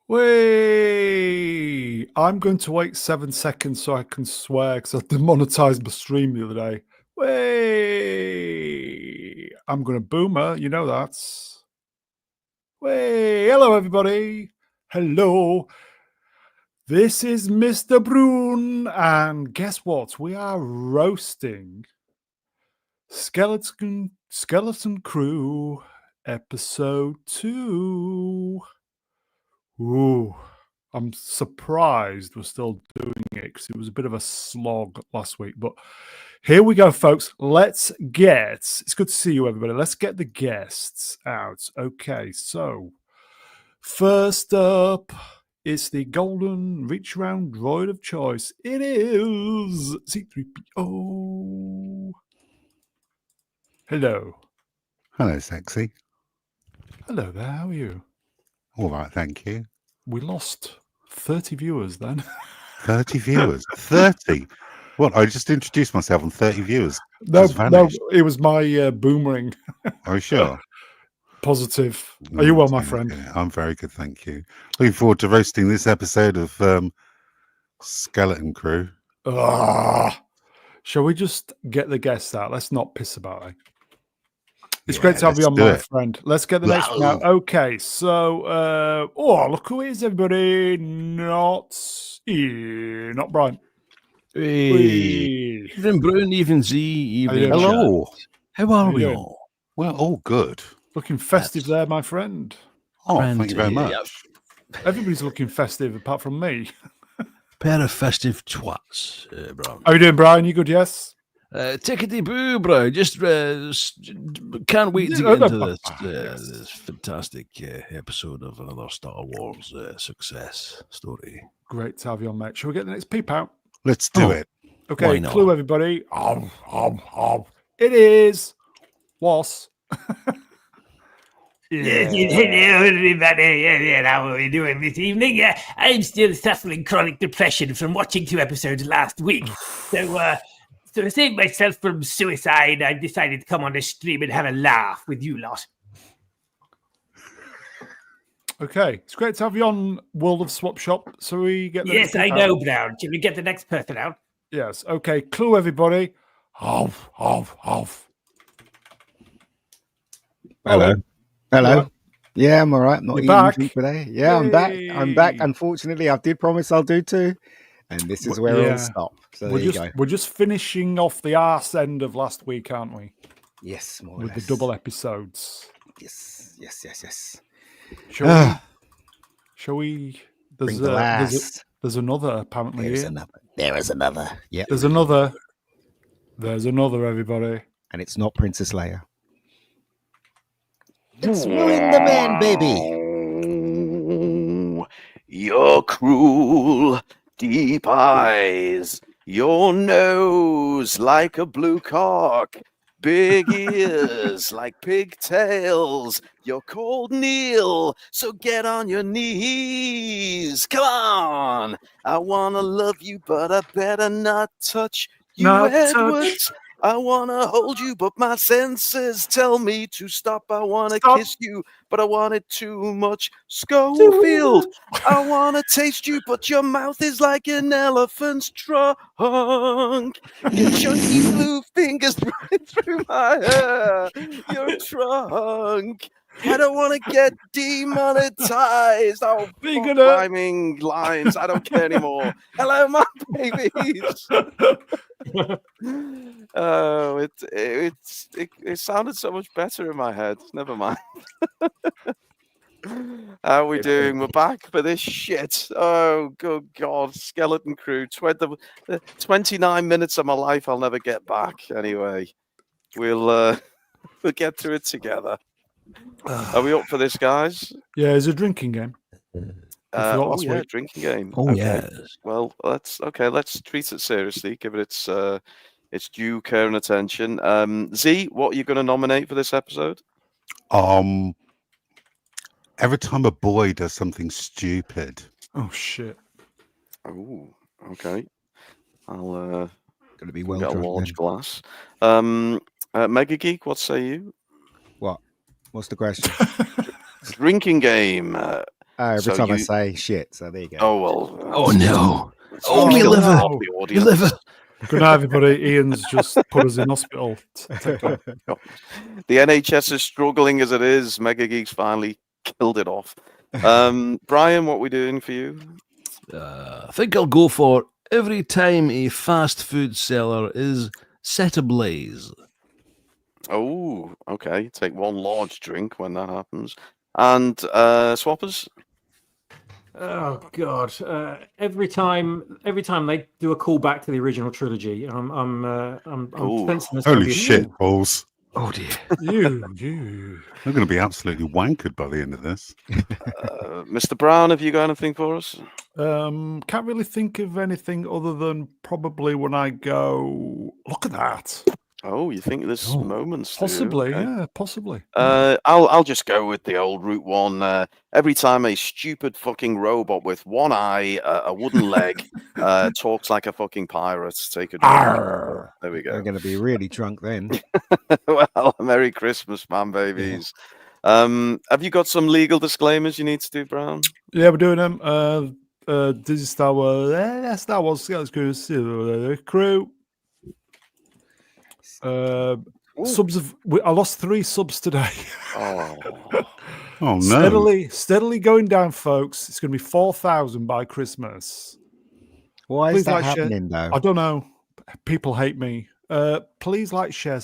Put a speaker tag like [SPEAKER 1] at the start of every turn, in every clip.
[SPEAKER 1] Wait, I'm going to wait 7 seconds so I can swear because I demonetized my stream the other day. Wait, I'm going to boomer. You know that. Wait, hello, everybody. Hello. This is Mr. Brun. And guess what? We are roasting Skeleton Crew episode 2. Ooh. I'm surprised we're still doing it because it was a bit of a slog last week. But here we go, folks. It's good to see you, everybody. Let's get the guests out. Okay, so first up is the golden reach around droid of choice. It is Zee-ThreePIO. Hello.
[SPEAKER 2] Hello, sexy.
[SPEAKER 1] Hello there. How are you?
[SPEAKER 2] All right, thank you.
[SPEAKER 1] We lost 30 viewers then.
[SPEAKER 2] 30 viewers. 30? What? I just introduced myself and 30 viewers.
[SPEAKER 1] No, it was my boomerang.
[SPEAKER 2] Are you sure?
[SPEAKER 1] Positive. Are you well, my friend?
[SPEAKER 2] Okay. I'm very good, thank you. Looking forward to roasting this episode of Skeleton Crew.
[SPEAKER 1] Shall we just get the guests out? Let's not piss about it. It's great to have you on, my friend. Let's get the next one out. Okay, so look who it is, everybody. Not Brian.
[SPEAKER 3] Hey. Even Brun, even Z, even
[SPEAKER 2] hello.
[SPEAKER 3] How are we all?
[SPEAKER 2] Well, all good.
[SPEAKER 1] Looking festive there, my friend.
[SPEAKER 2] Oh, thank you very much.
[SPEAKER 3] Yep.
[SPEAKER 1] Everybody's looking festive apart from me.
[SPEAKER 3] Pair of festive twats, Brian.
[SPEAKER 1] How you doing, Brian? You good, yes?
[SPEAKER 3] Tickety-boo, bro. Just can't wait to get into this fantastic episode of another Star Wars success story.
[SPEAKER 1] Great to have you on, mate. Shall we get the next peep out?
[SPEAKER 2] Let's do it.
[SPEAKER 1] Okay, clue, everybody. It is Was.
[SPEAKER 4] Hello, everybody. How are we doing this evening? I'm still suffering chronic depression from watching 2 episodes last week. So to save myself from suicide, I've decided to come on the stream and have a laugh with you lot.
[SPEAKER 1] Okay, it's great to have you on World of Swapshop. So we get the
[SPEAKER 4] yes, I know, Brown. Can we get the next person out?
[SPEAKER 1] Yes. Okay, clue, everybody.
[SPEAKER 2] Hello.
[SPEAKER 5] Yeah, I'm all right. I'm not
[SPEAKER 1] You're
[SPEAKER 5] eating
[SPEAKER 1] back
[SPEAKER 5] today. Yeah,
[SPEAKER 1] Yay.
[SPEAKER 5] I'm back. Unfortunately, I did promise I'll do 2. And this is where I'll stop. So there you go.
[SPEAKER 1] We're just finishing off the arse end of last week, aren't we?
[SPEAKER 5] Yes, more or
[SPEAKER 1] with
[SPEAKER 5] less.
[SPEAKER 1] The double episodes.
[SPEAKER 5] Yes.
[SPEAKER 1] Shall we? There's another apparently.
[SPEAKER 5] There is another. Yeah.
[SPEAKER 1] There's another, everybody.
[SPEAKER 5] And it's not Princess Leia. It's Wooing the Man, baby.
[SPEAKER 6] Your cruel, deep eyes, your nose like a blue cock, big ears like pigtails, you're cold Neil, so get on your knees. Come on, I want to love you, but I better not touch you, Edwards. I want to hold you, but my senses tell me to stop. I want to kiss you, but I want it too much. Schofield, I want to taste you, but your mouth is like an elephant's trunk. Your chunky blue fingers running through my hair. Your trunk. I don't want to get demonetized. Oh, rhyming lines. I don't care anymore. Hello, my babies. Oh, it sounded so much better in my head. Never mind. How are we doing? We're back for this shit. Oh, good God. Skeleton Crew. 29 minutes of my life I'll never get back. Anyway, we'll get through it together. Are we up for this, guys?
[SPEAKER 1] Yeah, it's a drinking game.
[SPEAKER 6] Drinking game.
[SPEAKER 3] Oh,
[SPEAKER 6] okay.
[SPEAKER 3] yes.
[SPEAKER 6] Well, let's treat it seriously. Give it its due care and attention. Z, what are you going to nominate for this episode?
[SPEAKER 2] Every time a boy does something stupid.
[SPEAKER 1] Oh shit.
[SPEAKER 6] Oh, okay. I'll
[SPEAKER 5] gonna be well
[SPEAKER 6] get a
[SPEAKER 5] drunk
[SPEAKER 6] large
[SPEAKER 5] then.
[SPEAKER 6] glass. Mega Geek, what say you?
[SPEAKER 5] What? What's the question?
[SPEAKER 6] Drinking game.
[SPEAKER 5] Every time I say shit, so there you go.
[SPEAKER 6] Oh, well.
[SPEAKER 3] Oh, no.
[SPEAKER 6] Oh,
[SPEAKER 3] my liver.
[SPEAKER 6] The
[SPEAKER 3] My
[SPEAKER 6] audience.
[SPEAKER 3] liver.
[SPEAKER 1] Good night, everybody. Ian's just put us in hospital. Take care.
[SPEAKER 6] The NHS is struggling as it is. Mega Geeks finally killed it off. Brian, what are we doing for you?
[SPEAKER 3] I think I'll go for every time a fast food seller is set ablaze.
[SPEAKER 6] Oh, okay. Take one large drink when that happens. And Swappers?
[SPEAKER 7] Oh God! Every time they do a callback to the original trilogy, I'm sensing there's gonna
[SPEAKER 2] Holy
[SPEAKER 7] be a
[SPEAKER 2] shit, balls.
[SPEAKER 3] Oh dear.
[SPEAKER 1] You.
[SPEAKER 2] I'm going to be absolutely wankered by the end of this.
[SPEAKER 6] Mr. Brown, have you got anything for us?
[SPEAKER 1] Can't really think of anything other than probably when I go, look at that.
[SPEAKER 6] Oh, you think there's moments?
[SPEAKER 1] Possibly,
[SPEAKER 6] okay.
[SPEAKER 1] yeah, possibly.
[SPEAKER 6] I'll just go with the old route one. Every time a stupid fucking robot with one eye, a wooden leg, talks like a fucking pirate, take a drink.
[SPEAKER 1] Arr.
[SPEAKER 6] There we go.
[SPEAKER 5] They're going to be really drunk then.
[SPEAKER 6] Well, Merry Christmas, man, babies. Yeah. Have you got some legal disclaimers you need to do, Brown?
[SPEAKER 1] Yeah, we're doing them. This is Star Wars. Star Wars crew. Subs of I lost 3 subs today.
[SPEAKER 6] Oh
[SPEAKER 2] no!
[SPEAKER 1] Steadily going down, folks. It's going to be 4,000 by Christmas.
[SPEAKER 5] Why is that happening, though?
[SPEAKER 1] I don't know. People hate me. Please like, share,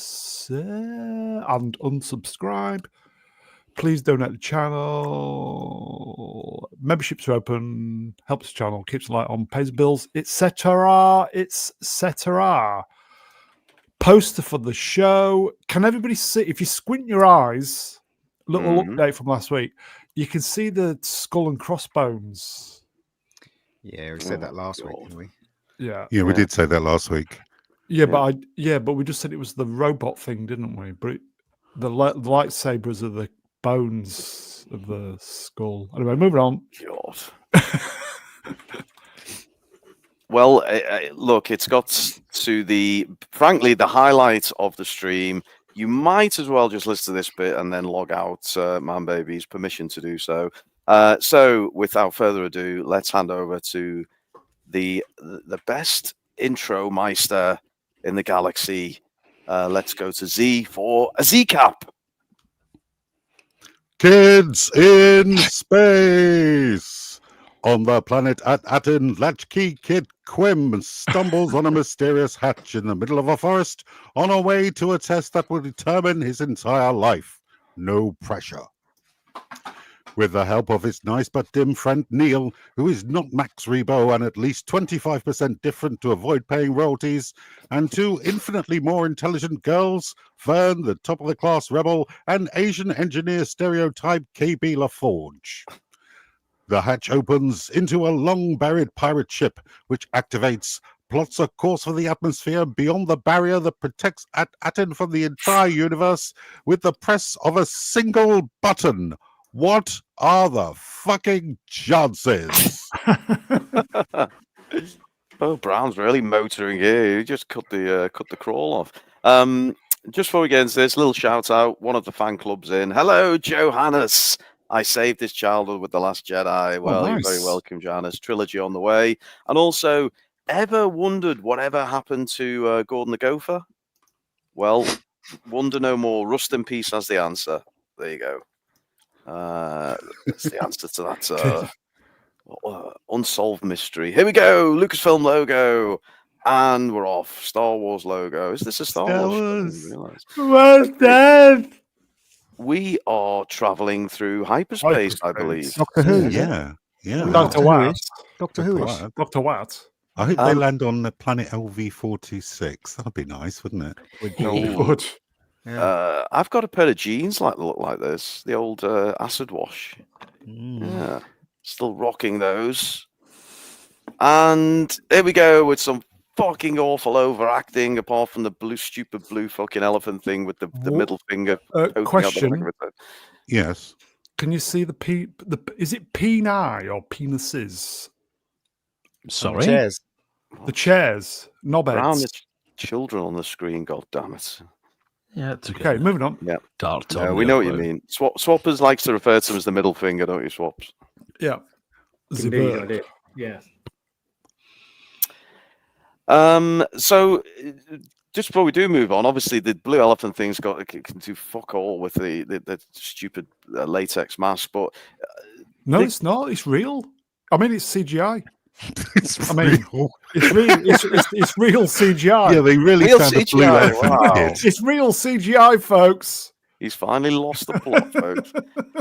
[SPEAKER 1] and unsubscribe. Please donate the channel. Memberships are open. Helps the channel. Keeps the light on. Pays bills. Etc. Poster for the show. Can everybody see? If you squint your eyes, little update from last week, you can see the skull and crossbones.
[SPEAKER 5] Yeah, we said that last week, didn't we?
[SPEAKER 1] Yeah,
[SPEAKER 2] we did say that last week.
[SPEAKER 1] Yeah, but we just said it was the robot thing, didn't we? But the lightsabers are the bones of the skull. Anyway, moving on.
[SPEAKER 6] God. Well, look, it's got to frankly, the highlight of the stream. You might as well just listen to this bit and then log out, man baby's permission to do so. So without further ado, let's hand over to the best intro meister in the galaxy. Let's go to Z for a Z-Cap.
[SPEAKER 2] Kids in space. On the planet at Aten, latchkey kid Quim stumbles on a mysterious hatch in the middle of a forest on a way to a test that will determine his entire life. No pressure. With the help of his nice but dim friend Neil, who is not Max Rebo and at least 25% different to avoid paying royalties, and 2 infinitely more intelligent girls, Fern, the top-of-the-class rebel, and Asian engineer stereotype KB LaForge. The hatch opens into a long-buried pirate ship, which activates, plots a course for the atmosphere beyond the barrier that protects Aten from the entire universe with the press of a single button. What are the fucking chances?
[SPEAKER 6] Oh, Brown's really motoring here. He just cut the crawl off. Just before we get into this, little shout out. One of the fan clubs in. Hello, Johannes. I saved his childhood with The Last Jedi. Well,
[SPEAKER 1] nice.
[SPEAKER 6] You're very welcome, Johannes. Trilogy on the way. And also, ever wondered whatever happened to Gordon the Gopher? Well, wonder no more. Rust in peace has the answer. There you go. That's the answer to that unsolved mystery. Here we go. Lucasfilm logo. And we're off. Star Wars logo. Is this a Star Wars?
[SPEAKER 1] What's that?
[SPEAKER 6] We are traveling through hyperspace, I believe.
[SPEAKER 5] Doctor Who?
[SPEAKER 2] Yeah.
[SPEAKER 1] Dr. Watt.
[SPEAKER 5] Doctor Who-ish.
[SPEAKER 1] Dr. Watt.
[SPEAKER 2] I hope they land on the planet LV-46. That'd be nice, wouldn't it?
[SPEAKER 1] Good.
[SPEAKER 5] Yeah.
[SPEAKER 6] I've got a pair of jeans that look like this. The old acid wash. Yeah. Still rocking those. And here we go with some fucking awful overacting, apart from the stupid blue fucking elephant thing with the middle finger.
[SPEAKER 1] Question.
[SPEAKER 2] Yes.
[SPEAKER 1] Can you see is it peni or penises?
[SPEAKER 3] Sorry?
[SPEAKER 5] Chairs.
[SPEAKER 1] The chairs, knobheads.
[SPEAKER 6] Brown is children on the screen, god damn it.
[SPEAKER 3] Yeah, it's
[SPEAKER 1] Okay, moving on.
[SPEAKER 6] Yeah.
[SPEAKER 3] Dart
[SPEAKER 6] No, we know what you mean. Swappers likes to refer to them as the middle finger, don't you, Swaps?
[SPEAKER 1] Yeah.
[SPEAKER 7] Indeed, I did. Yeah.
[SPEAKER 6] So just before we do move on, obviously the blue elephant thing's can do fuck all with the stupid latex mask, but
[SPEAKER 1] no, it's not. It's real. I mean, it's CGI.
[SPEAKER 2] It's
[SPEAKER 1] real. It's real. It's real CGI.
[SPEAKER 2] Yeah, they really
[SPEAKER 6] real
[SPEAKER 2] found
[SPEAKER 6] CGI.
[SPEAKER 2] a blue elephant
[SPEAKER 6] Wow.
[SPEAKER 2] kid.
[SPEAKER 1] It's real CGI, folks.
[SPEAKER 6] He's finally lost the plot, folks.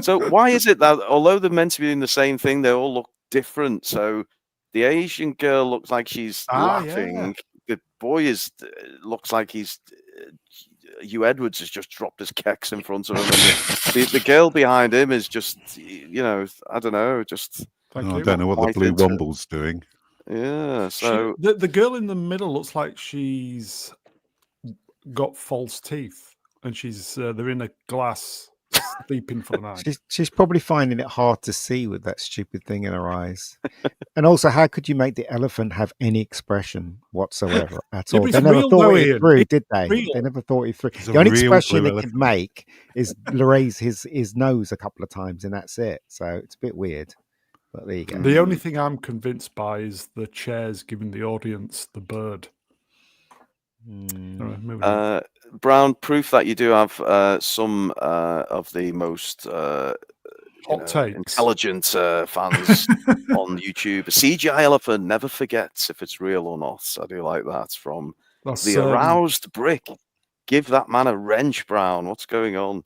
[SPEAKER 6] So why is it that although they're meant to be doing the same thing, they all look different? So the Asian girl looks like she's laughing.
[SPEAKER 1] Yeah.
[SPEAKER 6] The boy looks like he's. Hugh Edwards has just dropped his keks in front of him. And the girl behind him is just, I don't know, just.
[SPEAKER 2] I don't know what the blue womble's doing.
[SPEAKER 6] Yeah, so
[SPEAKER 1] the girl in the middle looks like she's got false teeth, and they're in a glass sleeping for the night.
[SPEAKER 5] She's probably finding it hard to see with that stupid thing in her eyes. And also, how could you make the elephant have any expression whatsoever at all? They never thought it through, did they? They never thought it through. The only expression it could make is raise his nose a couple of times, and that's it. So it's a bit weird. But there you go.
[SPEAKER 1] The only thing I'm convinced by is the chairs giving the audience the bird.
[SPEAKER 6] Brown, proof that you do have some of the most intelligent fans on YouTube. A CGI elephant never forgets if it's real or not. I do like that from the aroused brick. Give that man a wrench, Brown. What's going on?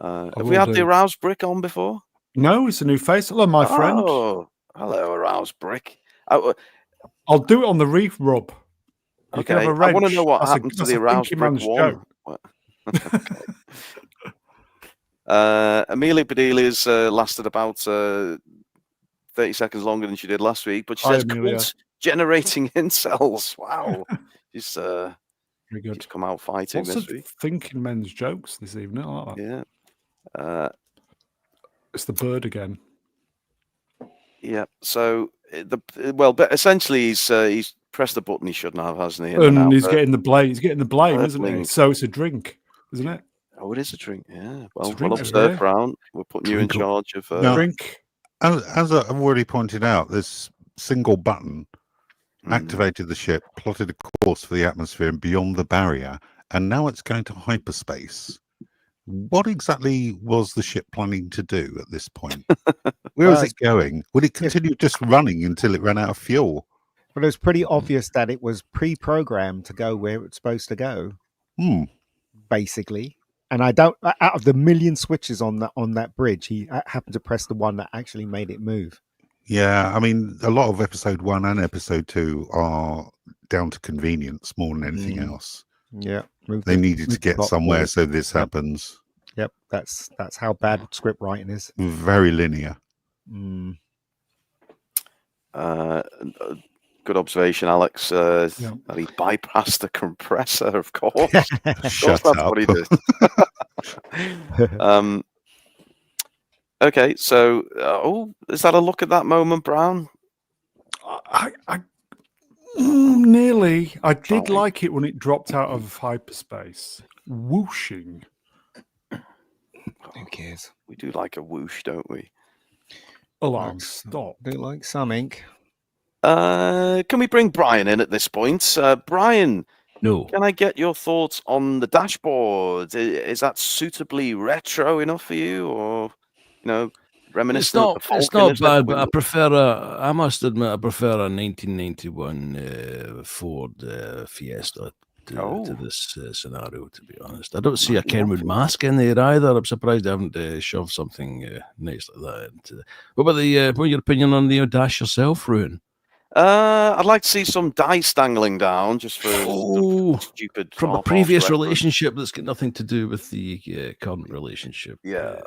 [SPEAKER 6] Have we had the aroused brick on before?
[SPEAKER 1] No, it's a new face. Hello, my friend.
[SPEAKER 6] Oh, hello, aroused brick.
[SPEAKER 1] I'll do it on the reef rub.
[SPEAKER 6] Okay, I want to know what happened to the aroused brick one. Amelia Bedelia's lasted about 30 seconds longer than she did last week, but she says cult generating incels. Wow. She's very good. She's come out fighting this week.
[SPEAKER 1] Thinking men's jokes this evening. I like that.
[SPEAKER 6] Yeah.
[SPEAKER 1] It's the bird again.
[SPEAKER 6] Yeah. So but essentially he's pressed the button he shouldn't have, hasn't he?
[SPEAKER 1] And he's getting the blame. He's getting the blame, isn't he? So it's a drink, isn't it?
[SPEAKER 6] Oh, it is a drink. Yeah. Well observed, Brown. We're putting you in charge of
[SPEAKER 1] drink.
[SPEAKER 2] As I've already pointed out, this single button activated the ship, plotted a course for the atmosphere and beyond the barrier, and now it's going to hyperspace. What exactly was the ship planning to do at this point? Where was it going? Would it continue just running until it ran out of fuel?
[SPEAKER 5] Well, it was pretty obvious that it was pre-programmed to go where it's supposed to go. Basically. And out of the million switches on that bridge, he happened to press the one that actually made it move.
[SPEAKER 2] Yeah, I mean, a lot of episode 1 and episode 2 are down to convenience more than anything else.
[SPEAKER 5] Yeah,
[SPEAKER 2] they needed to get somewhere, so this happens.
[SPEAKER 5] Yep, that's how bad script writing is.
[SPEAKER 2] Very linear.
[SPEAKER 6] Good observation, Alex. That he bypassed the compressor, of course.
[SPEAKER 2] Shut up.
[SPEAKER 6] That's what he did. Okay, so is that a look at that moment, Brown?
[SPEAKER 1] Nearly. I did like it when it dropped out of hyperspace. Whooshing.
[SPEAKER 5] Who cares?
[SPEAKER 6] We do like a whoosh, don't we?
[SPEAKER 1] Alarm, stop.
[SPEAKER 5] Do like something.
[SPEAKER 6] Can we bring Brian in at this point? Brian,
[SPEAKER 3] no.
[SPEAKER 6] Can I get your thoughts on the dashboard? Is that suitably retro enough for you, or reminiscent?
[SPEAKER 3] It's not bad, but I must admit, I prefer a 1991 Ford Fiesta to this scenario. To be honest, I don't see a Kenwood mask in there either. I'm surprised they haven't shoved something nice like that into the... What about what's your opinion on the dash yourself, Ruin?
[SPEAKER 6] I'd like to see some dice dangling down just for stupid
[SPEAKER 3] from a previous relationship that's got nothing to do with the current relationship.
[SPEAKER 6] Yeah,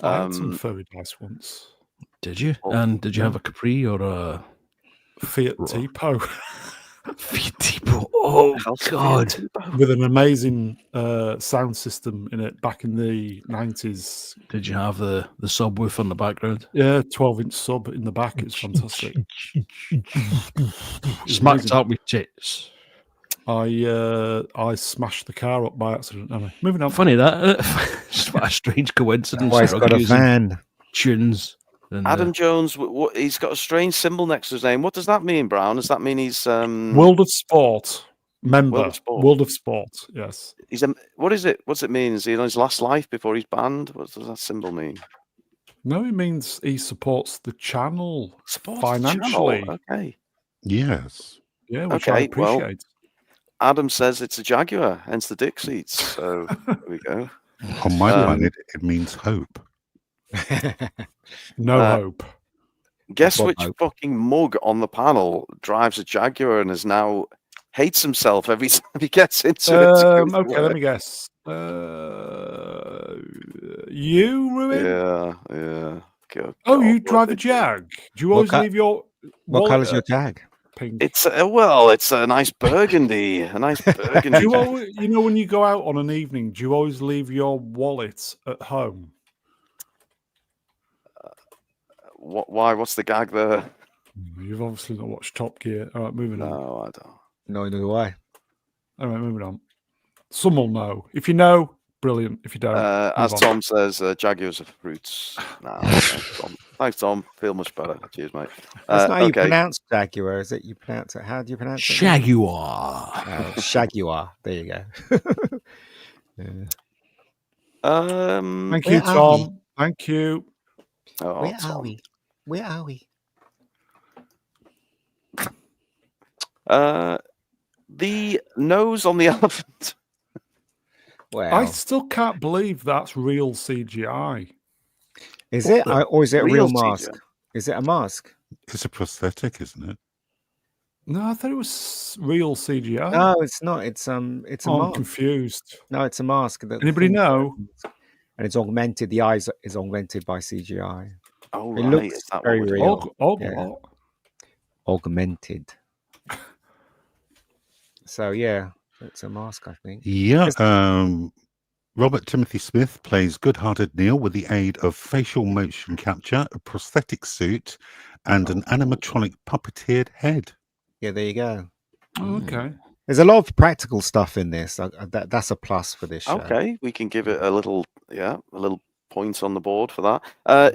[SPEAKER 1] I had some furry dice once.
[SPEAKER 3] Did you? And did you have a Capri or a
[SPEAKER 1] Fiat Tipo?
[SPEAKER 3] Fiat Tipo. Oh God!
[SPEAKER 1] With an amazing sound system in it back in the 90s.
[SPEAKER 3] Did you have the subwoofer in the background?
[SPEAKER 1] Yeah, 12-inch sub in the back. It's fantastic.
[SPEAKER 3] Smacked up with tits.
[SPEAKER 1] I smashed the car up by accident. Moving on.
[SPEAKER 3] Funny that. Just what a strange coincidence.
[SPEAKER 5] Why it's got a van.
[SPEAKER 3] Tunes.
[SPEAKER 6] Adam Jones, he's got a strange symbol next to his name. What does that mean, Brown? Does that mean he's
[SPEAKER 1] World of Sport member? World of Sport, yes.
[SPEAKER 6] He's what is it? What's it mean? Is he on his last life before he's banned? What does that symbol mean?
[SPEAKER 1] No, it means he supports the channel financially.
[SPEAKER 6] Okay.
[SPEAKER 2] Yes.
[SPEAKER 1] Yeah, which I appreciate.
[SPEAKER 6] Well, Adam says it's a Jaguar, hence the dick seats. So there we go.
[SPEAKER 2] On my planet, it means hope.
[SPEAKER 1] No hope.
[SPEAKER 6] Guess which fucking mug on the panel drives a Jaguar and is now hates himself every time he gets into it.
[SPEAKER 1] Okay, let me guess. You, Ruin?
[SPEAKER 6] Yeah.
[SPEAKER 1] God, you drive a Jag. Do you always leave your...
[SPEAKER 5] What colour's your Jag?
[SPEAKER 1] Pink.
[SPEAKER 6] It's a nice burgundy. A nice burgundy.
[SPEAKER 1] You know, when you go out on an evening, do you always leave your wallet at home?
[SPEAKER 6] Why? What's the gag there?
[SPEAKER 1] You've obviously not watched Top Gear. All right, moving on.
[SPEAKER 6] No, I don't.
[SPEAKER 5] Neither do I.
[SPEAKER 1] All right, moving on. Some will know. If you know, brilliant. If you don't,
[SPEAKER 6] as Tom says, Jaguars are fruits. No, thanks, Tom. Feel much better. Cheers, mate.
[SPEAKER 5] That's not how you pronounce Jaguar, is it? You pronounce it. How do you pronounce it?
[SPEAKER 3] Jaguar.
[SPEAKER 5] Jaguar. There you go.
[SPEAKER 1] Thank you, Tom. Thank you.
[SPEAKER 6] Oh,
[SPEAKER 5] Where are we? Where are we?
[SPEAKER 6] The nose on the elephant.
[SPEAKER 5] Well,
[SPEAKER 1] I still can't believe that's real CGI.
[SPEAKER 5] Is it? Or is it a real mask?
[SPEAKER 6] CGI.
[SPEAKER 5] Is it a mask?
[SPEAKER 2] It's a prosthetic, isn't it?
[SPEAKER 1] No, I thought it was real CGI.
[SPEAKER 5] No, it's not. It's a mask.
[SPEAKER 1] I'm confused.
[SPEAKER 5] No, it's a mask.
[SPEAKER 1] Anybody know?
[SPEAKER 5] And it's augmented. The eyes is augmented by CGI.
[SPEAKER 6] Oh,
[SPEAKER 5] it
[SPEAKER 6] right.
[SPEAKER 5] looks very real. Augmented. So yeah, it's a mask, I think.
[SPEAKER 2] Yeah. Robert Timothy Smith plays good-hearted Neil with the aid of facial motion capture, a prosthetic suit, and an animatronic puppeteered head.
[SPEAKER 5] Yeah, there you go.
[SPEAKER 1] Oh, okay.
[SPEAKER 5] There's a lot of practical stuff in this. That's a plus for this show.
[SPEAKER 6] Okay, we can give it a little point on the board for that.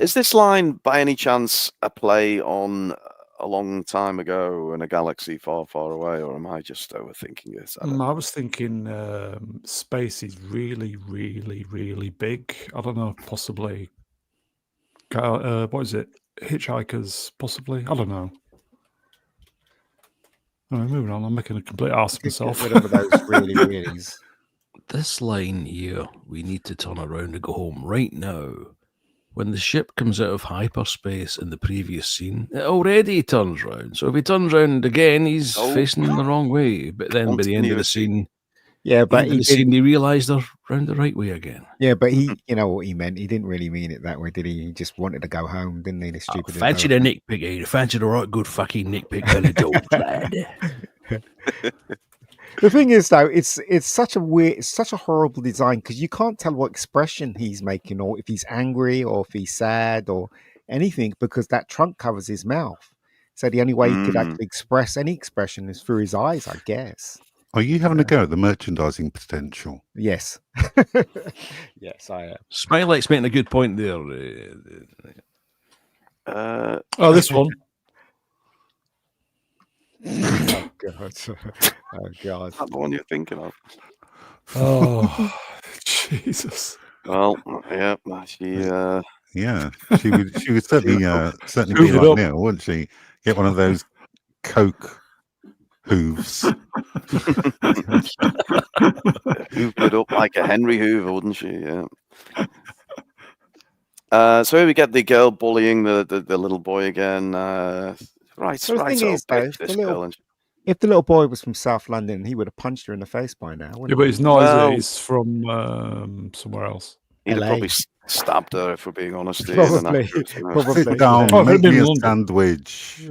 [SPEAKER 6] Is this line by any chance a play on a long time ago in a galaxy far, far away, or am I just overthinking this?
[SPEAKER 1] I was thinking space is really, really, really big. I don't know, possibly. What is it? Hitchhikers, possibly. I don't know. All right, moving on. I'm making a complete ass of myself.
[SPEAKER 5] Get rid of those really, reallys.
[SPEAKER 3] This line here, we need to turn around and go home right now. When the ship comes out of hyperspace in the previous scene, it already turns round. So if he turns round again, he's facing the wrong way. But then by the end of the scene, he realised they're round the right way again.
[SPEAKER 5] Yeah, but you know what he meant. He didn't really mean it that way, did he? He just wanted to go home, didn't he? The stupid.
[SPEAKER 3] Fancied a nick pick, eh? Fancied a right good fucking nick pick, Billy Jones, lad.
[SPEAKER 5] The thing is, though, it's such a horrible design because you can't tell what expression he's making, or if he's angry, or if he's sad, or anything, because that trunk covers his mouth. So the only way he could actually express any expression is through his eyes, I guess.
[SPEAKER 2] Are you having a go at the merchandising potential?
[SPEAKER 5] Yes. Yes, I am.
[SPEAKER 3] Smiley's making a good point there.
[SPEAKER 1] This one.
[SPEAKER 5] Oh God! Oh God!
[SPEAKER 6] That's the one you're thinking of.
[SPEAKER 1] Oh, Jesus!
[SPEAKER 6] Well, yeah, she.
[SPEAKER 2] Yeah, she would certainly be like Neil, wouldn't she? Get one of those Coke hooves.
[SPEAKER 6] Hooved it up like a Henry Hoover, wouldn't she? Yeah. So here we get the girl bullying the little boy again. Right.
[SPEAKER 5] So the thing is, though, if the little boy was from South London, he would have punched her in the face by now.
[SPEAKER 1] Yeah, but he's not. Well, he's from somewhere else.
[SPEAKER 6] He'd have probably stabbed her, if we're being honest.
[SPEAKER 5] Probably.
[SPEAKER 2] Sit down, make me a sandwich.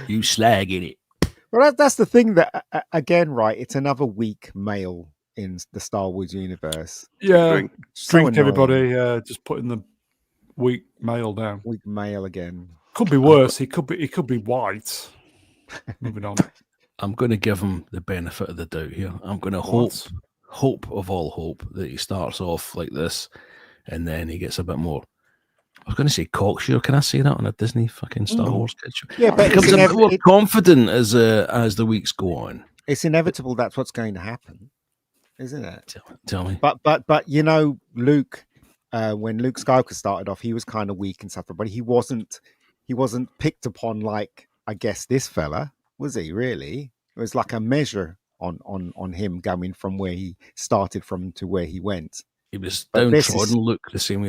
[SPEAKER 3] You slagging it.
[SPEAKER 5] Well, that's the thing that, again, right, it's another weak male in the Star Wars universe.
[SPEAKER 1] Yeah, drink everybody, just putting the weak male down.
[SPEAKER 5] Weak male again.
[SPEAKER 1] Could be worse. He could be white. Moving on.
[SPEAKER 3] I'm going to give him the benefit of the doubt here. I'm going to hope of all hope that he starts off like this, and then he gets a bit more I was going to say cocksure. Can I say that on a Disney fucking Star Wars kid show?
[SPEAKER 5] Yeah, but
[SPEAKER 3] it becomes a bit more confident as the weeks go on.
[SPEAKER 5] It's inevitable. That's what's going to happen, isn't it?
[SPEAKER 3] Tell me.
[SPEAKER 5] But you know, Luke, when Luke Skywalker started off, he was kind of weak and stuff, but he wasn't picked upon like, I guess, this fella, was he? Really? It was like a measure on him going from where he started from to where he went.
[SPEAKER 3] He was downtrodden, Luke, the same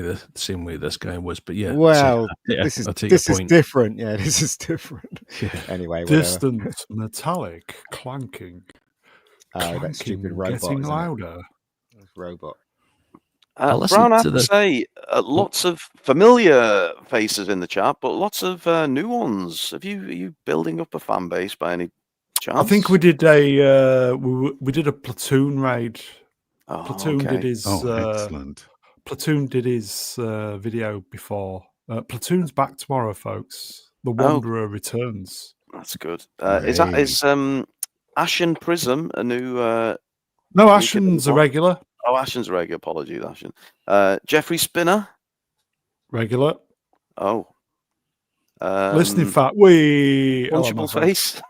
[SPEAKER 3] way this guy was. But yeah,
[SPEAKER 5] well, this is different. Yeah, this is different. Yeah. Anyway,
[SPEAKER 1] distant, metallic, clanking.
[SPEAKER 5] That stupid robot
[SPEAKER 1] getting louder.
[SPEAKER 5] Robot.
[SPEAKER 6] Brown, I have to say, lots of familiar faces in the chat, but lots of new ones. Are you building up a fan base by any chance?
[SPEAKER 1] I think we did a Platoon raid. Platoon did his
[SPEAKER 2] excellent.
[SPEAKER 1] Platoon did his video before. Platoon's back tomorrow, folks. The Wanderer returns.
[SPEAKER 6] That's good. Is Ashen Prism a new?
[SPEAKER 1] No, Ashen's a regular.
[SPEAKER 6] Oh, Ashen's a regular. Apologies, Ashen. Jeffrey Spinner,
[SPEAKER 1] regular.
[SPEAKER 6] Oh,
[SPEAKER 1] listening fat.
[SPEAKER 6] Punchable face.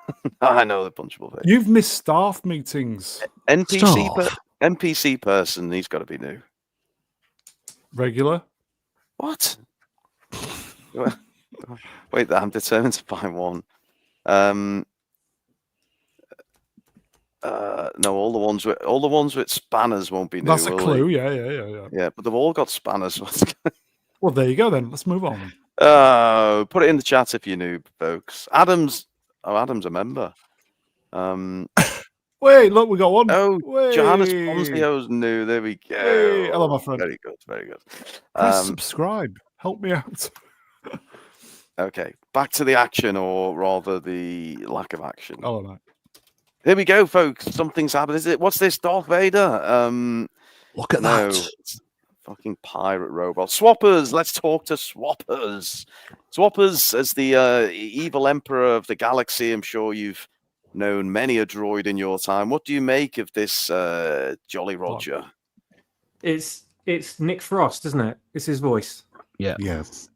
[SPEAKER 6] I know the punchable face.
[SPEAKER 1] You've missed staff meetings.
[SPEAKER 6] NPC person. He's got to be new.
[SPEAKER 1] Regular.
[SPEAKER 6] What? Wait, I'm determined to find one. No, all the ones with spanners won't be new.
[SPEAKER 1] That's a clue. Yeah.
[SPEAKER 6] Yeah, but they've all got spanners.
[SPEAKER 1] Well, there you go then. Let's move on.
[SPEAKER 6] Put it in the chat if you're new, folks. Adam's a member.
[SPEAKER 1] Wait, look, we got one.
[SPEAKER 6] Oh, Johannes Ponzio's new. There we go.
[SPEAKER 1] Hello, my friend.
[SPEAKER 6] Very good.
[SPEAKER 1] Press subscribe. Help me out.
[SPEAKER 6] Okay, back to the action, or rather the lack of action.
[SPEAKER 1] Oh, no.
[SPEAKER 6] Here we go, folks. Something's happened. What's this, Darth Vader?
[SPEAKER 3] Look at that.
[SPEAKER 6] It's fucking pirate robot. Swappers. Let's talk to Swappers. Swappers, as the evil emperor of the galaxy, I'm sure you've known many a droid in your time. What do you make of this Jolly Roger?
[SPEAKER 7] It's Nick Frost, isn't it? It's his voice.
[SPEAKER 3] Yeah.
[SPEAKER 2] Yes.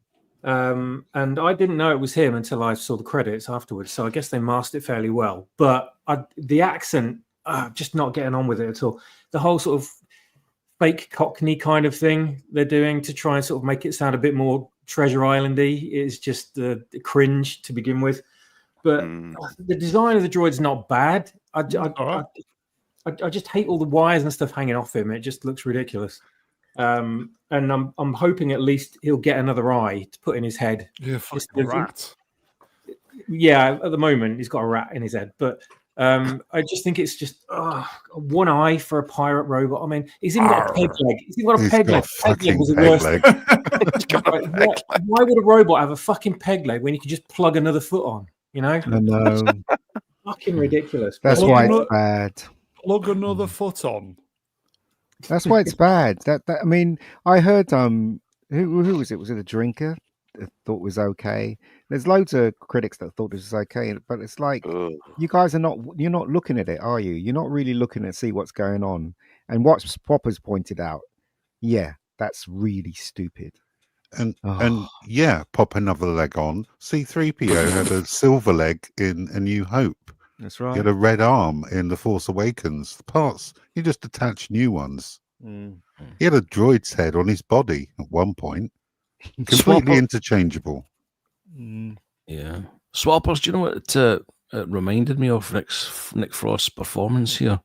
[SPEAKER 7] And I didn't know it was him until I saw the credits afterwards. So I guess they masked it fairly well. But the accent, just not getting on with it at all. The whole sort of fake Cockney kind of thing they're doing to try and sort of make it sound a bit more Treasure Islandy is just the cringe to begin with. But the design of the droid's not bad. I just hate all the wires and stuff hanging off him. It just looks ridiculous. And I'm hoping at least he'll get another eye to put in his head.
[SPEAKER 1] Yeah, fucking rat.
[SPEAKER 7] Yeah, at the moment he's got a rat in his head, but I just think it's just one eye for a pirate robot. I mean, he's even got a peg leg. He's even got a peg leg. Peg leg was the worst. Why would a robot have a fucking peg leg when you can just plug another foot on? You know?
[SPEAKER 5] I know.
[SPEAKER 7] Fucking ridiculous.
[SPEAKER 5] That's why it's bad.
[SPEAKER 1] Plug another foot on.
[SPEAKER 5] That's why it's bad. That I mean, I heard who was it? Was it a drinker that thought it was okay? There's loads of critics that thought this was okay, but it's like you guys you're not looking at it, are you? You're not really looking to see what's going on. And what Popper's pointed out, yeah, that's really stupid.
[SPEAKER 2] And yeah, pop another leg on. C-3PO had a silver leg in A New Hope.
[SPEAKER 5] That's right.
[SPEAKER 2] He had a red arm in The Force Awakens. The parts, you just attach new ones. He had a droid's head on his body at one point. Completely interchangeable.
[SPEAKER 3] Yeah. Swappers, do you know what it reminded me of Nick Frost's performance here?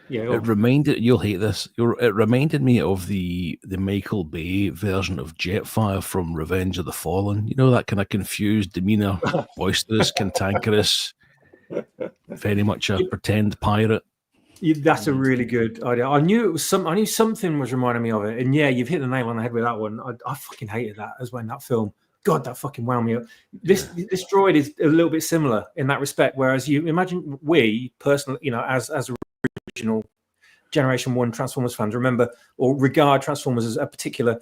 [SPEAKER 7] Yeah.
[SPEAKER 3] You'll hate this. It reminded me of the Michael Bay version of Jetfire from Revenge of the Fallen. You know, that kind of confused demeanor, boisterous, cantankerous, very much a pretend pirate.
[SPEAKER 7] That's a really good idea. I knew something was reminding me of it. And yeah, you've hit the nail on the head with that one. I fucking hated that as well in that film. God, that fucking wound me up. This droid is a little bit similar in that respect. Whereas you imagine we personally, you know, as original Generation 1 Transformers fans remember or regard Transformers as a particular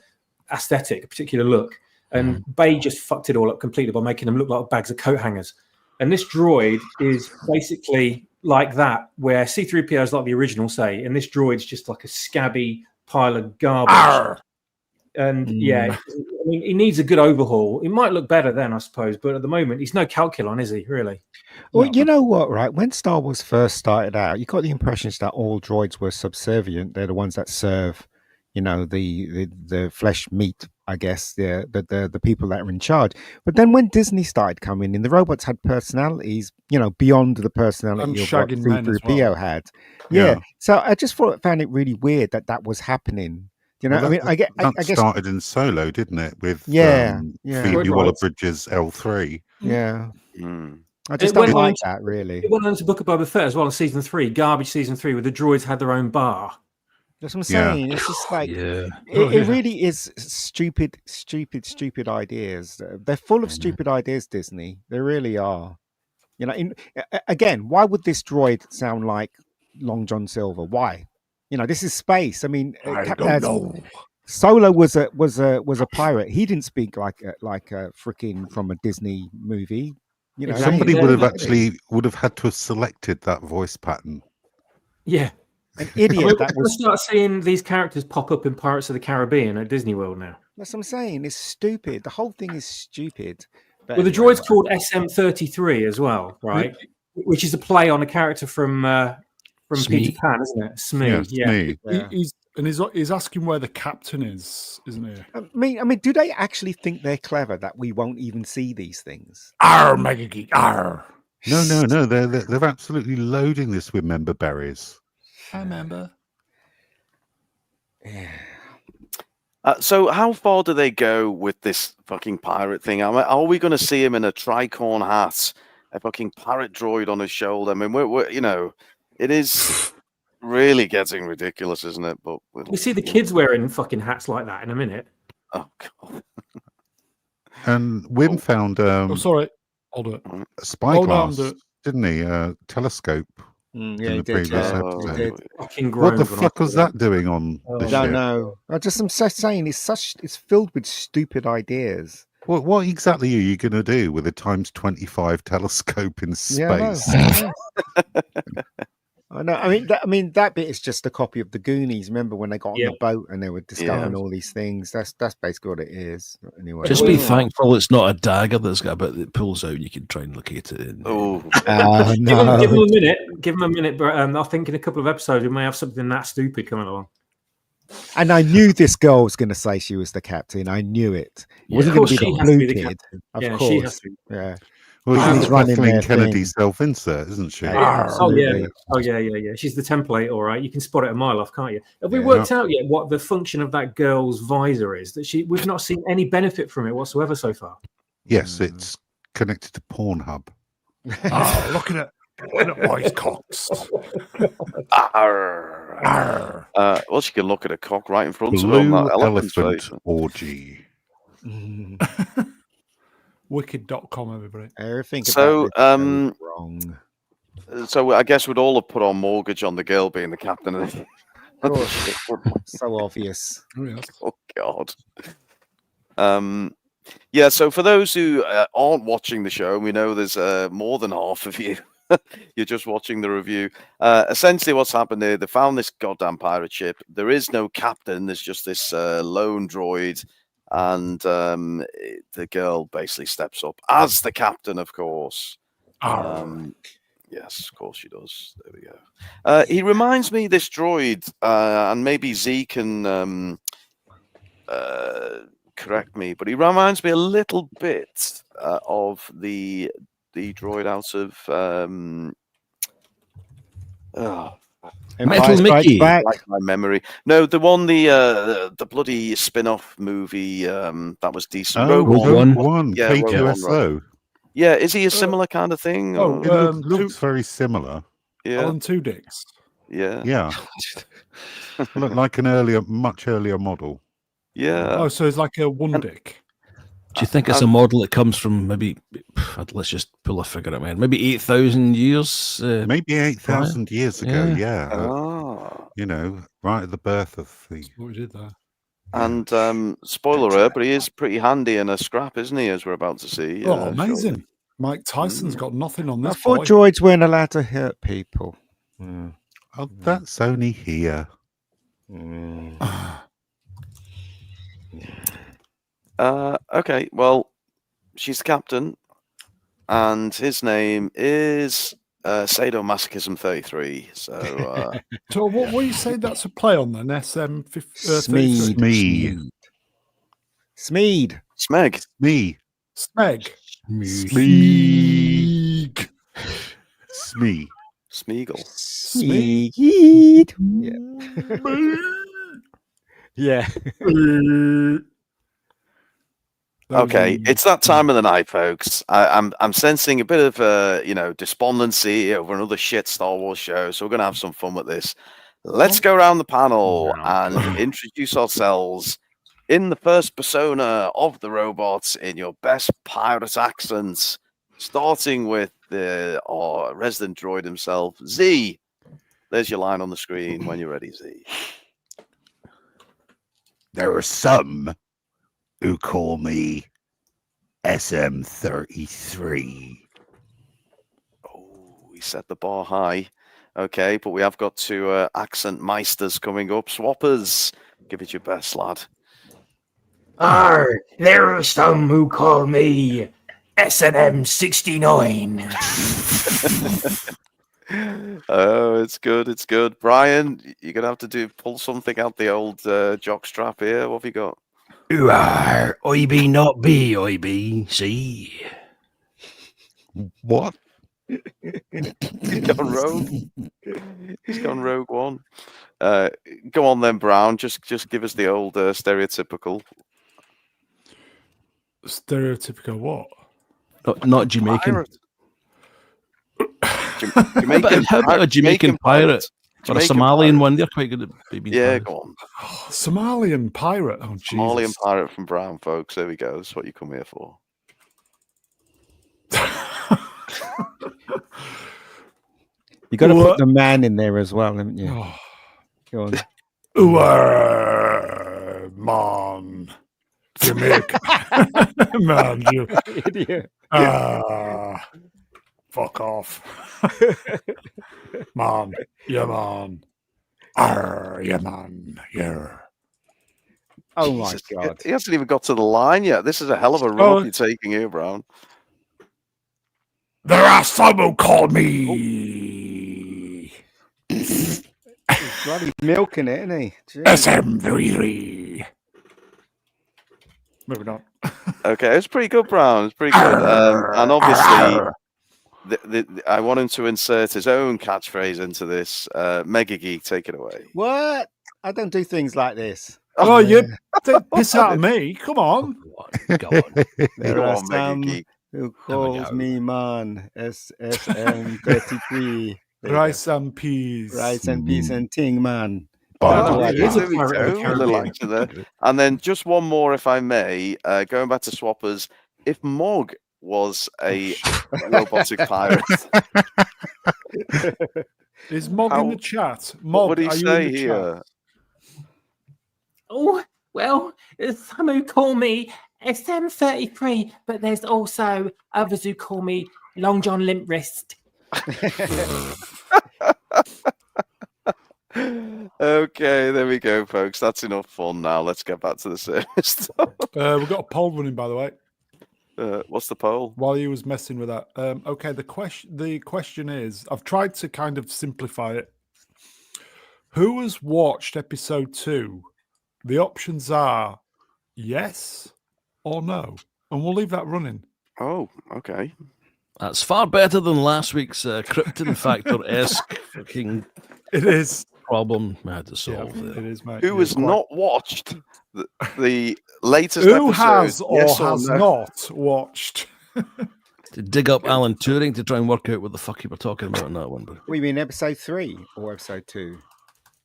[SPEAKER 7] aesthetic, a particular look. And Bay just fucked it all up completely by making them look like bags of coat hangers. And this droid is basically like that, where C-3PO is like the original, say, and this droid's just like a scabby pile of garbage. And I mean, he needs a good overhaul. It might look better then, I suppose, but at the moment, he's no Calculon, is he? Really?
[SPEAKER 5] Well,
[SPEAKER 7] No.
[SPEAKER 5] you know what, right? When Star Wars first started out, you got the impressions that all droids were subservient. They're the ones that serve, the flesh meat, I guess, the people that are in charge. But then when Disney started coming in, the robots had personalities, beyond the personality of what C-3PO had. Yeah. So I just found it really weird that was happening. I guess
[SPEAKER 2] started in Solo, didn't it? With
[SPEAKER 5] Phoebe
[SPEAKER 2] Waller-Bridge's L3.
[SPEAKER 5] Yeah.
[SPEAKER 6] Mm.
[SPEAKER 5] I just don't like that, really.
[SPEAKER 7] It went on to Book of Boba Fett as well in season 3, garbage season 3, where the droids had their own bar.
[SPEAKER 5] That's what I'm saying.
[SPEAKER 2] Yeah.
[SPEAKER 5] It's just like it really is stupid ideas. They're full of stupid ideas, Disney. They really are. Again, why would this droid sound like Long John Silver? Why? This is space. I mean,
[SPEAKER 1] I don't know.
[SPEAKER 5] Solo was a pirate. He didn't speak like a freaking from a Disney movie.
[SPEAKER 2] Somebody would have had to have selected that voice pattern.
[SPEAKER 7] Yeah.
[SPEAKER 5] An idiot. That
[SPEAKER 7] we'll start seeing these characters pop up in Pirates of the Caribbean at Disney World now.
[SPEAKER 5] That's what I'm saying. It's stupid. The whole thing is stupid. But
[SPEAKER 7] the droid's called SM-33 as well, right? Which is a play on a character from Peter Pan, isn't it? Smee.
[SPEAKER 5] Yeah.
[SPEAKER 1] He's asking where the captain is, isn't he?
[SPEAKER 5] I mean, do they actually think they're clever that we won't even see these things?
[SPEAKER 1] Arr, Mega Geek, arr.
[SPEAKER 2] No. They're absolutely loading this with member berries.
[SPEAKER 1] I remember.
[SPEAKER 5] Yeah.
[SPEAKER 6] So how far do they go with this fucking pirate thing? Are we going to see him in a tricorn hat, a fucking parrot droid on his shoulder? I mean, we're it is really getting ridiculous, isn't it? But
[SPEAKER 7] we see the kids wearing fucking hats like that in a minute.
[SPEAKER 6] Oh god!
[SPEAKER 2] And Wim found
[SPEAKER 1] sorry, hold it.
[SPEAKER 2] A spyglass, didn't he? A telescope. In the previous episode. What the fuck was that doing on the ship?
[SPEAKER 5] I don't know. I'm just saying it's filled with stupid ideas.
[SPEAKER 2] What exactly are you going to do with a times 25 telescope in space?
[SPEAKER 5] I know. I mean, that bit is just a copy of the Goonies. Remember when they got on the boat and they were discovering all these things? That's basically what it is. Anyway,
[SPEAKER 3] just be thankful it's not a dagger that's got a bit that pulls out. And you can try and locate it.
[SPEAKER 6] No.
[SPEAKER 7] Give him a minute. Give him a minute. But I think in a couple of episodes we may have something that stupid coming along.
[SPEAKER 5] And I knew this girl was going to say she was the captain. I knew it. It wasn't going to be the blue kid. Of course. She has to be. Yeah.
[SPEAKER 2] Well, she's Kathleen Kennedy self-insert, isn't she?
[SPEAKER 7] Oh yeah. She's the template, all right. You can spot it a mile off, can't you? Have we worked out yet what the function of that girl's visor is? We've not seen any benefit from it whatsoever so far.
[SPEAKER 2] Yes, it's connected to Pornhub.
[SPEAKER 1] Oh, look at it, boys' cocks.
[SPEAKER 6] Well, she can look at a cock right in front of
[SPEAKER 2] Blue
[SPEAKER 6] her.
[SPEAKER 2] elephant orgy.
[SPEAKER 1] Wicked.com, everybody.
[SPEAKER 5] Everything
[SPEAKER 6] wrong. So I guess we'd all have put our mortgage on the girl being the captain.
[SPEAKER 5] Of course. So obvious.
[SPEAKER 6] Oh God. Yeah. So for those who aren't watching the show, we know there's more than half of you. You're just watching the review. Essentially, what's happened here? They found this goddamn pirate ship. There is no captain. There's just this lone droid. And the girl basically steps up as the captain, of course. Yes, of course she does. There we go. He reminds me, this droid, and maybe Z can correct me, but he reminds me a little bit of the droid out of
[SPEAKER 3] Metal Mickey.
[SPEAKER 6] Like my memory. No, the one, the bloody spin-off movie that was decent.
[SPEAKER 2] Rogue One.
[SPEAKER 6] Yeah,
[SPEAKER 2] K2SO.
[SPEAKER 6] Right. Yeah, is he a similar kind of thing?
[SPEAKER 2] It looks very similar.
[SPEAKER 6] Yeah.
[SPEAKER 1] Alan Tudyk's.
[SPEAKER 6] Yeah.
[SPEAKER 2] Yeah. Look like an much earlier model.
[SPEAKER 6] Yeah.
[SPEAKER 1] Oh, so it's like a one dick.
[SPEAKER 3] Do you think it's a model that comes from maybe, let's just pull a figure out, man, maybe 8,000 years?
[SPEAKER 2] Maybe 8,000 years ago, yeah. Right at the birth of the...
[SPEAKER 1] That's what we did there.
[SPEAKER 6] And spoiler alert, but he is pretty handy in a scrap, isn't he, as we're about to see.
[SPEAKER 1] Oh, amazing. Sure. Mike Tyson's got nothing on this.
[SPEAKER 5] I thought droids weren't allowed to hurt people.
[SPEAKER 2] Oh, that's only here.
[SPEAKER 6] Okay, well, she's the captain, and his name is Sadomasochism 33. So,
[SPEAKER 1] So what you say that's a play on then? SM 33?
[SPEAKER 5] Smeed. Smeed.
[SPEAKER 6] Smeg.
[SPEAKER 2] Me.
[SPEAKER 1] Smeg.
[SPEAKER 2] Smeeg. Smee.
[SPEAKER 6] Smeagol.
[SPEAKER 5] Smeed. Yeah.
[SPEAKER 1] Yeah.
[SPEAKER 6] Okay, it's that time of the night, folks. I'm sensing a bit of despondency over another shit Star Wars show, so we're gonna have some fun with this. Let's go around the panel and introduce ourselves in the first persona of the robots in your best pirate accents, starting with our resident droid himself, Z. There's your line on the screen when you're ready, Z.
[SPEAKER 2] There are some who call me SM33.
[SPEAKER 6] Oh, he set the bar high. Okay, but we have got two accent meisters coming up. Swappers, give it your best, lad.
[SPEAKER 4] There are some who call me S&M 69.
[SPEAKER 6] Oh, it's good, it's good. Brian, you're going to have to pull something out the old jockstrap here. What have you got?
[SPEAKER 3] I be not be, I be C.
[SPEAKER 2] What?
[SPEAKER 6] He's gone rogue. He's gone rogue one. Go on then, Brown. Just give us the old stereotypical.
[SPEAKER 1] Stereotypical what?
[SPEAKER 3] Not Jamaican.
[SPEAKER 6] Pirate. Jamaican,
[SPEAKER 3] How about a Jamaican pirate? Or a Somalian one? They're quite good at being pirates.
[SPEAKER 6] Go on.
[SPEAKER 1] Somalian pirate. Oh, Jesus.
[SPEAKER 6] Somalian pirate from Brown, folks. There we go. That's what you come here for.
[SPEAKER 5] You got to put the man in there as well, haven't you?
[SPEAKER 1] Oh.
[SPEAKER 5] Go on.
[SPEAKER 1] Man. Jamaica. Man, you
[SPEAKER 5] Idiot.
[SPEAKER 1] Fuck off. Man. Yeah, man. Yeah, man. Yeah.
[SPEAKER 5] Oh,
[SPEAKER 6] Jesus,
[SPEAKER 5] my God.
[SPEAKER 6] He hasn't even got to the line yet. This is a hell of a run you're taking here, Brown.
[SPEAKER 1] There are some who call me.
[SPEAKER 5] He's bloody milking it, isn't he?
[SPEAKER 1] SM33. Moving on.
[SPEAKER 6] Okay, it's pretty good, Brown. It's pretty good. And obviously, I want him to insert his own catchphrase into this. Mega Geek, take it away.
[SPEAKER 5] What? I don't do things like this.
[SPEAKER 1] Oh, you piss out of me. Come on.
[SPEAKER 3] Go on.
[SPEAKER 5] There are
[SPEAKER 6] on, Mega
[SPEAKER 5] some
[SPEAKER 6] Geek.
[SPEAKER 5] who calls me man. SSM33.
[SPEAKER 1] Rice and peas.
[SPEAKER 5] Rice and peas and ting, man.
[SPEAKER 6] And then just one more, if I may, going back to Swappers. If Mog was a robotic pirate,
[SPEAKER 1] is Mog in the chat? Mog,
[SPEAKER 6] what would he
[SPEAKER 1] are
[SPEAKER 6] say
[SPEAKER 1] you in the
[SPEAKER 6] here?
[SPEAKER 1] chat?
[SPEAKER 4] Oh, well, some who call me SM33, but there's also others who call me Long John Limp Wrist.
[SPEAKER 6] Okay, there we go, folks. That's enough fun now. Let's get back to the service.
[SPEAKER 1] We've got a poll running, by the way.
[SPEAKER 6] What's the poll?
[SPEAKER 1] While you was messing with that. Okay, the question is, I've tried to kind of simplify it. Who has watched episode 2? The options are yes or no. And we'll leave that running.
[SPEAKER 6] Oh, okay.
[SPEAKER 3] That's far better than last week's Krypton Factor-esque fucking
[SPEAKER 1] It is.
[SPEAKER 3] problem I had to solve.
[SPEAKER 1] Yeah, it is, mate.
[SPEAKER 6] Who has not watched the latest
[SPEAKER 1] Who
[SPEAKER 6] episode?
[SPEAKER 1] has or
[SPEAKER 6] Yes
[SPEAKER 1] has
[SPEAKER 6] no?
[SPEAKER 1] not watched?
[SPEAKER 3] To dig up Alan Turing to try and work out what the fuck you were talking about in that one. But
[SPEAKER 5] We mean episode 3 or episode 2?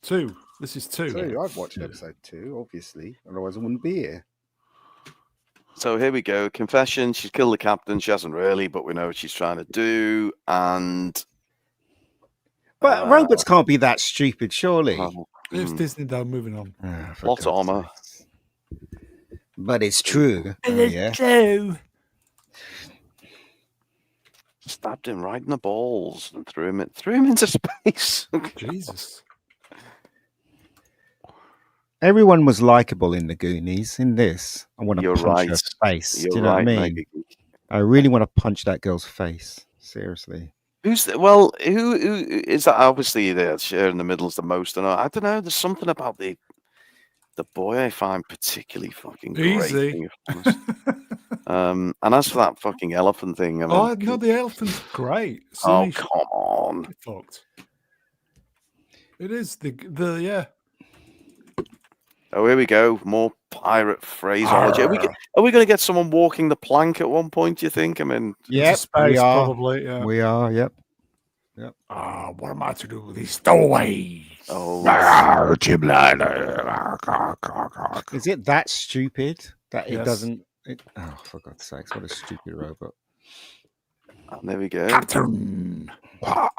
[SPEAKER 1] 2. This is 2.
[SPEAKER 5] 2. I've watched episode 2, obviously. Otherwise I wouldn't be here.
[SPEAKER 6] So here we go. Confession. She's killed the captain. She hasn't really, but we know what she's trying to do. And
[SPEAKER 5] But robots can't be that stupid, surely.
[SPEAKER 1] It's Disney, though. Moving on.
[SPEAKER 6] Plot armor.
[SPEAKER 5] But it's true. Yeah.
[SPEAKER 4] True.
[SPEAKER 6] Stabbed him right in the balls and threw him into space.
[SPEAKER 1] Jesus.
[SPEAKER 5] Everyone was likable in the Goonies. In this, I want to
[SPEAKER 6] You're
[SPEAKER 5] punch
[SPEAKER 6] right.
[SPEAKER 5] her face.
[SPEAKER 6] You're
[SPEAKER 5] Do you know what I
[SPEAKER 6] right,
[SPEAKER 5] mean?
[SPEAKER 6] Mega Geek.
[SPEAKER 5] I really want to punch that girl's face. Seriously.
[SPEAKER 6] Who is that? Obviously, they're sharing the middles the most, and I don't know. There's something about the boy I find particularly fucking great.
[SPEAKER 1] Easy.
[SPEAKER 6] Being honest. And as for that fucking elephant thing, I mean,
[SPEAKER 1] Oh no, the elephant's great.
[SPEAKER 6] oh come on!
[SPEAKER 1] Get fucked. It is the yeah.
[SPEAKER 6] Oh, here we go. More pirate phraseology. Are we going to get someone walking the plank at one point? Do you think? I mean,
[SPEAKER 5] Yeah,
[SPEAKER 1] space probably. Yeah.
[SPEAKER 5] We are. Yep.
[SPEAKER 1] What am I to do with these stowaways?
[SPEAKER 6] oh,
[SPEAKER 5] Is it that stupid that it
[SPEAKER 1] Yes.
[SPEAKER 5] doesn't? Oh, for God's sakes! What a stupid robot.
[SPEAKER 6] and there we go.
[SPEAKER 1] Captain.
[SPEAKER 2] Up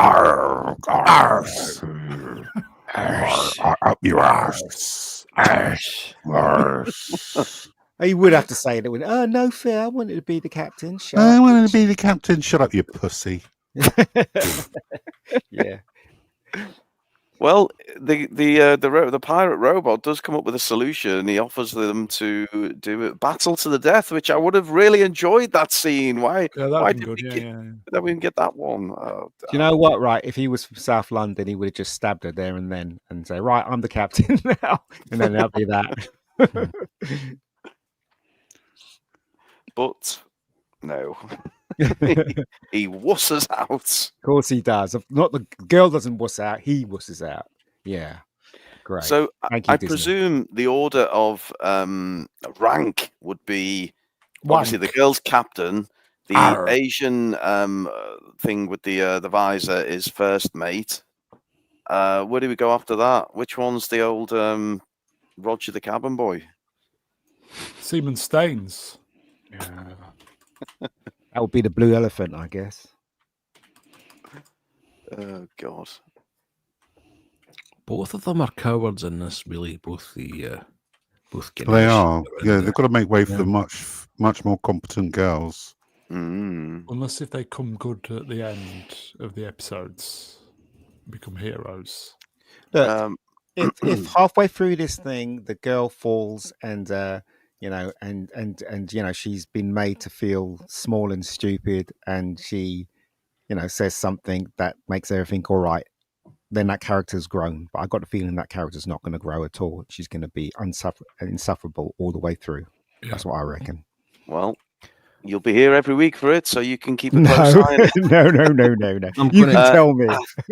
[SPEAKER 2] your arse.
[SPEAKER 5] He would have to say it. Oh, no fair. I wanted to be the captain. Shut
[SPEAKER 2] I
[SPEAKER 5] up.
[SPEAKER 2] want to be the captain. Shut up, you pussy.
[SPEAKER 5] Yeah.
[SPEAKER 6] Well, the pirate robot does come up with a solution. He offers them to do a battle to the death, which I would have really enjoyed that scene. Why?
[SPEAKER 1] Yeah,
[SPEAKER 6] Why
[SPEAKER 1] that'd
[SPEAKER 6] did
[SPEAKER 1] been good.
[SPEAKER 6] we didn't get that one? Oh,
[SPEAKER 5] Do you know what? Right, if he was from South London, he would have just stabbed her there and then and say, "Right, I'm the captain now," and then that'll be that.
[SPEAKER 6] But no, he wusses out.
[SPEAKER 5] Of course he does. Not the girl doesn't wuss out. He wusses out. Yeah. Great.
[SPEAKER 6] So
[SPEAKER 5] Thank you,
[SPEAKER 6] I
[SPEAKER 5] Disney.
[SPEAKER 6] presume the order of rank would be obviously the girl's captain. The Asian thing with the visor is first mate. Where do we go after that? Which one's the old Roger the cabin boy?
[SPEAKER 1] Seaman Staines.
[SPEAKER 5] That would be the blue elephant, I guess.
[SPEAKER 6] Oh God.
[SPEAKER 3] Both of them are cowards in this, really. Both
[SPEAKER 2] They
[SPEAKER 3] Ganesh
[SPEAKER 2] are.
[SPEAKER 3] and
[SPEAKER 2] Yeah, they've got to make way for
[SPEAKER 3] Yeah.
[SPEAKER 2] the much more competent girls.
[SPEAKER 1] Unless if they come good at the end of the episodes, become heroes.
[SPEAKER 5] Look, if halfway through this thing the girl falls and she's been made to feel small and stupid, and she, says something that makes everything all right, then that character's grown. But I got the feeling that character's not going to grow at all. She's going to be insufferable all the way through. Yeah. That's what I reckon.
[SPEAKER 6] Well, you'll be here every week for it, so you can keep a close eye on it.
[SPEAKER 5] No. You can tell me.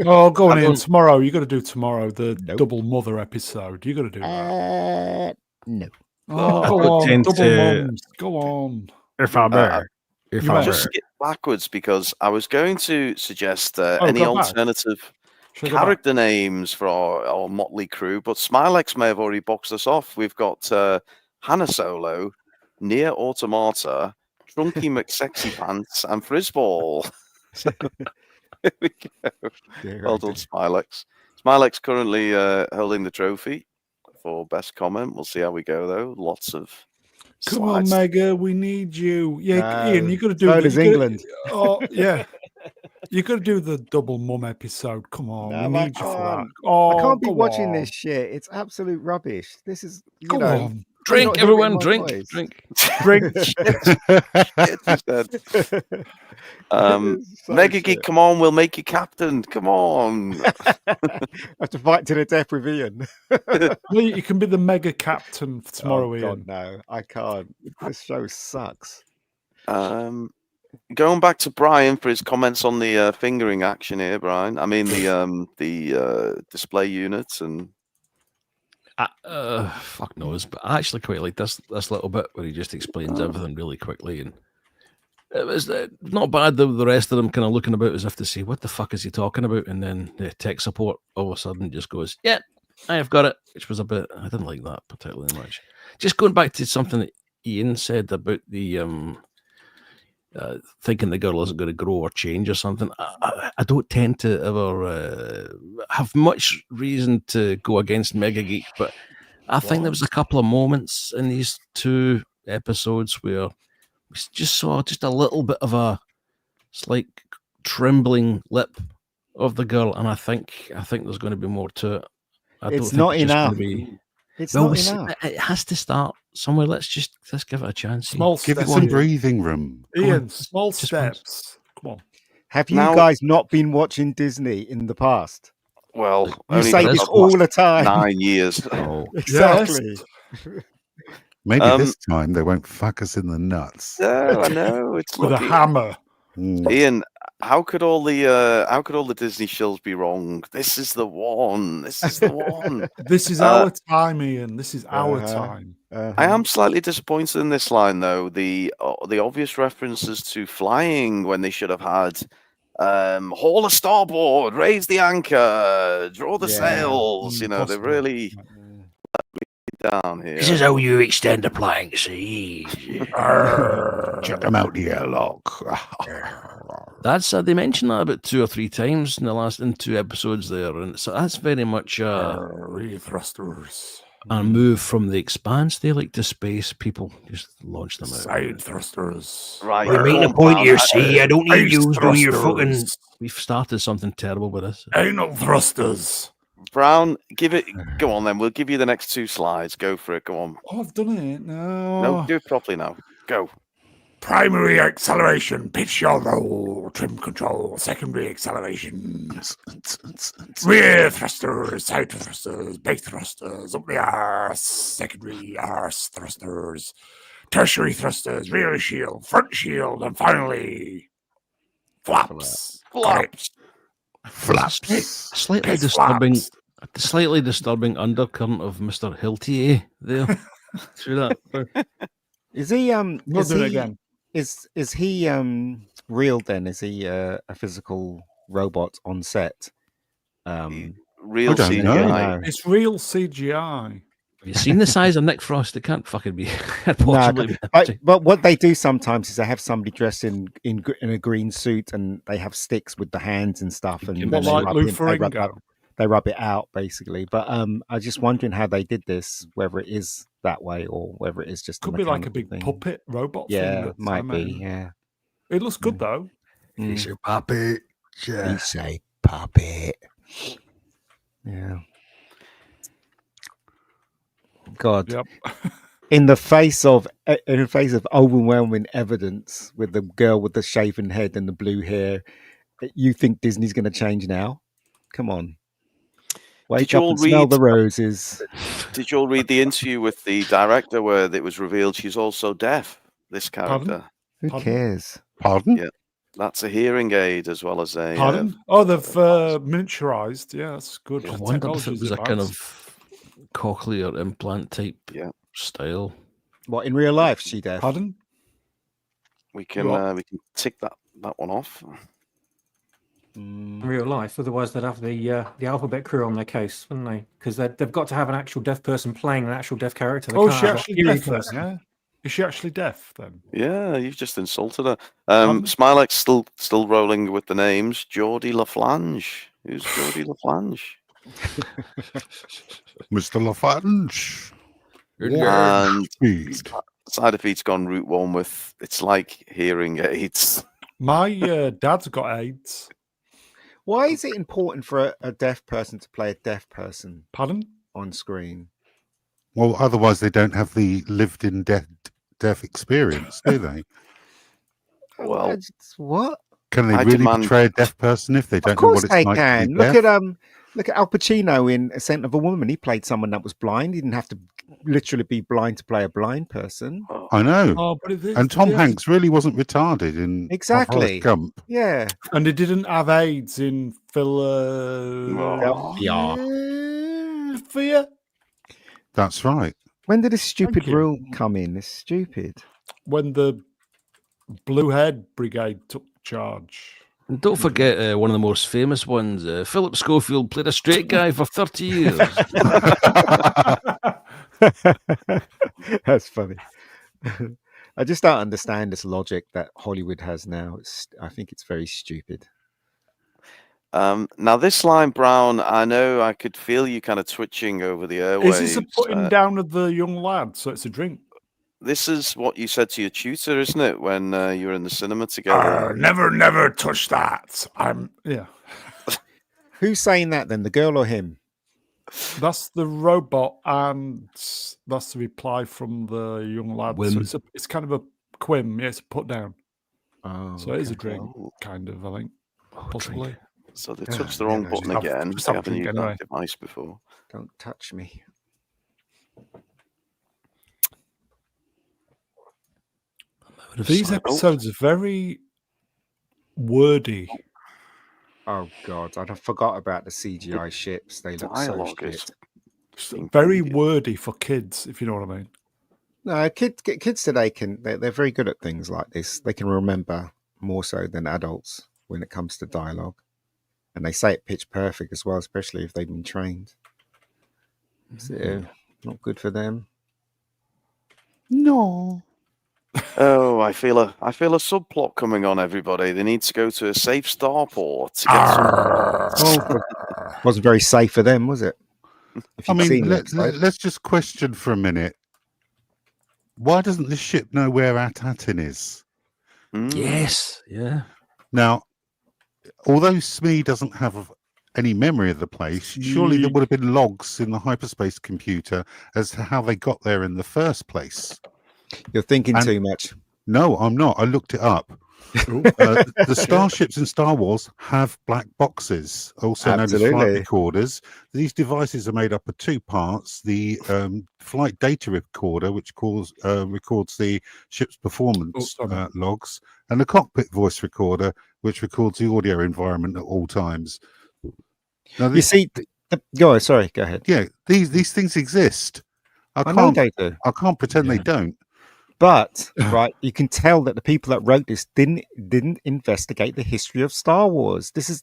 [SPEAKER 1] Oh, go on in tomorrow. You got to do tomorrorow the double mother episode. You got to do that.
[SPEAKER 5] No.
[SPEAKER 1] Oh, go on, double mums. Go on.
[SPEAKER 6] If I may. Just skip backwards because I was going to suggest any alternative character names for our motley crew, but Smilex may have already boxed us off. We've got Hannah Solo, Nier Automata, Trunky McSexy Pants, and Frizzball. Here we go. Well done, Smilex. Smilex currently holding the trophy for best comment. We'll see how we go, though. Lots of
[SPEAKER 1] Come on, Mega, we need you. Yeah, Ian, you got to do.
[SPEAKER 5] So does England.
[SPEAKER 1] Oh, yeah. You got to do the double mum episode. Come on, we need you for that. Oh,
[SPEAKER 5] I can't be watching this shit. It's absolute rubbish. This is
[SPEAKER 1] Go on.
[SPEAKER 3] Drink, everyone, drink.
[SPEAKER 6] Mega Geek, come on, we'll make you captain. Come on.
[SPEAKER 5] I have to fight to the death with Ian.
[SPEAKER 1] You can be the mega captain for tomorrow, Ian.
[SPEAKER 5] God, no, I can't. This show sucks.
[SPEAKER 6] Going back to Brian for his comments on the fingering action here, Brian. I mean the display units and.
[SPEAKER 3] Fuck knows, but I actually quite like this little bit where he just explains everything really quickly, and it was not bad. The rest of them kind of looking about as if to say, "What the fuck is he talking about?" And then the tech support all of a sudden just goes, "Yeah, I have got it," which was a bit. I didn't like that particularly much. Just going back to something that Ian said about the thinking the girl isn't going to grow or change or something. I don't tend to ever have much reason to go against Mega Geek, but I think there was a couple of moments in these two episodes where we just saw just a little bit of a slight trembling lip of the girl, and I think there's going to be more to it.
[SPEAKER 5] It's not enough. It's
[SPEAKER 3] Well,
[SPEAKER 5] not enough.
[SPEAKER 3] it has to start somewhere. Let's give it a chance.
[SPEAKER 1] Small
[SPEAKER 2] Give it
[SPEAKER 1] steps.
[SPEAKER 2] some
[SPEAKER 1] Ian.
[SPEAKER 2] breathing room.
[SPEAKER 1] Ian, small
[SPEAKER 3] just
[SPEAKER 1] steps. Come on.
[SPEAKER 5] Have you
[SPEAKER 6] Now-
[SPEAKER 5] guys not been watching Disney in the past?
[SPEAKER 6] Well,
[SPEAKER 3] You
[SPEAKER 5] You
[SPEAKER 6] only
[SPEAKER 5] say
[SPEAKER 6] for
[SPEAKER 5] this
[SPEAKER 6] the
[SPEAKER 5] all
[SPEAKER 6] last
[SPEAKER 5] the time.
[SPEAKER 6] 9 years.
[SPEAKER 3] Oh,
[SPEAKER 5] Exactly.
[SPEAKER 2] Maybe
[SPEAKER 6] Um,
[SPEAKER 2] this time they won't fuck us in the nuts.
[SPEAKER 6] No, I know it's
[SPEAKER 1] With a
[SPEAKER 6] lucky.
[SPEAKER 1] hammer.
[SPEAKER 2] Mm.
[SPEAKER 6] Ian, how could all the Disney shows be wrong? This is the one. This is the one.
[SPEAKER 1] This is our time, Ian. This is our time.
[SPEAKER 6] I am slightly disappointed in this line, though. The obvious references to flying when they should have had haul a starboard, raise the anchor, draw the sails. You know, they're
[SPEAKER 1] Impossible.
[SPEAKER 6] really down here.
[SPEAKER 3] this is how you extend a plank. See,
[SPEAKER 2] Check them out the airlock.
[SPEAKER 3] that's they mentioned that about 2 or 3 times in 2 episodes there, and so that's very much
[SPEAKER 1] Thrusters.
[SPEAKER 3] a move from the Expanse. They like to space people, just launch them out.
[SPEAKER 1] Side thrusters.
[SPEAKER 6] Right,
[SPEAKER 3] We're making
[SPEAKER 6] go
[SPEAKER 3] a
[SPEAKER 6] on,
[SPEAKER 3] point
[SPEAKER 6] Brown.
[SPEAKER 3] here. See, I don't need
[SPEAKER 1] Ice
[SPEAKER 3] you doing your fucking.
[SPEAKER 1] thrusters.
[SPEAKER 3] We've started something terrible with this.
[SPEAKER 1] Anal thrusters.
[SPEAKER 6] Brown, give it. Go on, then. We'll give you the next 2 slides. Go for it. Go on.
[SPEAKER 1] Oh, I've done it. No.
[SPEAKER 6] No, do it properly now. Go.
[SPEAKER 1] Primary acceleration, pitch yaw roll, trim control, secondary acceleration, rear thrusters, side thrusters, base thrusters, up the arse, secondary arse thrusters, tertiary thrusters, rear shield, front shield, and finally flaps.
[SPEAKER 6] Flaps.
[SPEAKER 2] Flaps.
[SPEAKER 3] Slightly
[SPEAKER 1] Piss
[SPEAKER 3] disturbing.
[SPEAKER 1] flaps.
[SPEAKER 3] The slightly disturbing undercurrent of Mr. Hiltier there through that.
[SPEAKER 5] Is he
[SPEAKER 1] We'll
[SPEAKER 5] is
[SPEAKER 1] do it
[SPEAKER 5] he,
[SPEAKER 1] again.
[SPEAKER 5] Is he real then? Is he a physical robot on set?
[SPEAKER 6] Real
[SPEAKER 2] I don't
[SPEAKER 6] CGI.
[SPEAKER 2] know.
[SPEAKER 1] It's real CGI.
[SPEAKER 3] Have you seen the size of Nick Frost? It can't fucking be. Possibly be.
[SPEAKER 5] But what they do sometimes is they have somebody dressed in a green suit and they have sticks with the hands and stuff, and
[SPEAKER 3] What,
[SPEAKER 5] then they
[SPEAKER 1] like
[SPEAKER 5] rub
[SPEAKER 1] Lou
[SPEAKER 5] it-
[SPEAKER 1] Ferrigno?
[SPEAKER 5] they rub it out basically. But I was just wondering how they did this, whether it is that way or whether it is just
[SPEAKER 1] Could
[SPEAKER 5] a
[SPEAKER 1] be like a
[SPEAKER 5] mechanical
[SPEAKER 1] big
[SPEAKER 5] thing.
[SPEAKER 1] puppet robot thing.
[SPEAKER 5] Yeah,
[SPEAKER 1] that's,
[SPEAKER 5] might be. Yeah.
[SPEAKER 1] It looks good though.
[SPEAKER 3] He's a puppet.
[SPEAKER 5] You say puppet. Yeah. God.
[SPEAKER 1] Yep.
[SPEAKER 5] In the face of overwhelming evidence with the girl with the shaven head and the blue hair, you think Disney's going to change now? Come on. Wake
[SPEAKER 6] you
[SPEAKER 5] up
[SPEAKER 6] all
[SPEAKER 5] and smell
[SPEAKER 6] read-
[SPEAKER 5] the roses.
[SPEAKER 6] Did you all read the interview with the director where it was revealed she's also deaf? This character.
[SPEAKER 5] Who
[SPEAKER 1] Pardon?
[SPEAKER 5] cares?
[SPEAKER 2] Pardon?
[SPEAKER 6] Yeah. That's a hearing aid as well as a.
[SPEAKER 1] Pardon? Oh, they've miniaturized. Yeah, that's good.
[SPEAKER 3] I
[SPEAKER 1] The
[SPEAKER 3] wondered if it
[SPEAKER 1] technology's
[SPEAKER 3] was a kind
[SPEAKER 1] advanced.
[SPEAKER 3] of cochlear implant type
[SPEAKER 6] Yeah.
[SPEAKER 3] style.
[SPEAKER 5] What, in real life, she deaf?
[SPEAKER 1] Pardon?
[SPEAKER 6] We can tick that one off.
[SPEAKER 7] In real life, otherwise they'd have the alphabet crew on their case, wouldn't they? Because they've got to have an actual deaf person playing an actual deaf character. They
[SPEAKER 1] Oh,
[SPEAKER 7] can't
[SPEAKER 1] is she
[SPEAKER 7] have a
[SPEAKER 1] actually
[SPEAKER 7] hearing
[SPEAKER 1] deaf then?
[SPEAKER 7] person.
[SPEAKER 1] Yeah. Is she actually deaf then?
[SPEAKER 6] Yeah, you've just insulted her.
[SPEAKER 1] Pardon?
[SPEAKER 6] Smilex still rolling with the names. Geordie LaFlange. Who's Geordie LaFlange?
[SPEAKER 2] Mr. LaFlange.
[SPEAKER 6] And
[SPEAKER 2] Speed.
[SPEAKER 6] Side Effect's gone route 1 with it's like hearing aids.
[SPEAKER 1] My dad's got AIDS.
[SPEAKER 5] Why is it important for a deaf person to play a deaf person
[SPEAKER 1] Pardon?
[SPEAKER 5] on screen?
[SPEAKER 2] Well, otherwise they don't have the lived-in deaf experience, do they?
[SPEAKER 6] Well,
[SPEAKER 5] What?
[SPEAKER 2] Can they
[SPEAKER 6] I
[SPEAKER 2] really
[SPEAKER 6] demand-
[SPEAKER 2] portray a deaf person if they
[SPEAKER 5] Of
[SPEAKER 2] don't know
[SPEAKER 5] course
[SPEAKER 2] what it's
[SPEAKER 5] they
[SPEAKER 2] like
[SPEAKER 5] can.
[SPEAKER 2] to be
[SPEAKER 5] Look
[SPEAKER 2] deaf?
[SPEAKER 5] at Al Pacino in A Scent of a Woman. He played someone that was blind. He didn't have to literally be blind to play a blind person.
[SPEAKER 2] I know.
[SPEAKER 1] Oh, but it is.
[SPEAKER 2] And Tom Hanks really wasn't retarded in
[SPEAKER 5] Exactly.
[SPEAKER 2] Forrest Gump.
[SPEAKER 5] Yeah.
[SPEAKER 1] And he didn't have AIDS in Philadelphia
[SPEAKER 2] That's right.
[SPEAKER 5] When did this stupid
[SPEAKER 1] you.
[SPEAKER 5] rule come in? It's stupid.
[SPEAKER 1] when the Blue Head Brigade took charge.
[SPEAKER 3] And don't forget one of the most famous ones. Philip Schofield played a straight guy for 30 years.
[SPEAKER 5] That's funny. I just don't understand this logic that Hollywood has now. I think it's very stupid.
[SPEAKER 6] Now this line, Brown, I know I could feel you kind of twitching over the airwaves.
[SPEAKER 1] Is this a putting down of the young lad? So it's a drink.
[SPEAKER 6] This is what you said to your tutor, isn't it, when you were in the cinema together?
[SPEAKER 1] Never touch that. Yeah.
[SPEAKER 5] Who's saying that then? The girl or him?
[SPEAKER 1] That's the robot, and that's the reply from the young lad.
[SPEAKER 3] Whim.
[SPEAKER 1] So it's kind of a quim. Yeah, it's a put down.
[SPEAKER 5] Oh,
[SPEAKER 1] So it is a
[SPEAKER 5] okay.
[SPEAKER 1] drink, kind of, I think. Possibly.
[SPEAKER 3] Drink.
[SPEAKER 6] So they touched the wrong button
[SPEAKER 1] just have-
[SPEAKER 6] again.
[SPEAKER 1] just
[SPEAKER 6] They
[SPEAKER 1] have a
[SPEAKER 6] haven't
[SPEAKER 1] drink
[SPEAKER 6] used
[SPEAKER 1] anyway.
[SPEAKER 6] that device before.
[SPEAKER 5] Don't touch me.
[SPEAKER 1] These episodes are very wordy.
[SPEAKER 5] Oh God, I forgot about the CGI ships. They look so
[SPEAKER 6] Dialogue is
[SPEAKER 5] shit.
[SPEAKER 1] Very wordy for kids, if you know what I mean.
[SPEAKER 5] No, kids today they're very good at things like this. They can remember more so than adults when it comes to dialogue, and they say it pitch perfect as well, especially if they've been trained. So not good for them.
[SPEAKER 2] No.
[SPEAKER 6] Oh, I feel a subplot coming on, everybody. They need to go to a safe starport to get some.
[SPEAKER 5] Well, wasn't very safe for them, was it? If
[SPEAKER 2] I
[SPEAKER 5] you'd
[SPEAKER 2] mean,
[SPEAKER 5] seen the episode.
[SPEAKER 2] let's just question for a minute. Why doesn't the ship know where Atatin is?
[SPEAKER 3] Yes. Yeah.
[SPEAKER 2] Now, although Smee doesn't have any memory of the place, surely there would have been logs in the hyperspace computer as to how they got there in the first place.
[SPEAKER 5] You're thinking too much.
[SPEAKER 2] No, I'm not. I looked it up. The starships in Star Wars have black boxes, also known as flight recorders. These devices are made up of two parts: the flight data recorder, which records the ship's performance logs, and the cockpit voice recorder, which records the audio environment at all times. Now,
[SPEAKER 5] you see, go ahead.
[SPEAKER 2] Yeah, these things exist.
[SPEAKER 5] I know they do.
[SPEAKER 2] I can't pretend they don't.
[SPEAKER 5] But right, you can tell that the people that wrote this didn't investigate the history of Star Wars. This is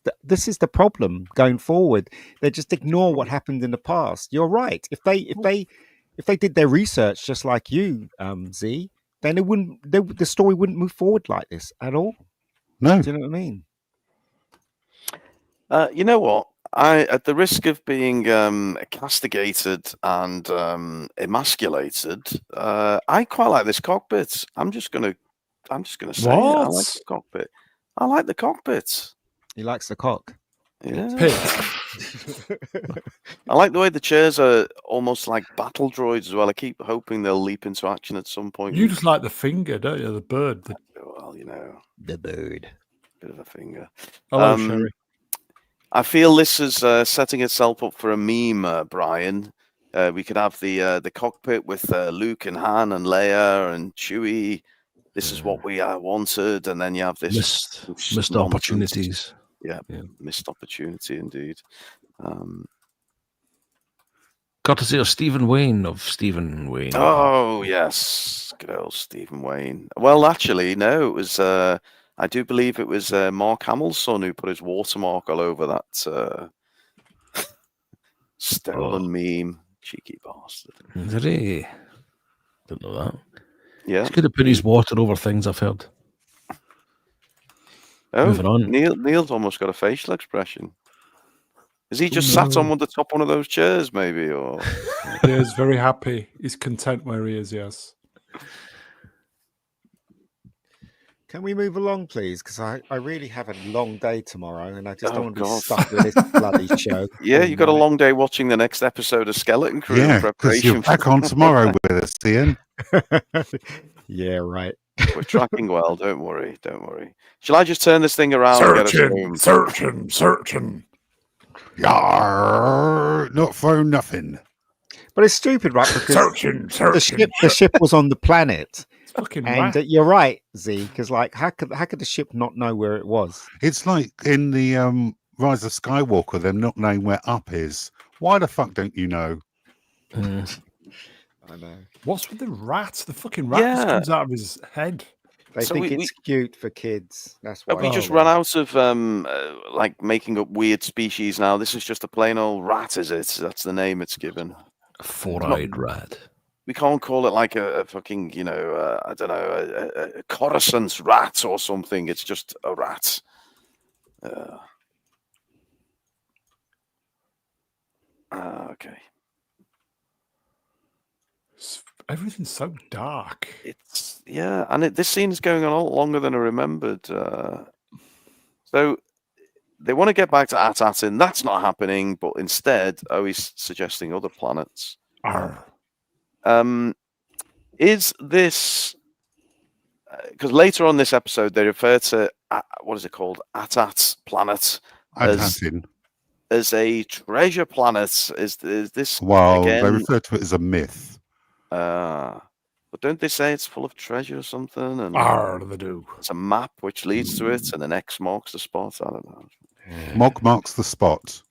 [SPEAKER 5] the problem going forward. They just ignore what happened in the past. You're right. If they did their research just like you, Z, then the story wouldn't move forward like this at all.
[SPEAKER 2] No.
[SPEAKER 5] Do you know what I mean?
[SPEAKER 6] You know what? At the risk of being castigated and emasculated, I quite like this cockpit. I'm just gonna say I like the cockpit. I like the cockpit.
[SPEAKER 5] He likes the cock.
[SPEAKER 6] Yeah. I like the way the chairs are almost like battle droids as well. I keep hoping they'll leap into action at some point.
[SPEAKER 1] You just like the finger, don't you? The bird.
[SPEAKER 6] Well, you know,
[SPEAKER 5] the bird.
[SPEAKER 6] Bit of a finger.
[SPEAKER 1] Hello, Sherry.
[SPEAKER 6] I feel this is setting itself up for a meme, Brian. We could have the cockpit with Luke and Han and Leia and Chewie. This is what we wanted, and then you have this
[SPEAKER 3] missed opportunities.
[SPEAKER 6] Yeah, missed opportunity indeed.
[SPEAKER 3] Courtesy of Stephen Wayne of Stephen Wayne.
[SPEAKER 6] Oh yes, good old Stephen Wayne. Well, actually, no, it was. I do believe it was Mark Hamill's son who put his watermark all over that stolen meme. Cheeky bastard.
[SPEAKER 3] Did he? Didn't know that.
[SPEAKER 6] Yeah.
[SPEAKER 3] He could have put his water over things, I've heard.
[SPEAKER 6] Oh,
[SPEAKER 3] moving on.
[SPEAKER 6] Neil's almost got a facial expression. Is he just sat on the top one of those chairs, maybe? Or
[SPEAKER 1] yeah, he's very happy. He's content where he is, yes.
[SPEAKER 5] Can we move along, please? Because I really have a long day tomorrow, and I just don't want to be stuck with this bloody show.
[SPEAKER 6] Yeah, you've got a long day watching the next episode of Skeleton Crew.
[SPEAKER 2] Yeah, because you're back on tomorrow with us, Ian.
[SPEAKER 5] Yeah, right.
[SPEAKER 6] We're tracking well. Don't worry. Don't worry. Shall I just turn this thing around and get us home?
[SPEAKER 1] Certain.
[SPEAKER 2] Yarr, not for nothing.
[SPEAKER 5] But it's stupid, right? Because the ship was on the planet. And you're right, Z, because like, how could the ship not know where it was?
[SPEAKER 2] It's like in the Rise of Skywalker, them not knowing where up is. Why the fuck don't you know?
[SPEAKER 5] I know.
[SPEAKER 1] What's with the rat? The fucking rat just comes out of his head.
[SPEAKER 5] They think it's cute for kids. That's why.
[SPEAKER 6] Have we just run out of like making up weird species now? This is just a plain old rat, is it? That's the name it's given.
[SPEAKER 3] A four-eyed rat.
[SPEAKER 6] We can't call it like a fucking, you know, I don't know, a Coruscant rat or something. It's just a rat. Okay.
[SPEAKER 1] Everything's so dark.
[SPEAKER 6] It's and this scene is going on a lot longer than I remembered. So they want to get back to Atatin. That's not happening, but instead, he's suggesting other planets.
[SPEAKER 1] Arr.
[SPEAKER 6] Is this because later on this episode they refer to what is it called, Atat planet,
[SPEAKER 2] Atatin.
[SPEAKER 6] as a treasure planet? Is this?
[SPEAKER 2] Well,
[SPEAKER 6] again,
[SPEAKER 2] they refer to it as a myth.
[SPEAKER 6] But don't they say it's full of treasure or something? And
[SPEAKER 1] They do.
[SPEAKER 6] it's a map which leads to it, and an X marks the spot. I don't know.
[SPEAKER 2] Mog marks the spot.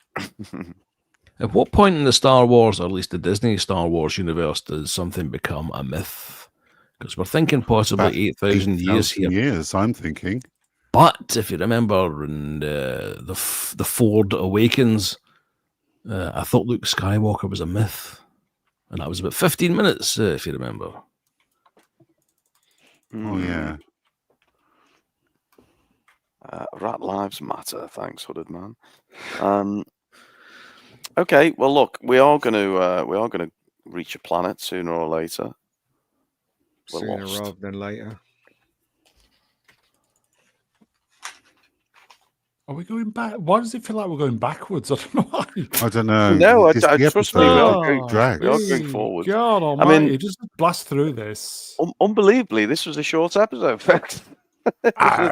[SPEAKER 3] At what point in the Star Wars, or at least the Disney Star Wars universe, does something become a myth? Because we're thinking possibly
[SPEAKER 2] About
[SPEAKER 3] 8,000 years here.
[SPEAKER 2] Years, I'm thinking.
[SPEAKER 3] But if you remember in the Ford Awakens, I thought Luke Skywalker was a myth. And that was about 15 minutes, if you remember.
[SPEAKER 2] Oh, yeah.
[SPEAKER 6] Rat lives matter. Thanks, Hooded Man. Okay, well, look, we are going to reach a planet sooner or later. We're
[SPEAKER 5] Sooner
[SPEAKER 6] lost.
[SPEAKER 5] rather than later.
[SPEAKER 1] Are we going back? Why does it feel like we're going backwards? I don't know why.
[SPEAKER 2] I don't know.
[SPEAKER 6] No,
[SPEAKER 2] It's
[SPEAKER 6] I
[SPEAKER 2] the
[SPEAKER 6] trust me.
[SPEAKER 2] episode drags.
[SPEAKER 6] We are going forward.
[SPEAKER 1] God almighty, just blast through this.
[SPEAKER 6] Unbelievably, this was a short episode, folks.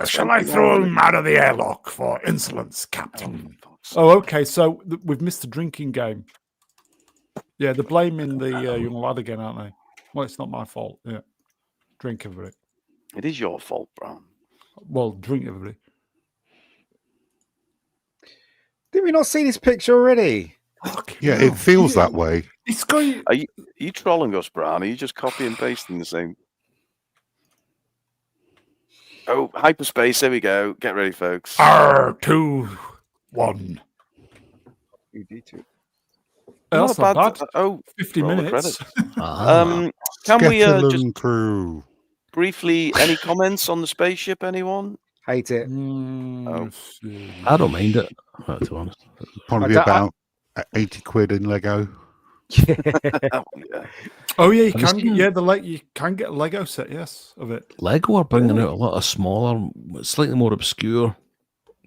[SPEAKER 1] Shall I throw him out of the airlock for insolence, Captain? Oh, okay, so we've missed the drinking game. Yeah, they're blaming the young lad again, aren't they? Well, it's not my fault. Yeah. Drink, everybody.
[SPEAKER 6] It is your fault, Brown.
[SPEAKER 1] Well, drink, everybody.
[SPEAKER 5] Did we not see this picture already?
[SPEAKER 2] Yeah, it feels that way.
[SPEAKER 1] It's going.
[SPEAKER 6] Are you trolling us, Brown? Are you just copy and pasting the same? Oh, hyperspace. There we go. Get ready, folks.
[SPEAKER 1] R2, 1. That's not bad. 50 minutes.
[SPEAKER 6] Can we just
[SPEAKER 2] crew
[SPEAKER 6] briefly, any comments on the spaceship? Anyone?
[SPEAKER 5] Hate it.
[SPEAKER 3] I don't mind it, to be honest.
[SPEAKER 2] Probably about 80 quid in Lego.
[SPEAKER 1] Oh yeah, you can get you can get a Lego set, yes, of it.
[SPEAKER 3] Lego are bringing out a lot of smaller, slightly more obscure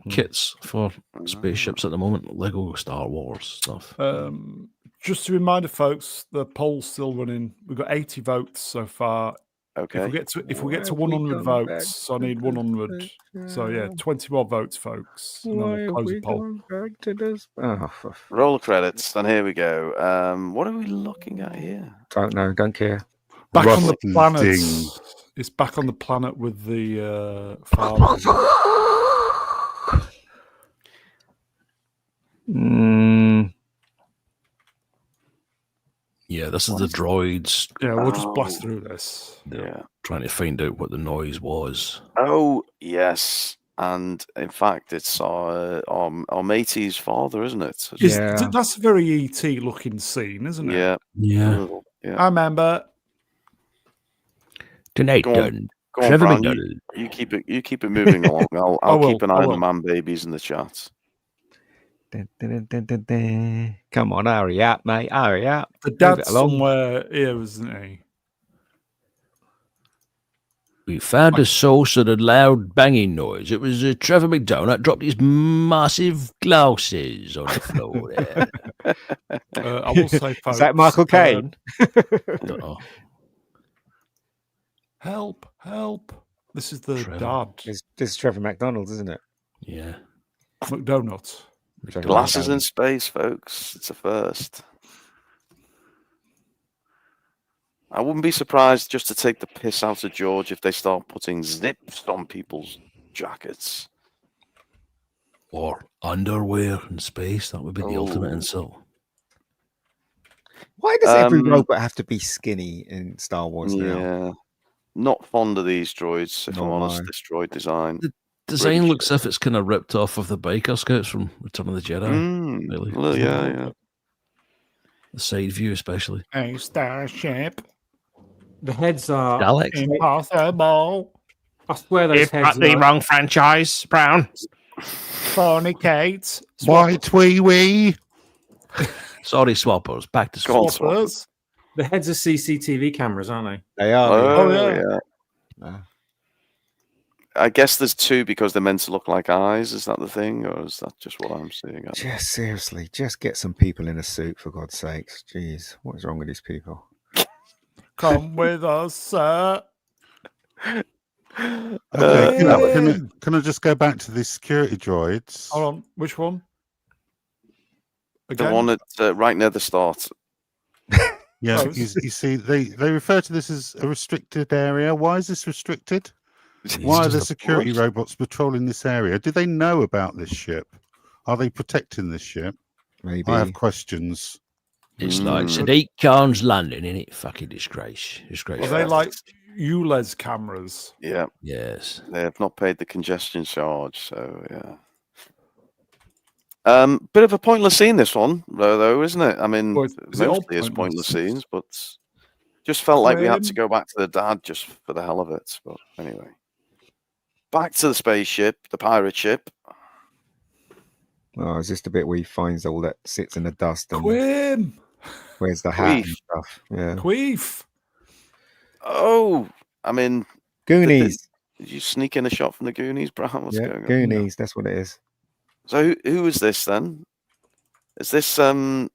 [SPEAKER 3] kits for spaceships at the moment. Lego Star Wars stuff.
[SPEAKER 1] Just a reminder, folks, the poll's still running. We've got 80 votes so far.
[SPEAKER 6] Okay.
[SPEAKER 1] If we get to 100 votes, so I need 100. So yeah, 20 more votes, folks. And then we'll close the poll.
[SPEAKER 6] Roll credits, and here we go. What are we looking at here?
[SPEAKER 5] Don't know. Don't care.
[SPEAKER 1] Back on the planet. It's back on the planet with the farm.
[SPEAKER 3] Yeah, this is the droids.
[SPEAKER 1] Yeah, we'll just blast through this.
[SPEAKER 6] Yeah.
[SPEAKER 3] Trying to find out what the noise was.
[SPEAKER 6] Oh, yes. And in fact, it's our matey's father, isn't it?
[SPEAKER 1] That's a very ET looking scene, isn't it?
[SPEAKER 3] Yeah.
[SPEAKER 1] I remember.
[SPEAKER 3] Tonight,
[SPEAKER 6] Go on, Brown, you keep it moving along. I'll keep an eye on the man babies in the chat.
[SPEAKER 5] Come on, hurry up, mate. Hurry up.
[SPEAKER 1] The dad's somewhere here, wasn't he?
[SPEAKER 3] We found a source of a loud banging noise. It was Trevor McDonald dropped his massive glasses on the floor there.
[SPEAKER 1] I will say, folks,
[SPEAKER 5] is that Michael Caine?
[SPEAKER 3] I don't know.
[SPEAKER 1] Help. This is the dad.
[SPEAKER 5] This is Trevor McDonald, isn't it?
[SPEAKER 3] Yeah.
[SPEAKER 1] McDonald.
[SPEAKER 6] Glasses in space, folks. It's a first. I wouldn't be surprised just to take the piss out of George if they start putting zips on people's jackets.
[SPEAKER 3] Or underwear in space. That would be the ultimate insult.
[SPEAKER 5] Why does every robot have to be skinny in Star Wars now?
[SPEAKER 6] Yeah. Not fond of these droids, if I'm honest. This droid design.
[SPEAKER 3] The design looks as if it's kind of ripped off of the Biker Scouts from Return of the Jedi. Really.
[SPEAKER 6] Well, yeah.
[SPEAKER 3] The side view, especially.
[SPEAKER 1] A starship.
[SPEAKER 7] The heads are
[SPEAKER 1] impossible.
[SPEAKER 7] I swear those
[SPEAKER 8] You've
[SPEAKER 7] heads
[SPEAKER 8] got the
[SPEAKER 7] are
[SPEAKER 8] wrong franchise, Brown.
[SPEAKER 1] Fornicate.
[SPEAKER 2] White wee.
[SPEAKER 3] Sorry, swappers. Back to swappers.
[SPEAKER 7] The heads are CCTV cameras, aren't they?
[SPEAKER 5] They are.
[SPEAKER 6] Oh yeah. I guess there's two because they're meant to look like eyes. Is that the thing, or is that just what I'm seeing?
[SPEAKER 5] Just seriously, just get some people in a suit for God's sakes. Jeez, what is wrong with these people?
[SPEAKER 1] Come with us, sir.
[SPEAKER 2] Okay, can I just go back to the security droids?
[SPEAKER 1] Hold on, which one?
[SPEAKER 6] The one at right near the start.
[SPEAKER 2] Yeah, you see, they refer to this as a restricted area. Why is this restricted? Why are the security robots patrolling this area? Do they know about this ship? Are they protecting this ship?
[SPEAKER 5] Maybe.
[SPEAKER 2] I have questions.
[SPEAKER 3] It's like Sadiq Khan's landing, in it? Fucking disgrace.
[SPEAKER 1] Are they like ULEZ cameras?
[SPEAKER 6] Yeah.
[SPEAKER 3] Yes.
[SPEAKER 6] They have not paid the congestion charge, so yeah. Bit of a pointless scene, this one, though, isn't it? I mean, mostly it's pointless scenes, but just felt like we had to go back to the dad just for the hell of it. But anyway, back to the spaceship, the pirate ship.
[SPEAKER 5] Oh, is this the bit where he finds all that sits in the dust and
[SPEAKER 1] Quim.
[SPEAKER 5] Where's the hat and stuff? Yeah.
[SPEAKER 1] Queef.
[SPEAKER 6] Oh, I mean,
[SPEAKER 5] Goonies.
[SPEAKER 6] Did you sneak in a shot from the Goonies, Brian? What's going on?
[SPEAKER 5] Goonies, that's what it is.
[SPEAKER 6] So who is this then? Is this Aunt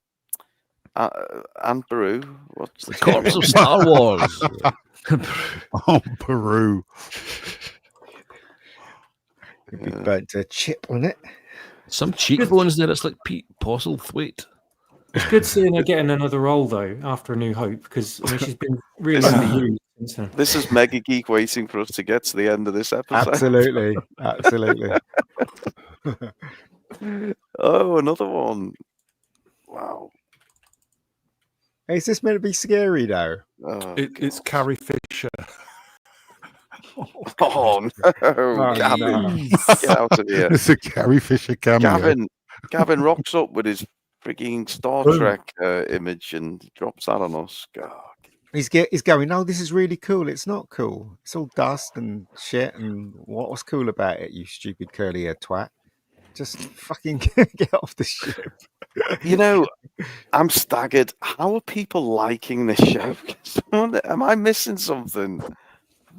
[SPEAKER 6] Beru? What's the
[SPEAKER 3] corpse of Star Wars?
[SPEAKER 2] Oh, Peru.
[SPEAKER 5] Could be burnt to a chip on it.
[SPEAKER 3] Some cheekbones there. It's like Pete Postlethwaite.
[SPEAKER 7] It's good seeing her getting another role though after A New Hope, because I mean, she's been really underused since then.
[SPEAKER 6] This is Mega Geek waiting for us to get to the end of this episode.
[SPEAKER 5] Absolutely, absolutely.
[SPEAKER 6] Oh, another one! Wow.
[SPEAKER 5] Hey, is this meant to be scary though?
[SPEAKER 6] Oh,
[SPEAKER 1] it's Carrie Fisher.
[SPEAKER 6] Oh no, Gavin! Get out of here!
[SPEAKER 2] It's a Carrie Fisher cameo.
[SPEAKER 6] Gavin rocks up with his freaking Star Trek image and drops that on us. God.
[SPEAKER 5] He's going, no, this is really cool. It's not cool. It's all dust and shit. And what's cool about it, you stupid curly-haired twat? Just fucking get off the ship.
[SPEAKER 6] You know, I'm staggered. How are people liking this show? Am I missing something?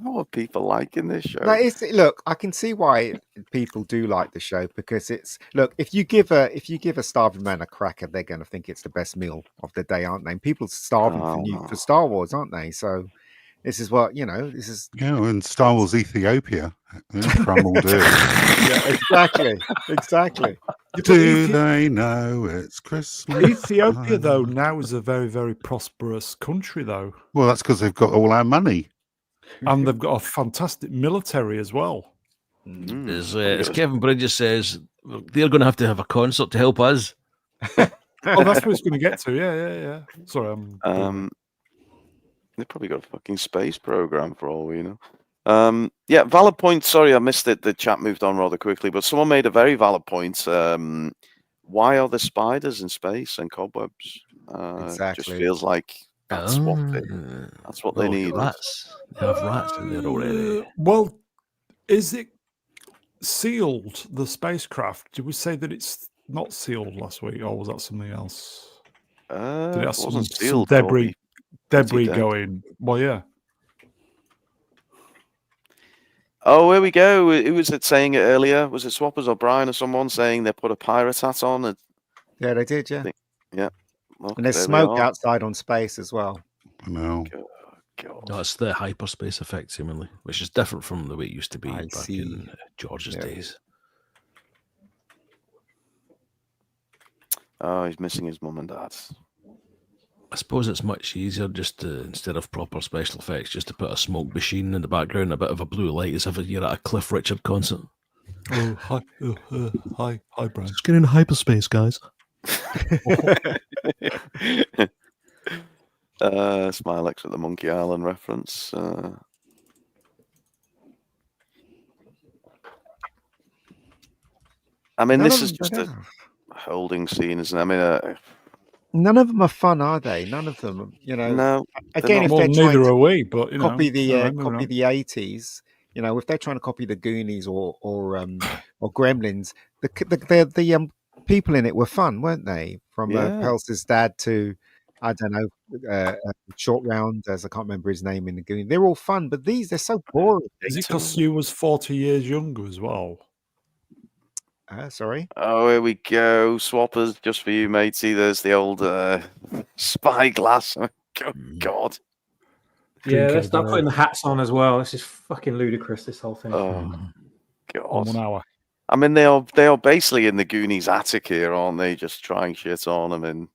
[SPEAKER 6] How are people liking this show?
[SPEAKER 5] No, look, I can see why people do like the show, because it's if you give a starving man a cracker, they're going to think it's the best meal of the day, aren't they? And people starving for Star Wars, aren't they? So this is what this is.
[SPEAKER 2] Yeah, and Star Wars Ethiopia, crumble do.
[SPEAKER 5] Yeah, exactly.
[SPEAKER 2] Do they know it's Christmas?
[SPEAKER 1] Ethiopia, though, now is a very, very prosperous country, though.
[SPEAKER 2] Well, that's because they've got all our money.
[SPEAKER 1] And they've got a fantastic military as well.
[SPEAKER 3] As Kevin Bridges says, they're going to have a concert to help us.
[SPEAKER 1] Oh, that's what it's going to get to. Yeah. Sorry,
[SPEAKER 6] They've probably got a fucking space program for all we know. Yeah, valid point. Sorry, I missed it. The chat moved on rather quickly, but someone made a very valid point. Why are there spiders in space and cobwebs?
[SPEAKER 5] Exactly.
[SPEAKER 6] Just feels like that's what they need.
[SPEAKER 3] Rats. They have rats in there already.
[SPEAKER 1] Well, is it sealed, the spacecraft? Did we say that it's not sealed last week, or was that something else? Did it have some debris going? Well, yeah.
[SPEAKER 6] Oh, here we go. Who was it saying it earlier? Was it Swappers or Brian or someone saying they put a pirate hat on?
[SPEAKER 5] Yeah, they did, yeah.
[SPEAKER 6] Yeah. Look,
[SPEAKER 5] and there's smoke outside on space as well.
[SPEAKER 2] No.
[SPEAKER 6] God.
[SPEAKER 3] No, it's the hyperspace effect, seemingly, which is different from the way it used to be back in George's days.
[SPEAKER 6] Oh, he's missing his mum and dad.
[SPEAKER 3] I suppose it's much easier just to, instead of proper special effects, just to put a smoke machine in the background, a bit of a blue light, as if you're at a Cliff Richard concert.
[SPEAKER 1] Oh, hi, Brian.
[SPEAKER 3] Just get in hyperspace, guys.
[SPEAKER 6] Smilex with the Monkey Island reference. I mean, this is just a holding scene, isn't it? I mean,
[SPEAKER 5] none of them are fun, are they? None of them,
[SPEAKER 6] No.
[SPEAKER 5] Again, if
[SPEAKER 1] they're neither are we, but
[SPEAKER 5] copy the 80s, if they're trying to copy the Goonies or Gremlins, the people in it were fun, weren't they? From Pelz's dad to I don't know, Short Round, as I can't remember his name in the game. They're all fun, but they're so boring.
[SPEAKER 1] Is it because you was 40 years younger as well?
[SPEAKER 5] Sorry.
[SPEAKER 6] Oh, here we go. Swappers, just for you, matey. There's the old spyglass. Oh, God.
[SPEAKER 7] Yeah, let's start putting the hats on as well. This is fucking ludicrous, this whole thing.
[SPEAKER 6] Oh, God.
[SPEAKER 1] On 1 hour.
[SPEAKER 6] I mean, they are basically in the Goonies attic here, aren't they? Just trying shit on them. And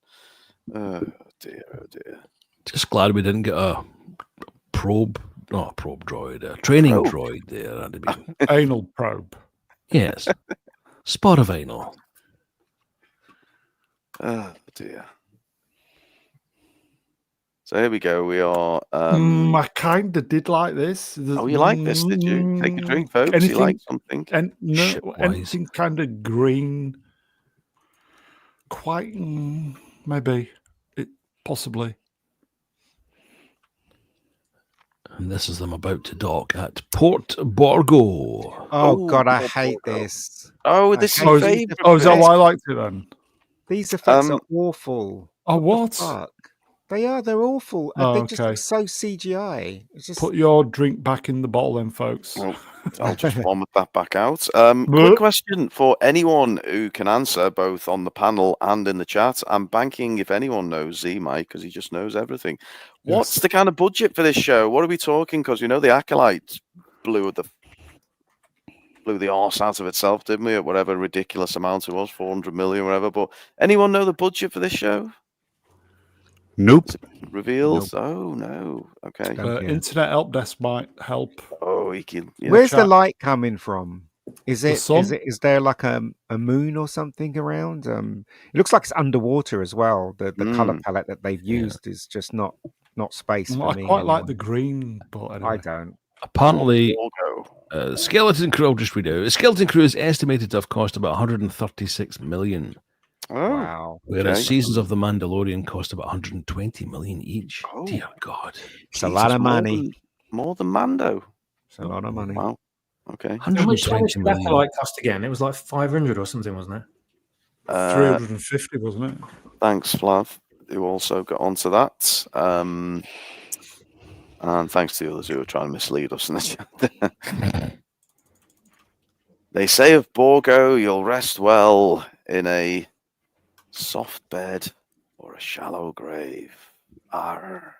[SPEAKER 6] oh dear.
[SPEAKER 3] Just glad we didn't get a probe droid, a training droid there. That'd be...
[SPEAKER 1] Anal probe.
[SPEAKER 3] Yes. Spot of anal.
[SPEAKER 6] Oh dear. So here we go. We are.
[SPEAKER 1] I kind of did like this.
[SPEAKER 6] Oh, you like this? Did you? Take a drink, folks. You like something?
[SPEAKER 1] And anything kind of green. Quite maybe. Possibly.
[SPEAKER 3] And this is them about to dock at Port Borgo.
[SPEAKER 5] Oh God, I hate this.
[SPEAKER 6] Oh, this is
[SPEAKER 1] your favorite. Oh, is that why I liked it then?
[SPEAKER 5] These effects are awful.
[SPEAKER 1] Oh, what?
[SPEAKER 5] Fuck. They are. They're awful.
[SPEAKER 1] Oh,
[SPEAKER 5] they just look so CGI. It's just...
[SPEAKER 1] Put your drink back in the bottle, then, folks.
[SPEAKER 6] Well, I'll just vomit that back out. Quick question for anyone who can answer, both on the panel and in the chat. I'm banking if anyone knows Z Mike, because he just knows everything. What's the kind of budget for this show? What are we talking? Because the Acolyte blew the arse out of itself, didn't we? At whatever ridiculous amount it was, 400 million, whatever. But anyone know the budget for this show?
[SPEAKER 2] Nope.
[SPEAKER 6] Reveals? Nope. Oh no. Okay.
[SPEAKER 1] Internet help desk might help.
[SPEAKER 6] Oh, he can.
[SPEAKER 5] Where's the light coming from? Is there like a moon or something around? It looks like it's underwater as well. The color palette that they've used is just not space for me.
[SPEAKER 1] I quite like the green, but anyway.
[SPEAKER 5] I don't.
[SPEAKER 3] Apparently, Skeleton Crew, I'll just read out. Skeleton Crew is estimated to have cost about 136 million.
[SPEAKER 6] Oh,
[SPEAKER 5] wow.
[SPEAKER 3] Whereas Seasons of the Mandalorian cost about 120 million each.
[SPEAKER 6] Oh.
[SPEAKER 3] Dear God.
[SPEAKER 5] It's a lot of money.
[SPEAKER 6] More than Mando.
[SPEAKER 5] It's a lot of money.
[SPEAKER 6] Wow. Okay.
[SPEAKER 7] How much did that light cost again? It was like 500 or something, wasn't it?
[SPEAKER 1] 350, wasn't it?
[SPEAKER 6] Thanks, Flav, who also got onto that. And thanks to the others who were trying to mislead us in the chat. They say of Borgo, you'll rest well in a soft bed or a shallow grave. Arr.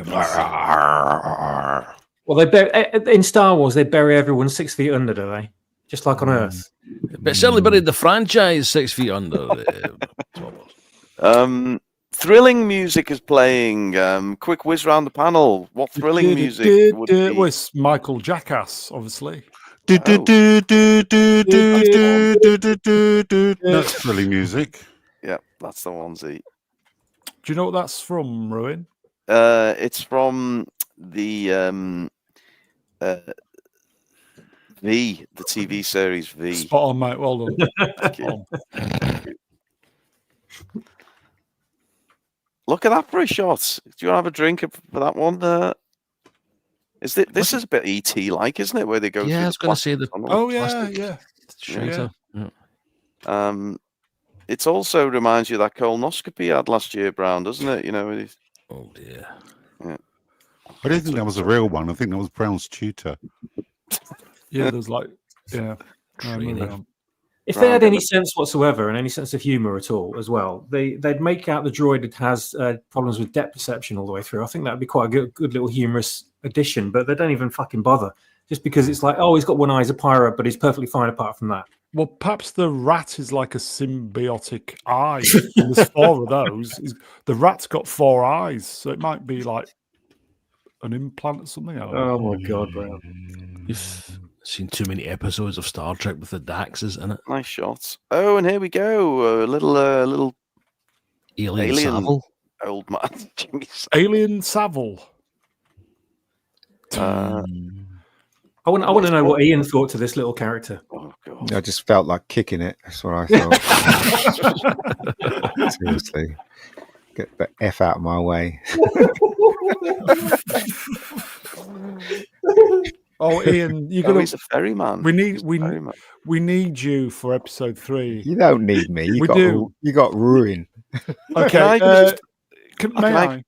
[SPEAKER 5] Arr.
[SPEAKER 7] Well, in Star Wars, they bury everyone 6 feet under, do they? Just like on Earth.
[SPEAKER 3] But certainly buried the franchise 6 feet under.
[SPEAKER 6] Thrilling music is playing. Quick whiz round the panel. What thrilling music would be?
[SPEAKER 1] Was Michael Jackass, obviously.
[SPEAKER 2] That's thrilling music.
[SPEAKER 6] Yeah, that's the one, Z.
[SPEAKER 1] Do you know what that's from, Ruin?
[SPEAKER 6] It's from the V, the TV series V.
[SPEAKER 1] Spot on, mate. Well done.
[SPEAKER 6] Thank you. Look at that for a shot. Do you want to have a drink for that one? This is a bit ET like, isn't it? Where they go.
[SPEAKER 3] Yeah, I was going to say the.
[SPEAKER 1] Oh yeah.
[SPEAKER 6] It also reminds you of that colonoscopy you had last year, Brown, doesn't it?
[SPEAKER 3] Oh dear.
[SPEAKER 6] Yeah.
[SPEAKER 2] I don't think that was a real one. I think that was Brown's tutor.
[SPEAKER 1] Yeah, there's training.
[SPEAKER 7] If they had any sense whatsoever and any sense of humor at all as well, they'd make out the droid that has problems with depth perception all the way through. I think that would be quite a good little humorous addition, but they don't even fucking bother. Just because it's like, oh, he's got one eye, he's a pirate, but he's perfectly fine apart from that.
[SPEAKER 1] Well, perhaps the rat is like a symbiotic eye. There's 4 of those. The rat's got 4 eyes, so it might be like an implant or something.
[SPEAKER 7] Oh my God, bro.
[SPEAKER 3] You've seen too many episodes of Star Trek with the Daxes in it.
[SPEAKER 6] Nice shots. Oh, and here we go. A little
[SPEAKER 3] alien Savile.
[SPEAKER 6] Old man.
[SPEAKER 1] Alien Savile.
[SPEAKER 7] I want to know what Ian thought to this little character.
[SPEAKER 6] Oh God!
[SPEAKER 5] I just felt like kicking it. That's what I thought. Seriously, get the F out of my way.
[SPEAKER 1] Oh, Ian, you're
[SPEAKER 6] Oh,
[SPEAKER 1] gonna.
[SPEAKER 6] he's a ferryman.
[SPEAKER 1] We need
[SPEAKER 6] He's a
[SPEAKER 1] we
[SPEAKER 6] ferryman.
[SPEAKER 1] we need you for episode 3.
[SPEAKER 5] You don't need me. You
[SPEAKER 1] We
[SPEAKER 5] got
[SPEAKER 1] do.
[SPEAKER 5] You got ruin.
[SPEAKER 1] Okay.
[SPEAKER 6] Can I
[SPEAKER 1] May I?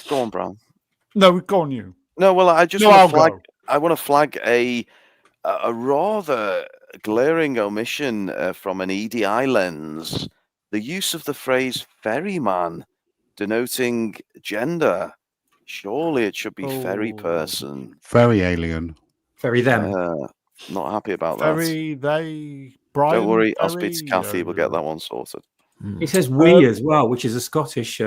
[SPEAKER 6] Go on, Brown.
[SPEAKER 1] No, go on you.
[SPEAKER 6] No, well, I just
[SPEAKER 1] No,
[SPEAKER 6] want
[SPEAKER 1] I'll
[SPEAKER 6] to flag.
[SPEAKER 1] go.
[SPEAKER 6] I want to flag a rather glaring omission from an EDI lens: the use of the phrase "ferryman," denoting gender. Surely it should be ferry person.
[SPEAKER 2] Very alien.
[SPEAKER 7] Very them.
[SPEAKER 6] Not happy about
[SPEAKER 1] Ferry, they, Brian.
[SPEAKER 6] that. Don't worry, I'll
[SPEAKER 1] Ferry,
[SPEAKER 6] speak to Kathy. We'll get that one sorted.
[SPEAKER 7] It says "we" as well, which is a Scottish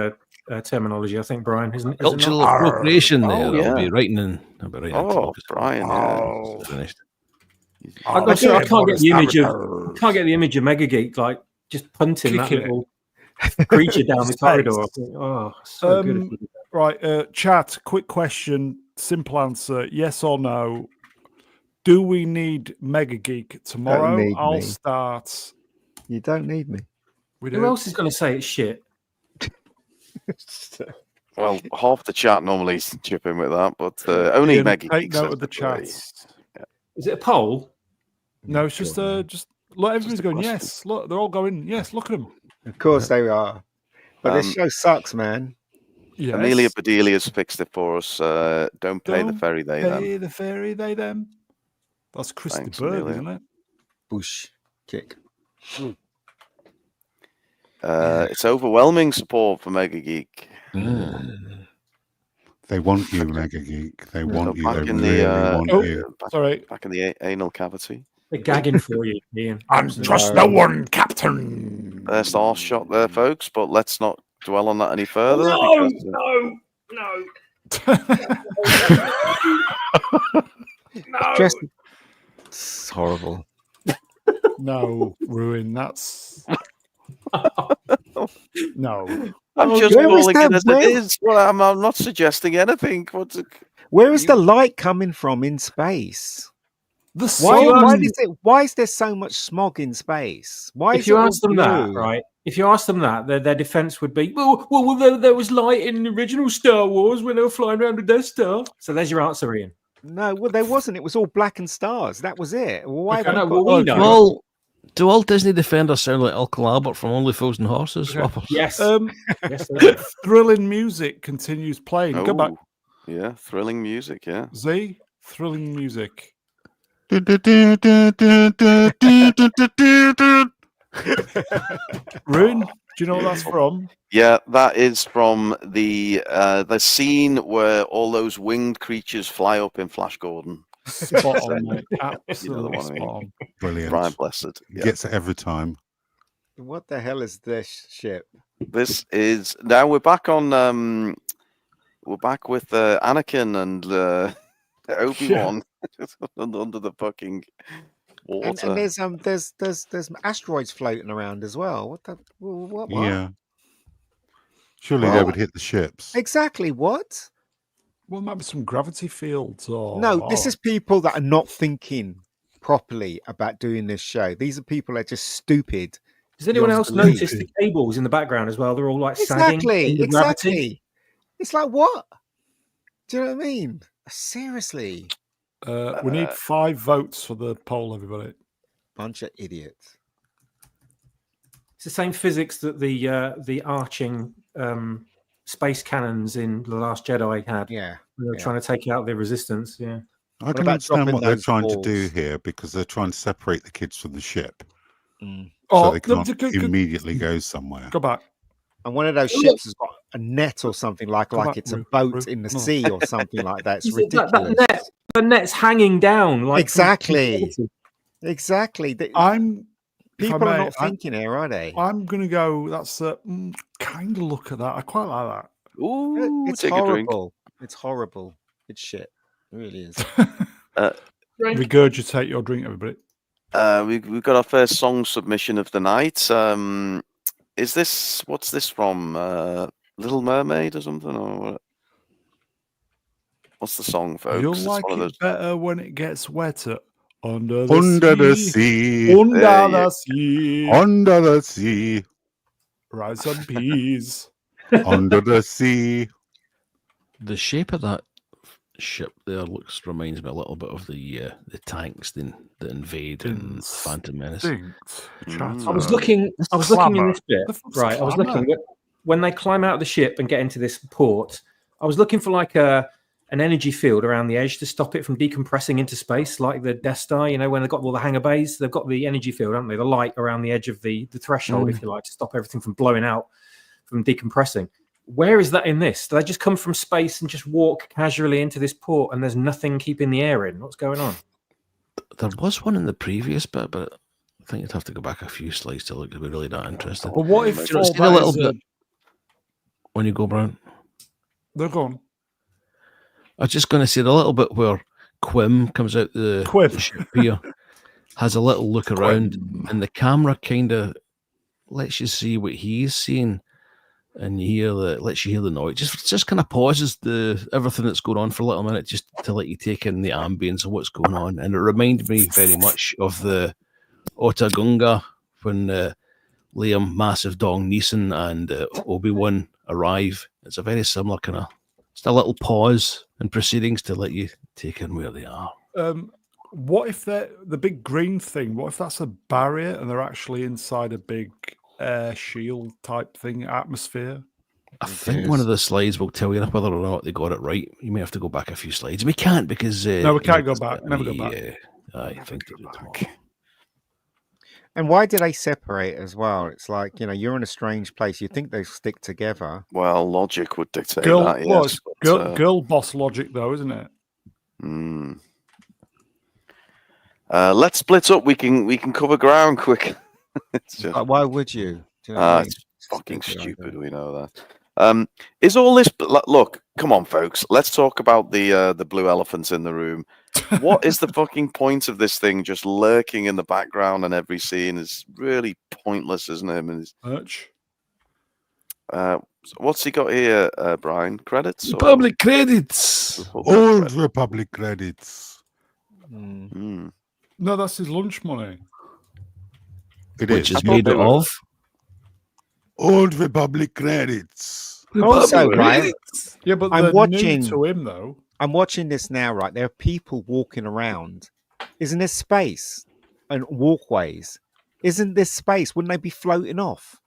[SPEAKER 7] terminology, I think, Brian. Isn't it?
[SPEAKER 3] Cultural appropriation there.
[SPEAKER 6] Oh, yeah.
[SPEAKER 3] I'll be writing in.
[SPEAKER 6] Oh, Brian, yeah.
[SPEAKER 1] Oh.
[SPEAKER 3] Finished.
[SPEAKER 7] I can't get the image of Mega Geek like just punting that
[SPEAKER 1] Kicking
[SPEAKER 7] little creature down the
[SPEAKER 1] Space.
[SPEAKER 7] corridor. I think, oh, so good. if you did that.
[SPEAKER 1] Right, chat. Quick question, simple answer: yes or no. Do we need Mega Geek tomorrow?
[SPEAKER 5] need
[SPEAKER 1] I'll
[SPEAKER 5] me.
[SPEAKER 1] start.
[SPEAKER 5] You don't need me.
[SPEAKER 1] We
[SPEAKER 7] Who
[SPEAKER 1] do.
[SPEAKER 7] else is going to say it's shit?
[SPEAKER 6] Well, half the chat normally chip in with that, but only
[SPEAKER 1] Ian,
[SPEAKER 6] Mega
[SPEAKER 1] take
[SPEAKER 6] Geek
[SPEAKER 1] note
[SPEAKER 6] says
[SPEAKER 1] of the
[SPEAKER 6] agree.
[SPEAKER 1] chats.
[SPEAKER 7] Is it a poll?
[SPEAKER 1] No, it's just look. Everybody's
[SPEAKER 6] a
[SPEAKER 1] going
[SPEAKER 6] question.
[SPEAKER 1] yes. Look, they're all going yes. Look at them.
[SPEAKER 5] Of course they are. But this show sucks, man.
[SPEAKER 1] Yes.
[SPEAKER 6] Amelia Bedelia's fixed it for us. Don't pay the ferry, they them.
[SPEAKER 1] Pay the ferry, they them. That's Christy
[SPEAKER 6] Thanks,
[SPEAKER 1] Berg,
[SPEAKER 6] Amelia.
[SPEAKER 1] isn't it?
[SPEAKER 5] Bush kick.
[SPEAKER 6] It's overwhelming support for Mega Geek.
[SPEAKER 2] They want you, Mega Geek. They want you.
[SPEAKER 6] Back
[SPEAKER 2] They
[SPEAKER 6] in
[SPEAKER 2] really
[SPEAKER 6] the,
[SPEAKER 2] want you.
[SPEAKER 1] Sorry.
[SPEAKER 6] Back in the anal cavity.
[SPEAKER 7] They're gagging for you, Ian.
[SPEAKER 1] And trust no one, Captain.
[SPEAKER 6] First arse shot there, folks, but let's not dwell on that any further.
[SPEAKER 7] No,
[SPEAKER 6] because,
[SPEAKER 7] no.
[SPEAKER 5] Just it's horrible.
[SPEAKER 1] No, Ruin. That's no.
[SPEAKER 6] I'm just
[SPEAKER 5] where is
[SPEAKER 6] calling
[SPEAKER 5] that
[SPEAKER 6] it as
[SPEAKER 5] well?
[SPEAKER 6] it is. Well, I'm not suggesting anything.
[SPEAKER 5] Where is the light coming from in space?
[SPEAKER 1] The
[SPEAKER 5] Why is there so much smog in space? Why
[SPEAKER 7] If
[SPEAKER 5] is
[SPEAKER 7] you
[SPEAKER 5] it all
[SPEAKER 7] ask them that,
[SPEAKER 5] blue?
[SPEAKER 7] right? If you ask them that, their defense would be, well, there was light in the original Star Wars when they were flying around the Death Star. So there's your answer, Ian.
[SPEAKER 5] No, well, there wasn't. It was all black and stars. That was it. Well, why?
[SPEAKER 7] Okay,
[SPEAKER 5] have they
[SPEAKER 7] no,
[SPEAKER 5] got-
[SPEAKER 7] well, we know.
[SPEAKER 3] Well, do all Disney defenders sound like Uncle Albert from Only Fools and Horses? Swappers?
[SPEAKER 7] Yes. Yes, they do.
[SPEAKER 1] thrilling music continues playing. Go back,
[SPEAKER 6] Yeah, thrilling music, yeah.
[SPEAKER 1] Z. Thrilling music. Ruin. Do you know what that's from?
[SPEAKER 6] Yeah, that is from the scene where all those winged creatures fly up in Flash Gordon.
[SPEAKER 1] Spot on, mate.
[SPEAKER 6] You know the
[SPEAKER 1] Absolutely
[SPEAKER 6] one I mean.
[SPEAKER 1] spot on.
[SPEAKER 2] Brilliant.
[SPEAKER 6] Brian Blessed. Yeah.
[SPEAKER 2] Gets it every time.
[SPEAKER 5] What the hell is this ship?
[SPEAKER 6] This is now we're back on. We're back with Anakin and Obi-Wan under the fucking water.
[SPEAKER 5] And there's asteroids floating around as well. What the what?
[SPEAKER 2] Yeah. Surely they
[SPEAKER 6] Well-
[SPEAKER 2] would hit the ships.
[SPEAKER 5] Exactly what?
[SPEAKER 1] Well, maybe some gravity fields or
[SPEAKER 5] No, this is people that are not thinking properly about doing this show. These are people that are just stupid.
[SPEAKER 7] Does anyone else
[SPEAKER 1] Absolutely.
[SPEAKER 7] notice the cables in the background as well? They're all like sagging.
[SPEAKER 5] Exactly,
[SPEAKER 7] under gravity.
[SPEAKER 5] exactly. It's like what? Do you know what I mean? Seriously,
[SPEAKER 1] We need 5 votes for the poll, everybody.
[SPEAKER 5] bunch of idiots.
[SPEAKER 7] It's the same physics that the arching space cannons in The Last Jedi had.
[SPEAKER 5] Yeah,
[SPEAKER 7] They were trying to take out the resistance. Yeah.
[SPEAKER 2] I can
[SPEAKER 5] about
[SPEAKER 2] understand
[SPEAKER 5] dropping
[SPEAKER 2] what they're
[SPEAKER 5] those
[SPEAKER 2] trying to do
[SPEAKER 5] balls?
[SPEAKER 2] here because they're trying to separate the kids from the ship
[SPEAKER 5] Mm.
[SPEAKER 2] so they
[SPEAKER 1] no,
[SPEAKER 2] can't immediately go somewhere.
[SPEAKER 1] Go back.
[SPEAKER 5] And one of those ships has got a net or something like
[SPEAKER 1] back,
[SPEAKER 5] it's a
[SPEAKER 1] Ru-
[SPEAKER 5] boat
[SPEAKER 1] Ru-
[SPEAKER 5] in the
[SPEAKER 1] no.
[SPEAKER 5] sea or something like that. It's
[SPEAKER 7] You see
[SPEAKER 5] ridiculous.
[SPEAKER 7] the net's hanging down. Like
[SPEAKER 5] Exactly. Exactly. If I
[SPEAKER 1] People
[SPEAKER 5] are not thinking here, are they?
[SPEAKER 1] I'm gonna go. That's kind of look at that. I quite like
[SPEAKER 6] Ooh,
[SPEAKER 5] It's
[SPEAKER 6] take a drink.
[SPEAKER 5] horrible. It's horrible. It's shit. It really is.
[SPEAKER 1] that. Regurgitate your drink, everybody.
[SPEAKER 6] We've got our first song submission of the night. Is this what's this from? Little Mermaid or something? Or what? What's the song, folks?
[SPEAKER 1] You'll
[SPEAKER 6] It's
[SPEAKER 1] like
[SPEAKER 6] one of
[SPEAKER 1] it
[SPEAKER 6] those.
[SPEAKER 1] better when it gets wetter. Under the
[SPEAKER 2] Under the
[SPEAKER 1] sea.
[SPEAKER 2] sea.
[SPEAKER 1] Under
[SPEAKER 6] Yeah.
[SPEAKER 1] the sea.
[SPEAKER 2] Under the sea.
[SPEAKER 1] Rice and peas.
[SPEAKER 2] Under the sea.
[SPEAKER 3] The shape of that ship there reminds me a little bit of the tanks that invade in Phantom Menace.
[SPEAKER 7] I was looking in this bit, right? I was looking when they climb out of the ship and get into this port. I was looking for like an energy field around the edge to stop it from decompressing into space, like the Death Star. You know, when they've got all the hangar bays, they've got the energy field, haven't they? The light around the edge of the threshold, if you like, to stop everything from blowing out, from decompressing. Where is that in this? Do they just come from space and just walk casually into this port and there's nothing keeping the air in? What's going on?
[SPEAKER 3] There was one in the previous bit, but I think you'd have to go back a few slides to look to be really that interested.
[SPEAKER 1] But what if
[SPEAKER 3] see a little bit when you go, Brown?
[SPEAKER 1] They're gone.
[SPEAKER 3] I was just going to say the little bit where Quim comes out the ship here, has a little look around, and the camera kind of lets you see what he's seeing. And you lets you hear the noise. Just kind of pauses everything that's going on for a little minute, just to let you take in the ambience of what's going on. And it reminded me very much of the Otagunga when Liam, Massive Dong, Neeson, and Obi-Wan arrive. It's a very similar kind of, just a little pause in proceedings to let you take in where they are.
[SPEAKER 1] What if the big green thing? What if that's a barrier and they're actually inside a big air shield type thing, atmosphere?
[SPEAKER 3] I think one of the slides will tell you whether or not they got it right. You may have to go back a few slides. We can't because
[SPEAKER 1] no, we can't go back. Never go back.
[SPEAKER 3] I think they do tomorrow.
[SPEAKER 5] And why do they separate as well? It's like, you're in a strange place. You think they stick together.
[SPEAKER 6] Well, logic would dictate that. Yes,
[SPEAKER 1] girl boss logic, though, isn't it?
[SPEAKER 6] Let's split up. We can cover ground quick.
[SPEAKER 5] Why would you?
[SPEAKER 6] It's fucking stupid. We know that. Is all this? Look, come on, folks. Let's talk about the blue elephants in the room. What is the fucking point of this thing just lurking in the background and every scene? Is really pointless, isn't it? I mean, what's he got here, Brian? Credits?
[SPEAKER 3] Public credits.
[SPEAKER 2] Old Republic credits.
[SPEAKER 1] No, that's his lunch money.
[SPEAKER 3] Which is made of
[SPEAKER 2] Old Republic credits.
[SPEAKER 5] Also, right?
[SPEAKER 1] Yeah, but I'm watching to him though.
[SPEAKER 5] I'm watching this now, right? There are people walking around. Isn't there space and walkways? Isn't this space? Wouldn't they be floating off?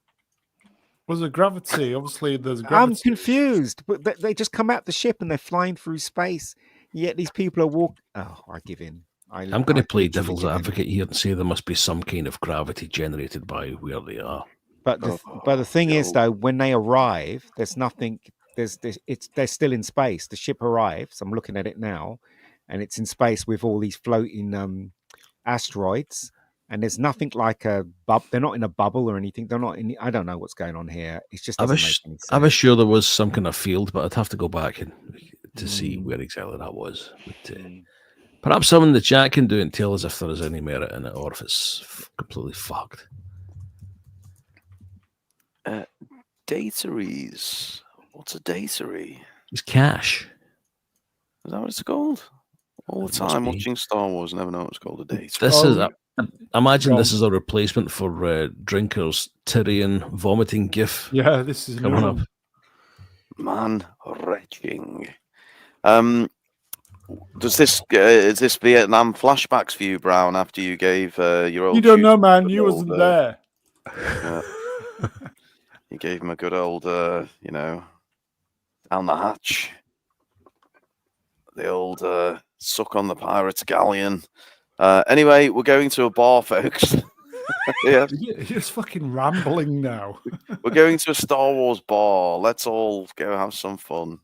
[SPEAKER 1] Was there gravity? Obviously, there's gravity.
[SPEAKER 5] I'm confused, but they just come out the ship and they're flying through space. Yet these people are walking. Oh, I give in.
[SPEAKER 3] I'm going to play devil's advocate here and say there must be some kind of gravity generated by where they are.
[SPEAKER 5] But the thing is, though, when they arrive, there's nothing. They're still in space. The ship arrives. I'm looking at it now, and it's in space with all these floating asteroids. And there's nothing like a bubble. They're not in a bubble or anything. They're not in. I don't know what's going on here. It's just doesn't make any sense.
[SPEAKER 3] I was sure there was some kind of field, but I'd have to go back to see where exactly that was. But, perhaps someone in the chat can do it and tell us if there is any merit in it or if it's completely fucked.
[SPEAKER 6] Dataries. What's a datarie?
[SPEAKER 3] It's cash.
[SPEAKER 6] Is that what it's called? All the time watching Star Wars, never know what it's called a datarie.
[SPEAKER 3] This is. I imagine this is a replacement for Drinker's Tyrion vomiting gif.
[SPEAKER 1] Yeah, this is
[SPEAKER 3] coming up.
[SPEAKER 6] Man retching. Does this is this Vietnam flashbacks for you, Brown? After you gave your old,
[SPEAKER 1] you don't know, man. You wasn't there.
[SPEAKER 6] You gave him a good old, down the hatch. The old suck on the pirate's galleon. Anyway, we're going to a bar, folks. Yeah,
[SPEAKER 1] you're just fucking rambling now.
[SPEAKER 6] We're going to a Star Wars bar. Let's all go have some fun.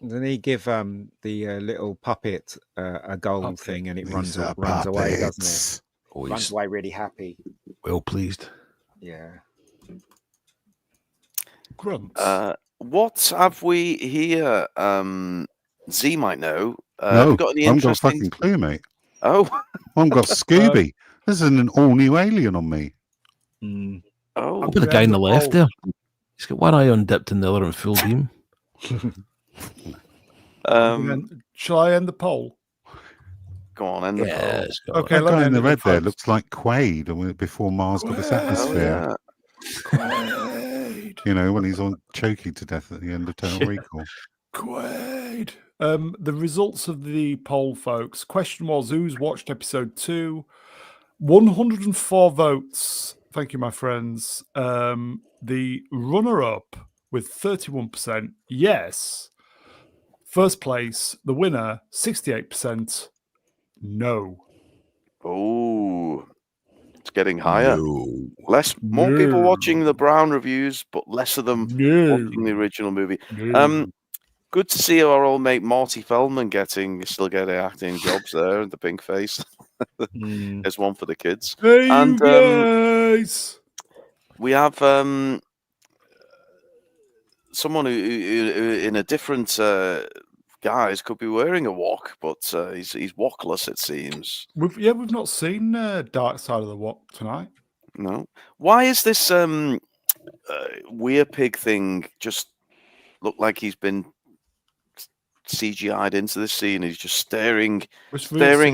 [SPEAKER 5] Then he give the little puppet a gold thing, and it runs away, doesn't it?
[SPEAKER 3] Always.
[SPEAKER 5] Runs away really happy.
[SPEAKER 3] Well pleased.
[SPEAKER 5] Yeah.
[SPEAKER 1] Grunts.
[SPEAKER 6] What have we here? Z might know.
[SPEAKER 2] No,
[SPEAKER 6] got any
[SPEAKER 2] I haven't got a fucking clue, mate.
[SPEAKER 6] Oh,
[SPEAKER 2] I haven't got Scooby. This is an all-new alien on me.
[SPEAKER 6] Oh,
[SPEAKER 3] I've got the guy on the left there. He's got one eye undipped and the other in full beam.
[SPEAKER 1] Shall I end the poll?
[SPEAKER 6] Go on, end the poll.
[SPEAKER 1] Okay,
[SPEAKER 2] that guy in the red there looks like Quaid before Mars got this atmosphere.
[SPEAKER 1] Quaid.
[SPEAKER 2] When he's on choking to death at the end of Total Recall.
[SPEAKER 1] Quaid. indeed. The results of the poll, folks. Question was, who's watched episode 2? 104 votes. Thank you, my friends. The runner-up with 31%, yes. First place, the winner, 68%, no.
[SPEAKER 6] Oh, it's getting higher. More people watching the brown reviews, but less of them watching the original movie. Good to see our old mate Marty Feldman still getting acting jobs there in the pink face. There's one for the kids.
[SPEAKER 1] Hey,
[SPEAKER 6] and
[SPEAKER 1] you guys!
[SPEAKER 6] We have someone who in a different guise could be wearing a wok, but he's wokless, it seems.
[SPEAKER 1] We've not seen Dark Side of the Wok tonight.
[SPEAKER 6] No. Why is this weird pig thing just look like he's been CGI'd into the scene? He's just staring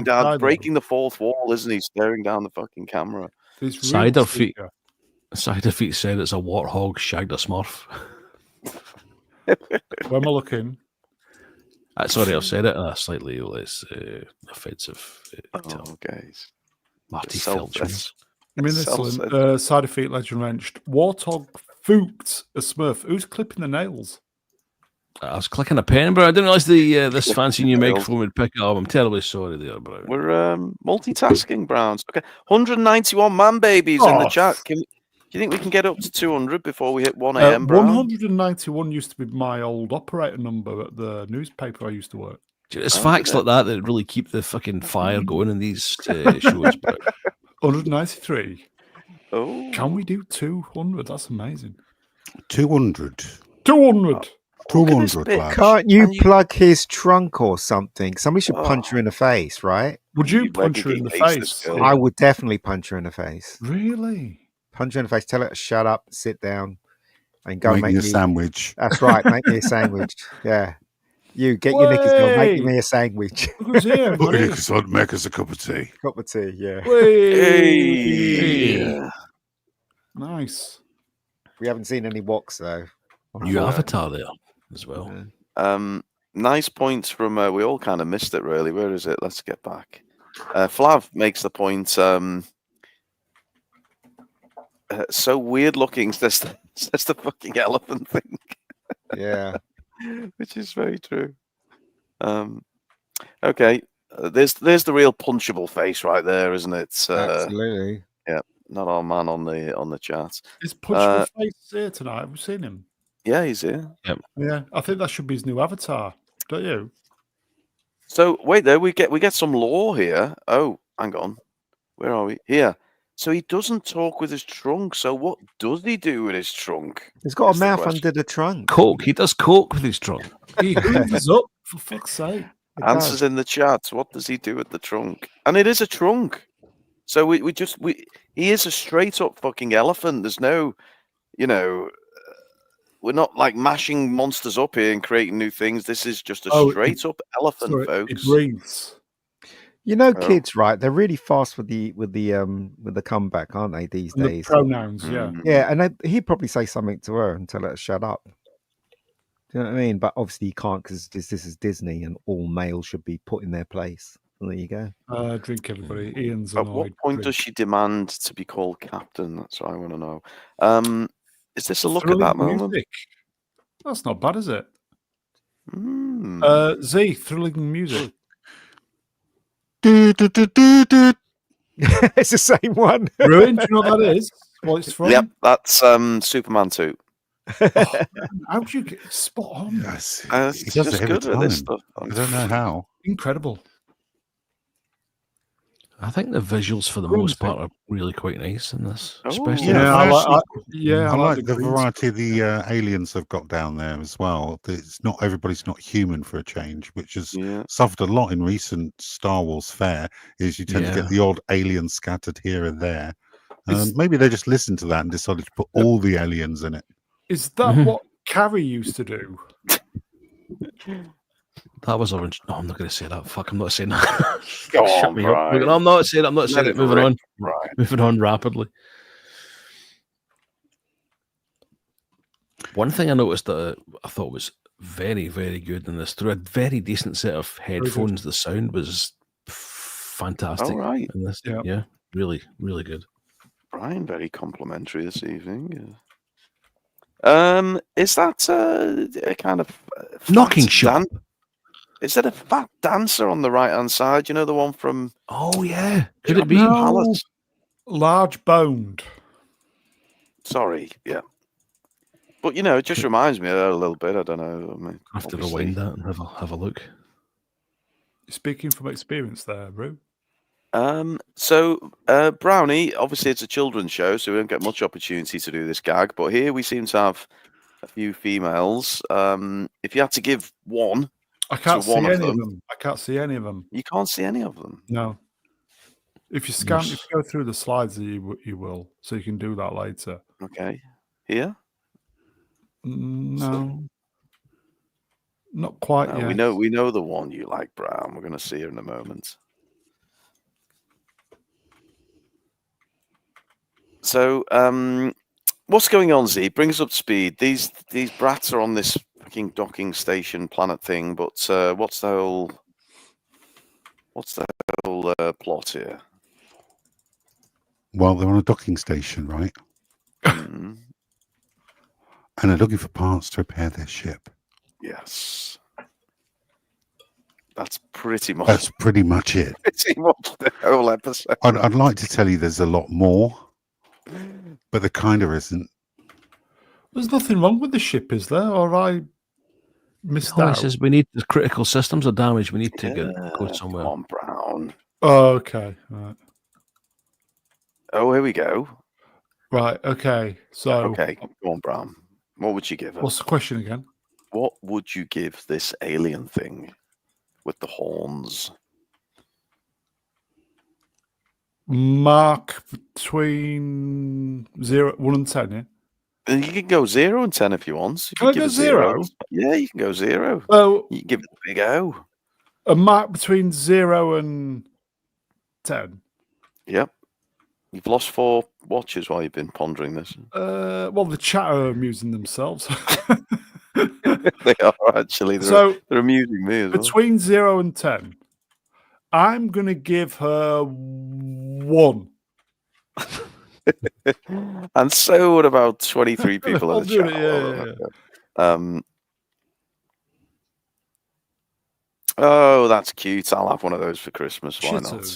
[SPEAKER 6] down, breaking the fourth wall, isn't he? Staring down the fucking camera.
[SPEAKER 3] Cider Feet said it's a warthog shagged a smurf.
[SPEAKER 1] Where am I looking?
[SPEAKER 3] Sorry, I've said it in a slightly less offensive tone.
[SPEAKER 6] Guys.
[SPEAKER 3] Marty Feldman.
[SPEAKER 1] I mean, this Cider Feet Legend Wrenched. Warthog fooked a smurf. Who's clipping the nails?
[SPEAKER 3] I was clicking a pen, but I didn't realise this fancy new microphone would pick it up. I'm terribly sorry there, Brown.
[SPEAKER 6] We're multitasking, Browns. Okay, 191 man babies in the chat. Do you think we can get up to 200 before we hit 1 a.m., Brown?
[SPEAKER 1] 191 used to be my old operator number at the newspaper I used to work.
[SPEAKER 3] It's facts like that really keep the fucking fire going in these shows, Brown.
[SPEAKER 1] 193.
[SPEAKER 6] Oh.
[SPEAKER 1] Can we do 200? That's amazing.
[SPEAKER 2] 200.
[SPEAKER 1] 200.
[SPEAKER 2] 200, lad.
[SPEAKER 5] Can't you plug his trunk or something? Somebody should punch her in the face, right?
[SPEAKER 1] Would you punch her in the face?
[SPEAKER 5] I would definitely punch her in the face.
[SPEAKER 1] Really?
[SPEAKER 5] Punch her in the face. Tell her to shut up, sit down, and go
[SPEAKER 2] make
[SPEAKER 5] make
[SPEAKER 2] me a sandwich.
[SPEAKER 5] That's right. Make me a sandwich. Yeah. You get your knickers on. Make me a sandwich.
[SPEAKER 2] Put your knickers on. Make us a cup of tea.
[SPEAKER 5] Cup of tea. Yeah.
[SPEAKER 6] Hey.
[SPEAKER 1] Nice.
[SPEAKER 5] We haven't seen any woks though.
[SPEAKER 3] New avatar there as well.
[SPEAKER 6] Nice points from we all kind of missed it really. Where is it? Let's get back. Flav makes the point. So weird looking. That's the fucking elephant thing.
[SPEAKER 5] Yeah,
[SPEAKER 6] which is very true. Okay, there's the real punchable face right there, isn't it?
[SPEAKER 5] Absolutely.
[SPEAKER 6] Yeah, not our man on the chat.
[SPEAKER 1] Is punchable face here tonight? Have we seen him?
[SPEAKER 6] Yeah, he's here.
[SPEAKER 3] Yep.
[SPEAKER 1] Yeah, I think that should be his new avatar. Don't you?
[SPEAKER 6] So wait, there we get some lore here. Oh, hang on, where are we? Here. So he doesn't talk with his trunk. So what does he do with his trunk?
[SPEAKER 5] He's got a mouth under the trunk.
[SPEAKER 3] Coke. He does coke with his trunk.
[SPEAKER 1] He hoovers up, for fuck's sake.
[SPEAKER 6] Answers in the chat. What does he do with the trunk? And it is a trunk. So we he is a straight up fucking elephant. There's no, we're not like mashing monsters up here and creating new things. This is just a straight up elephant, folks.
[SPEAKER 1] It breathes.
[SPEAKER 5] Kids, right? They're really fast with the comeback, aren't they? These days,
[SPEAKER 1] the pronouns, yeah,
[SPEAKER 5] yeah. And he'd probably say something to her and tell her to shut up. Do you know what I mean? But obviously, you can't because this is Disney, and all males should be put in their place. Well, there you go.
[SPEAKER 1] Drink, everybody. Ian's
[SPEAKER 6] At what point does she demand to be called captain? That's what I want to know. Is this a look at that moment?
[SPEAKER 1] That's not bad, is it? Z, thrilling music.
[SPEAKER 5] It's the same one.
[SPEAKER 1] Ruin, do you know what that is? What it's from?
[SPEAKER 6] Yep, that's Superman 2.
[SPEAKER 1] How do you get spot on?
[SPEAKER 2] Yes,
[SPEAKER 6] it's just good at this stuff.
[SPEAKER 2] I don't know how.
[SPEAKER 1] Incredible.
[SPEAKER 3] I think the visuals for the most part are really quite nice in this. Especially
[SPEAKER 2] I
[SPEAKER 1] like
[SPEAKER 2] the variety of the aliens they've got down there as well. It's not everybody's not human for a change, which has suffered a lot in recent Star Wars fare. Is you tend to get the odd alien scattered here and there. Maybe they just listened to that and decided to put all the aliens in it.
[SPEAKER 1] Is that what Carrie used to do?
[SPEAKER 3] That was orange. No, I'm not going to say that. Fuck, I'm not saying that.
[SPEAKER 6] Go
[SPEAKER 3] Shut
[SPEAKER 6] on,
[SPEAKER 3] me
[SPEAKER 6] Brian.
[SPEAKER 3] up. I'm not saying it. I'm not saying it. Moving on.
[SPEAKER 6] Right.
[SPEAKER 3] Moving on rapidly. One thing I noticed that I thought was very, very good in this. Through a very decent set of headphones, the sound was fantastic.
[SPEAKER 6] All right.
[SPEAKER 3] In this. Yeah, really, really good.
[SPEAKER 6] Brian, very complimentary this evening. Is that a kind of
[SPEAKER 3] knocking shop?
[SPEAKER 6] Is that a fat dancer on the right hand side? You know, the one from?
[SPEAKER 3] Oh yeah, could it be
[SPEAKER 6] Palace?
[SPEAKER 1] Large boned.
[SPEAKER 6] Sorry, yeah. But you know, it just reminds me of that a little bit. I don't know. I mean,
[SPEAKER 3] I have to rewind that and have a look.
[SPEAKER 1] Speaking from experience, there, Roo.
[SPEAKER 6] So Brownie, obviously it's a children's show, so we don't get much opportunity to do this gag. But here we seem to have a few females. If you had to give one,
[SPEAKER 1] I can't see any
[SPEAKER 6] of
[SPEAKER 1] them. I can't see any of them.
[SPEAKER 6] You can't see any of them.
[SPEAKER 1] No. If you scan, if you go through the slides, you will. So you can do that later.
[SPEAKER 6] Okay. Here.
[SPEAKER 1] No. Not quite yet.
[SPEAKER 6] We know the one you like, Brown. We're going to see her in a moment. So, what's going on, Z? Bring us up to speed. These brats are on this fucking docking station planet thing, but what's the whole plot here?
[SPEAKER 2] Well, they're on a docking station, right? And they're looking for parts to repair their ship.
[SPEAKER 6] Yes. That's pretty much
[SPEAKER 2] it. Pretty much
[SPEAKER 6] the whole episode.
[SPEAKER 2] I'd like to tell you there's a lot more, but there kind of isn't.
[SPEAKER 1] There's nothing wrong with the ship, is there? Or I missed out?
[SPEAKER 3] It says we need the critical systems are damaged. We need to go somewhere.
[SPEAKER 6] Come on, Brown.
[SPEAKER 1] Oh, okay. Right.
[SPEAKER 6] Oh, here we go.
[SPEAKER 1] Right. Okay. So.
[SPEAKER 6] Okay. Go on, Brown. What would you give her?
[SPEAKER 1] What's the question again?
[SPEAKER 6] What would you give this alien thing with the horns?
[SPEAKER 1] Mark between 1 and 10, yeah?
[SPEAKER 6] You can go 0 and 10 if you want.
[SPEAKER 1] Can I go 0?
[SPEAKER 6] Yeah, you can go 0.
[SPEAKER 1] Oh,
[SPEAKER 6] you can give it a big O.
[SPEAKER 1] A mark between 0 and 10?
[SPEAKER 6] Yep. You've lost 4 watches while you've been pondering this.
[SPEAKER 1] Well, the chat are amusing themselves.
[SPEAKER 6] They are actually. They're amusing me as well.
[SPEAKER 1] Between 0 and 10, I'm going to give her 1.
[SPEAKER 6] And so would about 23 people in the chat.
[SPEAKER 1] Yeah.
[SPEAKER 6] Oh, that's cute. I'll have one of those for Christmas. Why
[SPEAKER 1] not?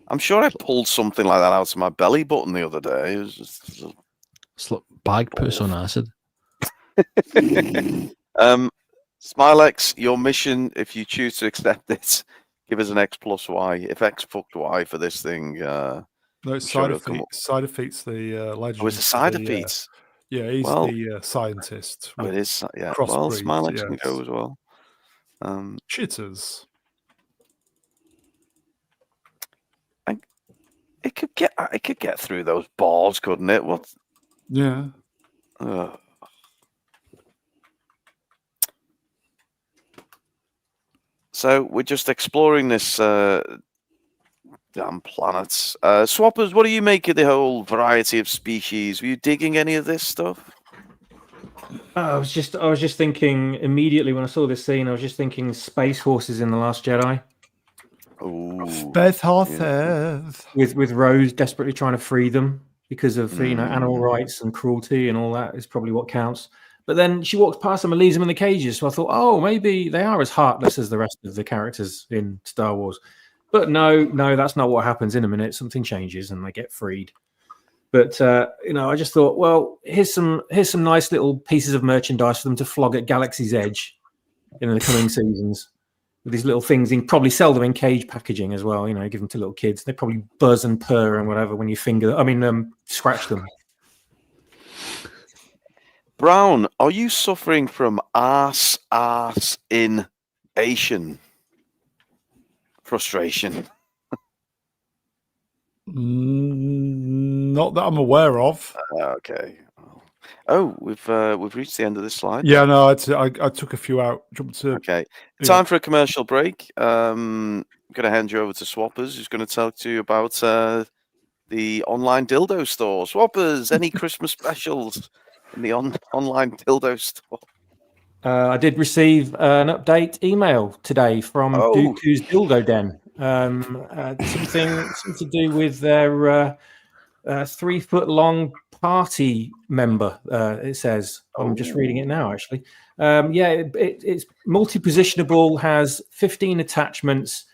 [SPEAKER 6] I'm sure I pulled something like that out of my belly button the other day. It was just
[SPEAKER 3] it's like bag puss on acid.
[SPEAKER 6] Smilex, your mission, if you choose to accept it, give us an X plus Y. If X fucked Y for this thing,
[SPEAKER 1] no, it's Side defeats the legend.
[SPEAKER 6] Oh, it's the Side defeats.
[SPEAKER 1] Yeah, he's the scientist.
[SPEAKER 6] It is. Yeah. Well, Smilex can go as well.
[SPEAKER 1] Chitters.
[SPEAKER 6] It could get through those balls, couldn't it? What?
[SPEAKER 1] Yeah.
[SPEAKER 6] So we're just exploring this damn planet. Swappers, what do you make of the whole variety of species? Were you digging any of this stuff?
[SPEAKER 7] I was just thinking immediately when I saw this scene. I was just thinking space horses in The Last Jedi.
[SPEAKER 1] Space horses.
[SPEAKER 7] With Rose desperately trying to free them because of animal rights and cruelty and all that is probably what counts. But then she walks past them and leaves them in the cages. So I thought, oh, maybe they are as heartless as the rest of the characters in Star Wars. But no, that's not what happens. In a minute, something changes and they get freed. But I just thought, well, here's some nice little pieces of merchandise for them to flog at Galaxy's Edge in the coming seasons. With these little things, you can probably sell them in cage packaging as well. Give them to little kids. They probably buzz and purr and whatever when you scratch them.
[SPEAKER 6] Brown, are you suffering from arse in Asian frustration?
[SPEAKER 1] Not that I'm aware of.
[SPEAKER 6] Okay. Oh, we've reached the end of this slide.
[SPEAKER 1] Yeah, no, I took a few out.
[SPEAKER 6] Okay, time for a commercial break. I'm going to hand you over to Swappers, who's going to talk to you about the online dildo store. Swappers, any Christmas specials in the online dildo store?
[SPEAKER 7] I did receive an update email today from Dooku's Dildo Den. Something to do with their 3 foot long party member. It says. I'm just reading it now, actually. It's multi-positionable, has 15 attachments,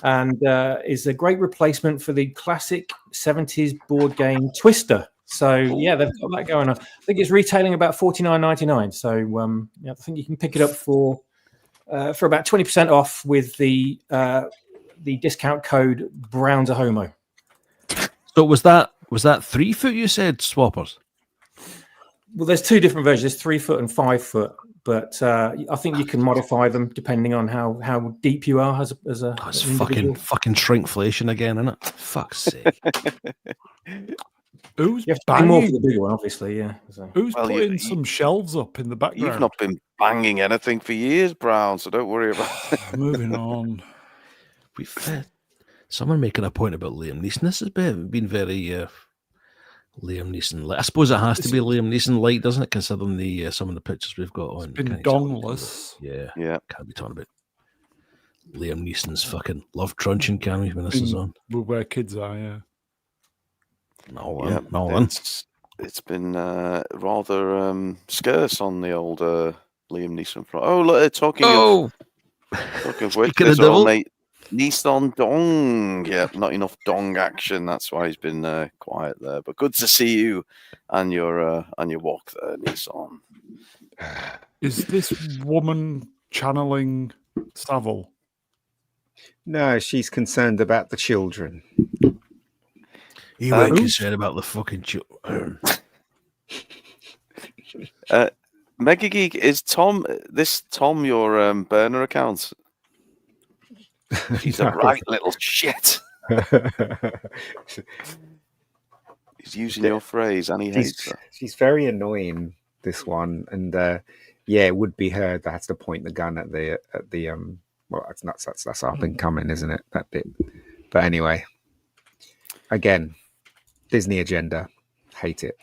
[SPEAKER 7] and is a great replacement for the classic 70s board game Twister. So yeah, they've got that going on. I think it's retailing about $49.99. So I think you can pick it up for about 20% off with the discount code Brown's a Homo.
[SPEAKER 3] So was that 3 foot? You said, Swappers.
[SPEAKER 7] Well, there's 2 different versions. There's 3 foot and 5 foot, but I think you can modify them depending on how deep you are as a.
[SPEAKER 3] That's fucking shrinkflation again, isn't it? Fuck's sake.
[SPEAKER 1] Who's
[SPEAKER 7] you have to pay more for the bigger one, obviously, yeah. So.
[SPEAKER 1] Who's putting some shelves up in the background?
[SPEAKER 6] You've not been banging anything for years, Brown, so don't worry about it.
[SPEAKER 1] Moving on.
[SPEAKER 3] Someone making a point about Liam Neeson. This has been very Liam Neeson light. I suppose it has to be Liam Neeson light, doesn't it? Considering the some of the pictures we've got on.
[SPEAKER 1] It's been dongless.
[SPEAKER 3] Yeah. Can't be talking about Liam Neeson's fucking love truncheon, can we? When this is on,
[SPEAKER 1] where kids are, yeah.
[SPEAKER 6] It's been rather scarce on the old Liam Neeson front. Oh, look, talking of which, there's our mate Neeson Dong. Yeah, not enough Dong action. That's why he's been quiet there. But good to see you and your walk there, Neeson.
[SPEAKER 1] Is this woman channeling Savile?
[SPEAKER 5] No, she's concerned about the children.
[SPEAKER 3] You weren't concerned about the fucking children.
[SPEAKER 6] Mega Geek, is Tom your burner account? He's a right little shit. He's using your phrase and he hates her.
[SPEAKER 5] She's very annoying, this one, and it would be her that has to point the gun at the well, that's up and coming, isn't it? That bit. But anyway, again, Disney agenda. Hate it.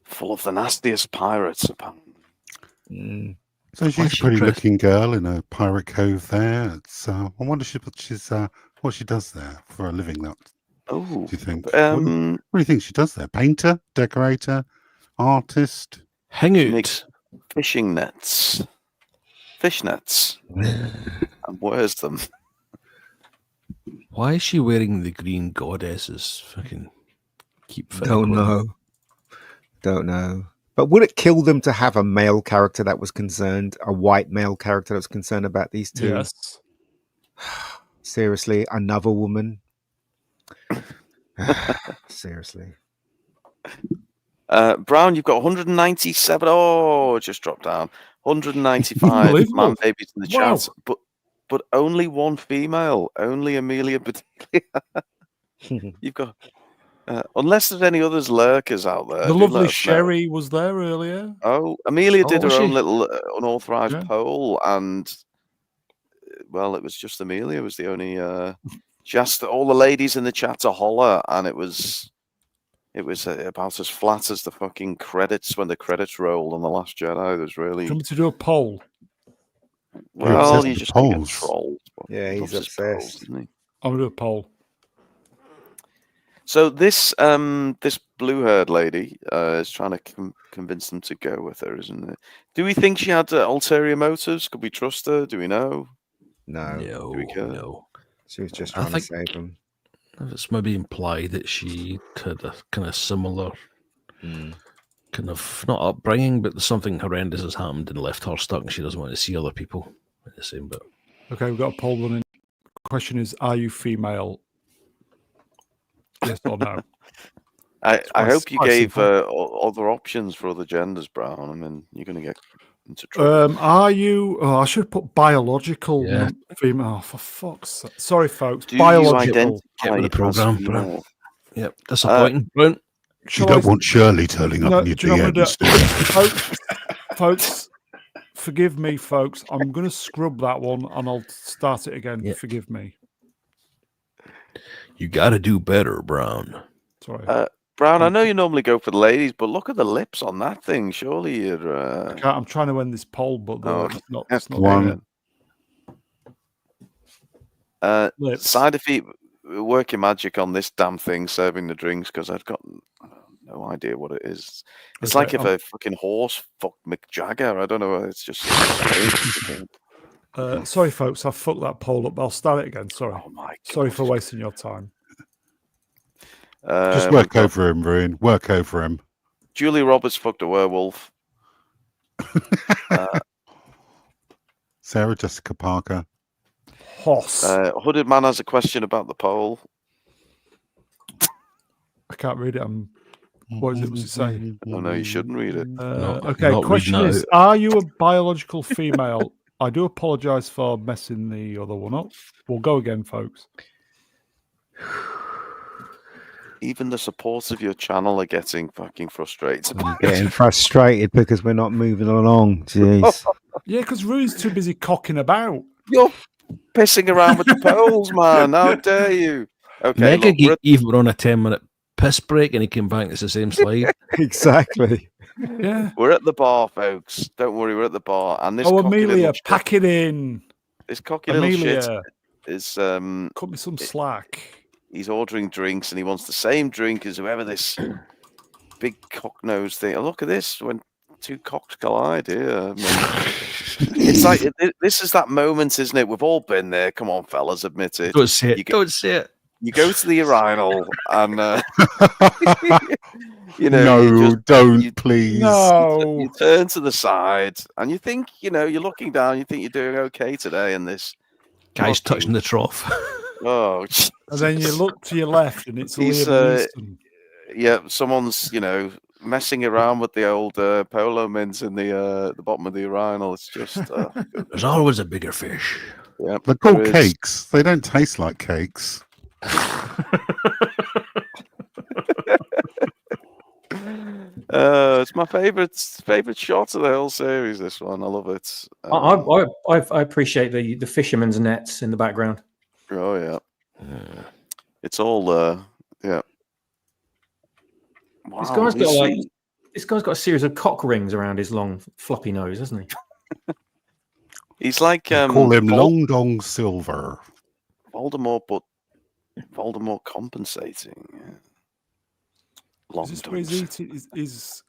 [SPEAKER 6] Full of the nastiest pirates, apparently.
[SPEAKER 2] So she's a pretty looking girl in a pirate cove there. It's I wonder what she does there for a living. That do you think? What do you think she does there? Painter, decorator, artist,
[SPEAKER 3] hang out,
[SPEAKER 6] makes fishing nets, fish nets, and wears them.
[SPEAKER 3] Why is she wearing the green goddesses? Fucking keep.
[SPEAKER 5] Don't know. But would it kill them to have a male character that was concerned, a white male character that was concerned about these two?
[SPEAKER 1] Yes.
[SPEAKER 5] Seriously, another woman? Seriously.
[SPEAKER 6] Brown, you've got 197. Oh, it just dropped down. 195 man babies in the chat, but only one female. Only Amelia Bedelia. You've got. Unless there's any others lurkers out there.
[SPEAKER 1] The lovely Sherry was there earlier.
[SPEAKER 6] Oh, Amelia did her own little unauthorized poll, and well, it was just Amelia was the only. She asked all the ladies in the chat to holler, and it was about as flat as the fucking credits when the credits rolled on The Last Jedi. There's really.
[SPEAKER 1] Coming to do a poll.
[SPEAKER 6] Well, you just get trolled.
[SPEAKER 5] Yeah, he's obsessed.
[SPEAKER 6] Isn't he?
[SPEAKER 1] I'm gonna do a poll.
[SPEAKER 6] So this blue-haired lady is trying to convince them to go with her, isn't it? Do we think she had ulterior motives? Could we trust her? Do we know?
[SPEAKER 5] No.
[SPEAKER 6] Do we care?
[SPEAKER 5] No. She was just trying to save them.
[SPEAKER 3] It's maybe implied that she had a kind of similar kind of, not upbringing, but something horrendous has happened and left her stuck and she doesn't want to see other people in the same bit.
[SPEAKER 1] Okay, we've got a poll running. The question is, are you female? Yes or no?
[SPEAKER 6] I hope you gave other options for other genders, Brown. I mean, you're going to get into trouble.
[SPEAKER 1] Are you? Oh, I should put biological female. Oh, for fuck's sake. Sorry, folks.
[SPEAKER 6] Do
[SPEAKER 1] biological.
[SPEAKER 3] Get with the program, Brown. Yep, disappointing, Brown.
[SPEAKER 2] You don't want Shirley turning up in your DMs.
[SPEAKER 1] Folks, forgive me, folks. I'm going to scrub that one and I'll start it again. Yeah. Forgive me.
[SPEAKER 3] You got to do better, Brown.
[SPEAKER 1] Sorry.
[SPEAKER 6] Brown, I know you normally go for the ladies, but look at the lips on that thing. Surely you're.
[SPEAKER 1] I'm trying to end this poll, but it's not
[SPEAKER 2] one.
[SPEAKER 6] Side effect, work your magic on this damn thing, serving the drinks, because I've got no idea what it is. It's like if a fucking horse fucked Mick Jagger. I don't know. It's just.
[SPEAKER 1] Sorry, folks, I fucked that poll up. I'll start it again. Sorry.
[SPEAKER 6] Oh my God.
[SPEAKER 1] Sorry for wasting your time.
[SPEAKER 2] Just work over him, Ruin. Work over him.
[SPEAKER 6] Julie Roberts fucked a werewolf.
[SPEAKER 2] Sarah Jessica Parker.
[SPEAKER 1] Hoss.
[SPEAKER 6] Hooded Man has a question about the poll.
[SPEAKER 1] I can't read it. What is it? What's it say?
[SPEAKER 6] Oh no, you shouldn't read it.
[SPEAKER 1] Okay, question is, are you a biological female? I do apologise for messing the other one up. We'll go again, folks.
[SPEAKER 6] Even the supporters of your channel are getting fucking frustrated.
[SPEAKER 5] Getting frustrated because we're not moving along. Jeez.
[SPEAKER 1] Yeah, because Rui's too busy cocking about.
[SPEAKER 6] You're pissing around with the polls, man. How dare you? Okay,
[SPEAKER 3] Mega Geek even were on a 10-minute piss break and he came back. It's the same slide.
[SPEAKER 5] Exactly.
[SPEAKER 1] Yeah.
[SPEAKER 6] We're at the bar, folks. Don't worry, we're at the bar. And this
[SPEAKER 1] Amelia, pack it in.
[SPEAKER 6] This cocky little shit is
[SPEAKER 1] cut me some slack.
[SPEAKER 6] He's ordering drinks and he wants the same drink as whoever this big cock-nosed thing. Oh, look at this when two cocks collide here. It's like this is that moment, isn't it? We've all been there. Come on, fellas, admit it.
[SPEAKER 3] Don't say it. Don't say it.
[SPEAKER 6] You go to the urinal and
[SPEAKER 2] no, don't please.
[SPEAKER 1] No.
[SPEAKER 6] You turn to the side and you think, you're looking down. You think you're doing okay today, and this
[SPEAKER 3] guy's touching the trough.
[SPEAKER 6] Oh,
[SPEAKER 1] and then you look to your left, and it's Liam Neeson.
[SPEAKER 6] Yeah, someone's messing around with the old polo mints in the bottom of the urinal. It's just
[SPEAKER 3] there's always a bigger fish.
[SPEAKER 6] Yeah,
[SPEAKER 2] they're called cakes. They don't taste like cakes.
[SPEAKER 6] It's my favorite shot of the whole series. This one, I love it.
[SPEAKER 7] I appreciate the fisherman's nets in the background.
[SPEAKER 6] Oh yeah, it's all yeah. Wow,
[SPEAKER 7] this guy's got a series of cock rings around his long floppy nose, hasn't he?
[SPEAKER 6] He's like
[SPEAKER 2] call him Long Dong Silver.
[SPEAKER 6] Voldemort, but Voldemort compensating. Yeah.
[SPEAKER 1] Is this where he's eating?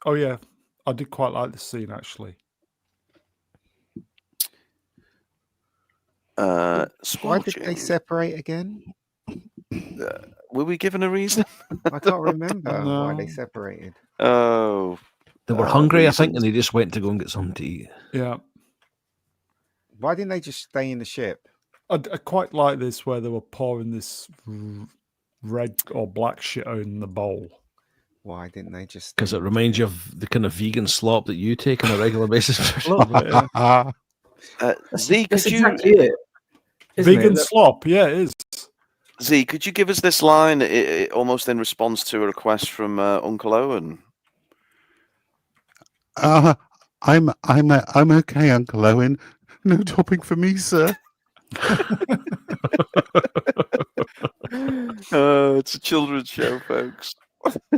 [SPEAKER 1] Oh yeah, I did quite like this scene actually.
[SPEAKER 5] Why did they separate again?
[SPEAKER 6] Were we given a reason?
[SPEAKER 5] I can't remember why they separated.
[SPEAKER 6] Oh,
[SPEAKER 3] they were hungry, I think, and they just went to go and get something to eat.
[SPEAKER 1] Yeah.
[SPEAKER 5] Why didn't they just stay in the ship?
[SPEAKER 1] I quite like this where they were pouring this red or black shit in the bowl.
[SPEAKER 5] Why didn't they just?
[SPEAKER 3] Because it reminds you of the kind of vegan slop that you take on a regular basis.
[SPEAKER 6] Zee, could you?
[SPEAKER 7] Exactly it.
[SPEAKER 1] Vegan slop, yeah, it is.
[SPEAKER 6] Zee, could you give us this line almost in response to a request from Uncle Owen?
[SPEAKER 2] I'm okay, Uncle Owen. No topping for me, sir.
[SPEAKER 6] It's a children's show, folks.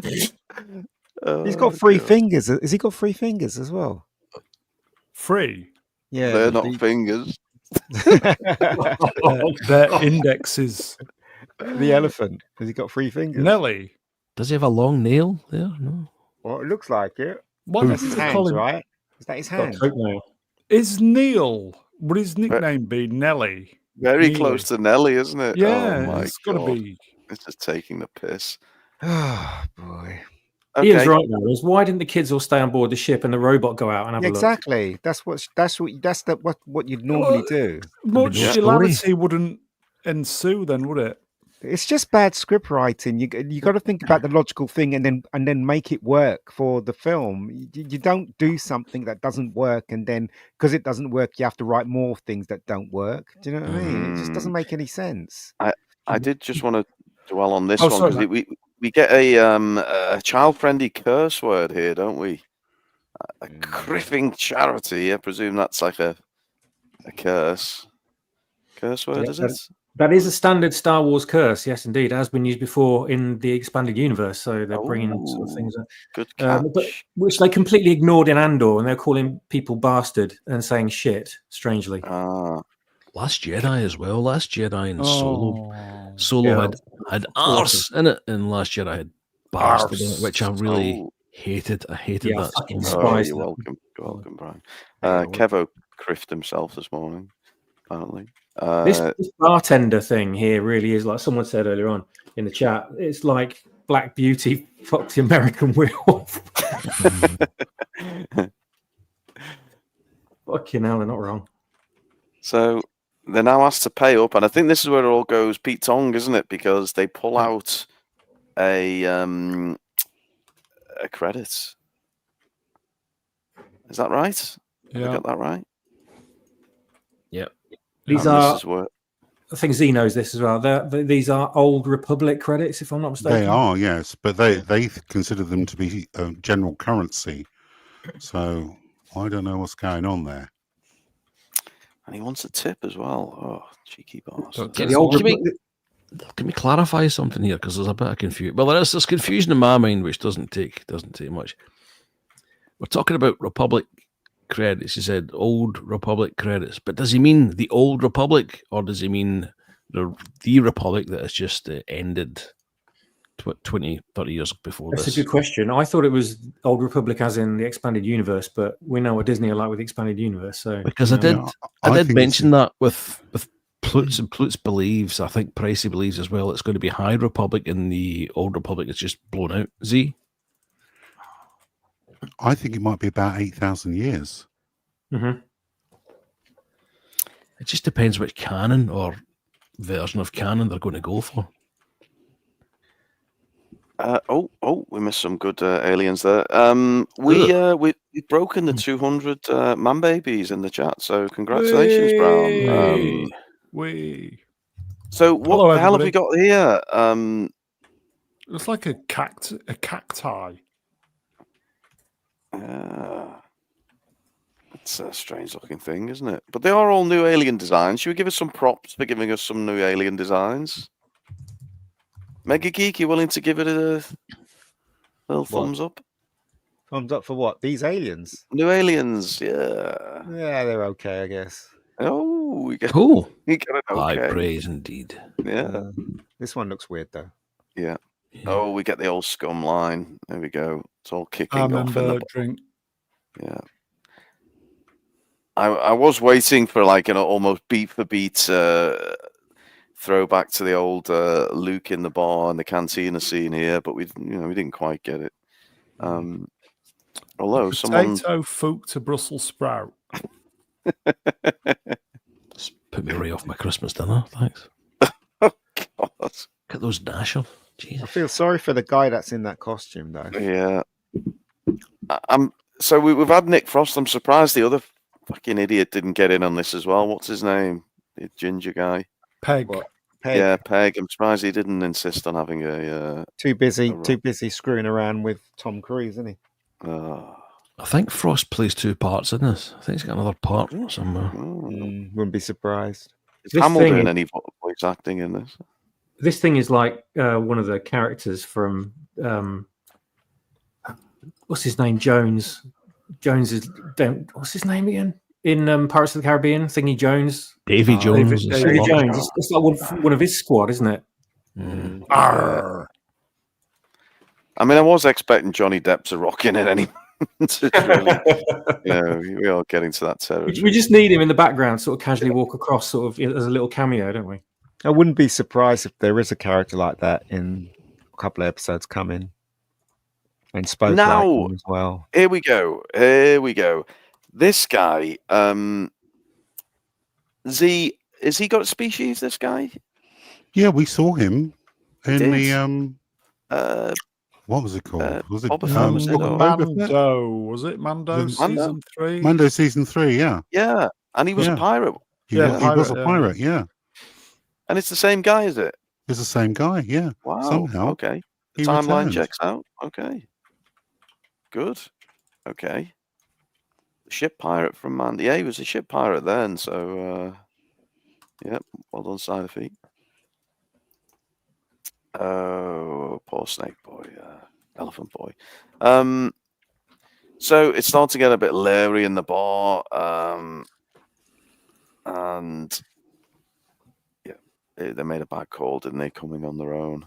[SPEAKER 5] He's got three fingers. Has he got 3 fingers as well?
[SPEAKER 1] 3?
[SPEAKER 5] Yeah,
[SPEAKER 6] they're not fingers.
[SPEAKER 1] They're indexes.
[SPEAKER 5] The elephant. Has he got 3 fingers?
[SPEAKER 1] Nelly.
[SPEAKER 3] Does he have a long nail there? No.
[SPEAKER 5] Well, it looks like it.
[SPEAKER 1] What
[SPEAKER 5] That's his hands, right? Is that his hand?
[SPEAKER 1] Is Neil? Would his nickname be Nelly?
[SPEAKER 6] Very close to Nelly, isn't it?
[SPEAKER 1] Yeah,
[SPEAKER 6] oh my
[SPEAKER 1] it's got to be.
[SPEAKER 6] It's just taking the piss.
[SPEAKER 5] Oh boy.
[SPEAKER 7] Okay. Ian's right now. Why didn't the kids all stay on board the ship and the robot go out and have a look?
[SPEAKER 5] Exactly. That's what you'd normally do.
[SPEAKER 1] Much hilarity wouldn't ensue then, would it?
[SPEAKER 5] It's just bad script writing. You got to think about the logical thing and then make it work for the film. You don't do something that doesn't work and then because it doesn't work, you have to write more things that don't work. Do you know what I mean? It just doesn't make any sense.
[SPEAKER 6] I did just want to dwell on this one because we get a child-friendly curse word here, don't we? A criffing charity. I presume that's like a curse. Curse word, is it?
[SPEAKER 7] That is a standard Star Wars curse. Yes, indeed. It has been used before in the expanded universe. So they're bringing sort of things.
[SPEAKER 6] Good catch.
[SPEAKER 7] But, which they completely ignored in Andor, and they're calling people bastard and saying shit, strangely.
[SPEAKER 3] Last Jedi as well. Last Jedi and Solo.
[SPEAKER 1] Oh.
[SPEAKER 3] Solo had arse in it, and Last Jedi had bastard in it, which I really hated. I hated that so much.
[SPEAKER 6] You're welcome. You're welcome, Brian. Kevo criffed himself this morning, apparently.
[SPEAKER 7] This bartender thing here really is, like someone said earlier on in the chat, it's like Black Beauty fucked the American Werewolf. Fucking hell, they're not wrong.
[SPEAKER 6] So they're now asked to pay up, and I think this is where it all goes Pete Tong, isn't it? Because they pull out a credit. Is that right?
[SPEAKER 1] Yeah.
[SPEAKER 6] Have I got that right?
[SPEAKER 3] Yep.
[SPEAKER 7] These are. I think Zee knows this as well. These are Old Republic credits, if I'm not mistaken.
[SPEAKER 2] They are, yes, but they consider them to be general currency. So I don't know what's going on there.
[SPEAKER 6] And he wants a tip as well. Oh, cheeky bastard.
[SPEAKER 3] Can we clarify something here? Because there's a bit of confusion. Well, there's confusion in my mind, which doesn't take much. We're talking about Republic credits. He said Old Republic credits, but does he mean the Old Republic, or does he mean the Republic that has just ended 20, 30 years before
[SPEAKER 7] That's
[SPEAKER 3] this?
[SPEAKER 7] a good question. I thought it was Old Republic as in the expanded universe, but we know what Disney are like with the expanded universe. So
[SPEAKER 3] because I did mention that with Plutz, and Plutz believes, I think Pricey believes as well, it's going to be High Republic, and the Old Republic is just blown out. Z?
[SPEAKER 2] I think it might be about 8,000 years.
[SPEAKER 7] Mm-hmm.
[SPEAKER 3] It just depends which canon or version of canon they're going to go for.
[SPEAKER 6] We missed some good aliens there. We've broken the 200 man babies in the chat, so congratulations, Brown. So what the hell have we got here?
[SPEAKER 1] It's like a cacti.
[SPEAKER 6] It's a strange looking thing, isn't it? But they are all new alien designs. Should we give us some props for giving us some new alien designs? Mega Geek, you willing to give it a little thumbs up?
[SPEAKER 5] Thumbs up for what? These aliens?
[SPEAKER 6] New aliens, yeah.
[SPEAKER 5] Yeah, they're okay, I guess.
[SPEAKER 6] Oh, we got
[SPEAKER 3] an
[SPEAKER 6] okay.
[SPEAKER 3] High praise indeed.
[SPEAKER 6] Yeah.
[SPEAKER 5] This one looks weird, though.
[SPEAKER 6] Yeah. Oh, we get the old scum line. There we go. It's all kicking off.
[SPEAKER 1] In the drink.
[SPEAKER 6] Yeah. I was waiting for like an almost beat for beat throwback to the old Luke in the bar and the cantina scene here, but we didn't quite get it. Although
[SPEAKER 1] potato fook to Brussels sprout.
[SPEAKER 3] Just put me right off my Christmas dinner, thanks.
[SPEAKER 6] Oh God!
[SPEAKER 3] Look at those Dasher. Jesus.
[SPEAKER 5] I feel sorry for the guy that's in that costume, though.
[SPEAKER 6] Yeah. So we've had Nick Frost. I'm surprised the other fucking idiot didn't get in on this as well. What's his name? The ginger guy.
[SPEAKER 1] Peg.
[SPEAKER 5] Peg.
[SPEAKER 6] Yeah, Peg. I'm surprised he didn't insist on having a.
[SPEAKER 5] Too busy screwing around with Tom Cruise, isn't he?
[SPEAKER 3] I think Frost plays 2 parts in this. I think he's got another part somewhere.
[SPEAKER 5] Wouldn't be surprised.
[SPEAKER 6] Is Hamill doing any voice acting in this?
[SPEAKER 7] This thing is like one of the characters from what's his name? Jones. Jones is what's his name again? In Pirates of the Caribbean, Thingy Jones.
[SPEAKER 3] Davy Jones.
[SPEAKER 7] Davy Jones. It's like one of his squad, isn't it?
[SPEAKER 6] I mean, I was expecting Johnny Depp to rock in at any really, we are getting to that territory.
[SPEAKER 7] We just need him in the background, sort of casually walk across, sort of as a little cameo, don't we?
[SPEAKER 5] I wouldn't be surprised if there is a character like that in a couple of episodes coming. And spoke
[SPEAKER 6] now
[SPEAKER 5] as well.
[SPEAKER 6] Here we go. This guy, Z, has he got a species? This guy?
[SPEAKER 2] Yeah, we saw him in the what was it called? Was it
[SPEAKER 1] Mando? Was it Mando season 3?
[SPEAKER 2] Mando season 3, yeah.
[SPEAKER 6] Yeah, and he was a pirate.
[SPEAKER 2] He was a pirate, yeah.
[SPEAKER 6] And it's the same guy, is it?
[SPEAKER 2] It's the same guy, yeah.
[SPEAKER 6] Wow.
[SPEAKER 2] Somehow.
[SPEAKER 6] Okay. The timeline checks out. Okay. Good. Okay. Ship pirate from Mando. Yeah, he was a ship pirate then, so Yep, well done, Sci-Fi. Oh, poor snake boy, elephant boy. So it's starting to get a bit leery in the bar, and yeah, they made a bad call, didn't they? Coming on their own.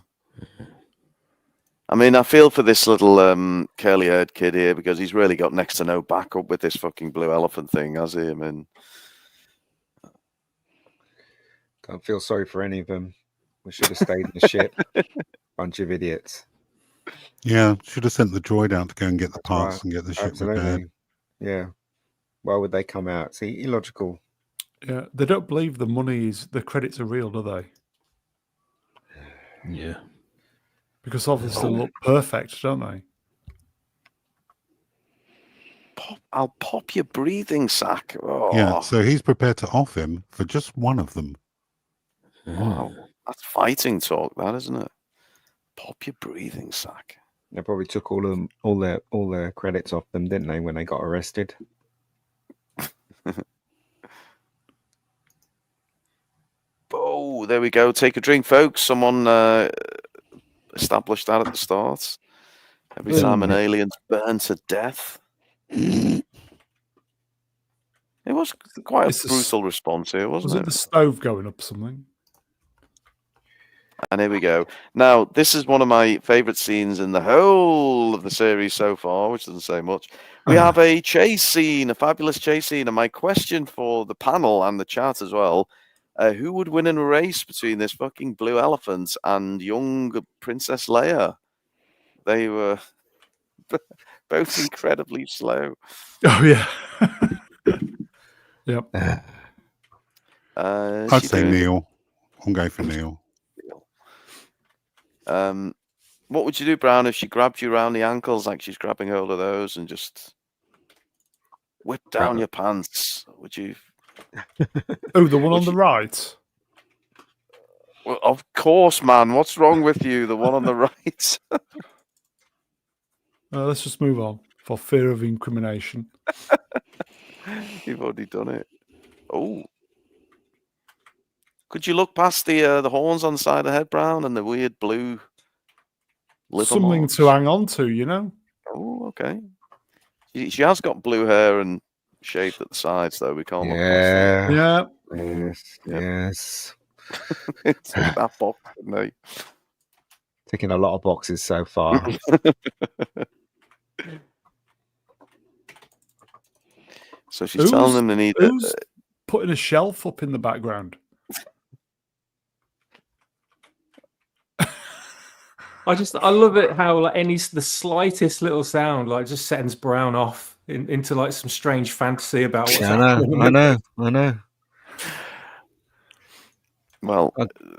[SPEAKER 6] I mean, I feel for this little curly-haired kid here because he's really got next to no backup with this fucking blue elephant thing, has he? I mean,
[SPEAKER 5] Don't feel sorry for any of them. We should have stayed in the ship. Bunch of idiots.
[SPEAKER 2] Yeah, should have sent the droid out to go and get the
[SPEAKER 5] That's
[SPEAKER 2] parts
[SPEAKER 5] right.
[SPEAKER 2] and get the ship
[SPEAKER 5] Absolutely.
[SPEAKER 2] repaired.
[SPEAKER 5] Yeah. Why would they come out? See, illogical.
[SPEAKER 1] Yeah, they don't believe the credits are real, do they?
[SPEAKER 3] Yeah.
[SPEAKER 1] Because obviously they look perfect, don't they?
[SPEAKER 6] I'll pop your breathing sack. Oh,
[SPEAKER 2] Yeah, so he's prepared to off him for just one of them.
[SPEAKER 6] wow. That's fighting talk, that, isn't it? Pop your breathing sack.
[SPEAKER 5] They probably took all their credits off them, didn't they, when they got arrested?
[SPEAKER 6] Oh, there we go. Take a drink, folks. Someone established that at the start. Every time an alien's burned to death. It was quite a brutal response here, wasn't it?
[SPEAKER 1] Was it the stove going up or something?
[SPEAKER 6] And here we go. Now, this is one of my favourite scenes in the whole of the series so far, which doesn't say much. We have a chase scene, a fabulous chase scene. And my question for the panel and the chat as well, who would win in a race between this fucking blue elephant and young Princess Leia? They were both incredibly slow.
[SPEAKER 1] Oh, yeah. Yep.
[SPEAKER 2] I'd say Neil. I'll go for Neil.
[SPEAKER 6] What would you do, Brown, if she grabbed you around the ankles like she's grabbing hold of those and just whip down your pants? Would you?
[SPEAKER 1] Oh, the one on the right?
[SPEAKER 6] Well, of course, man. What's wrong with you? The one on the right.
[SPEAKER 1] Let's just move on for fear of incrimination.
[SPEAKER 6] You've already done it. Oh. Could you look past the horns on the side of the head, Brown, and the weird blue liver
[SPEAKER 1] Something
[SPEAKER 6] marks?
[SPEAKER 1] to hang on to, you know?
[SPEAKER 6] Oh, okay. She has got blue hair and shaved at the sides, though. We can't look past that.
[SPEAKER 1] Yeah.
[SPEAKER 5] Yes.
[SPEAKER 6] Yep.
[SPEAKER 5] Yes.
[SPEAKER 6] Take that box, didn't they?
[SPEAKER 5] Ticking a lot of boxes so far.
[SPEAKER 6] So she's telling them they need.
[SPEAKER 1] Who's putting a shelf up in the background?
[SPEAKER 7] I love it how like the slightest little sound like just sends Brown off into like some strange fantasy about what's happening.
[SPEAKER 5] I know.
[SPEAKER 6] Well,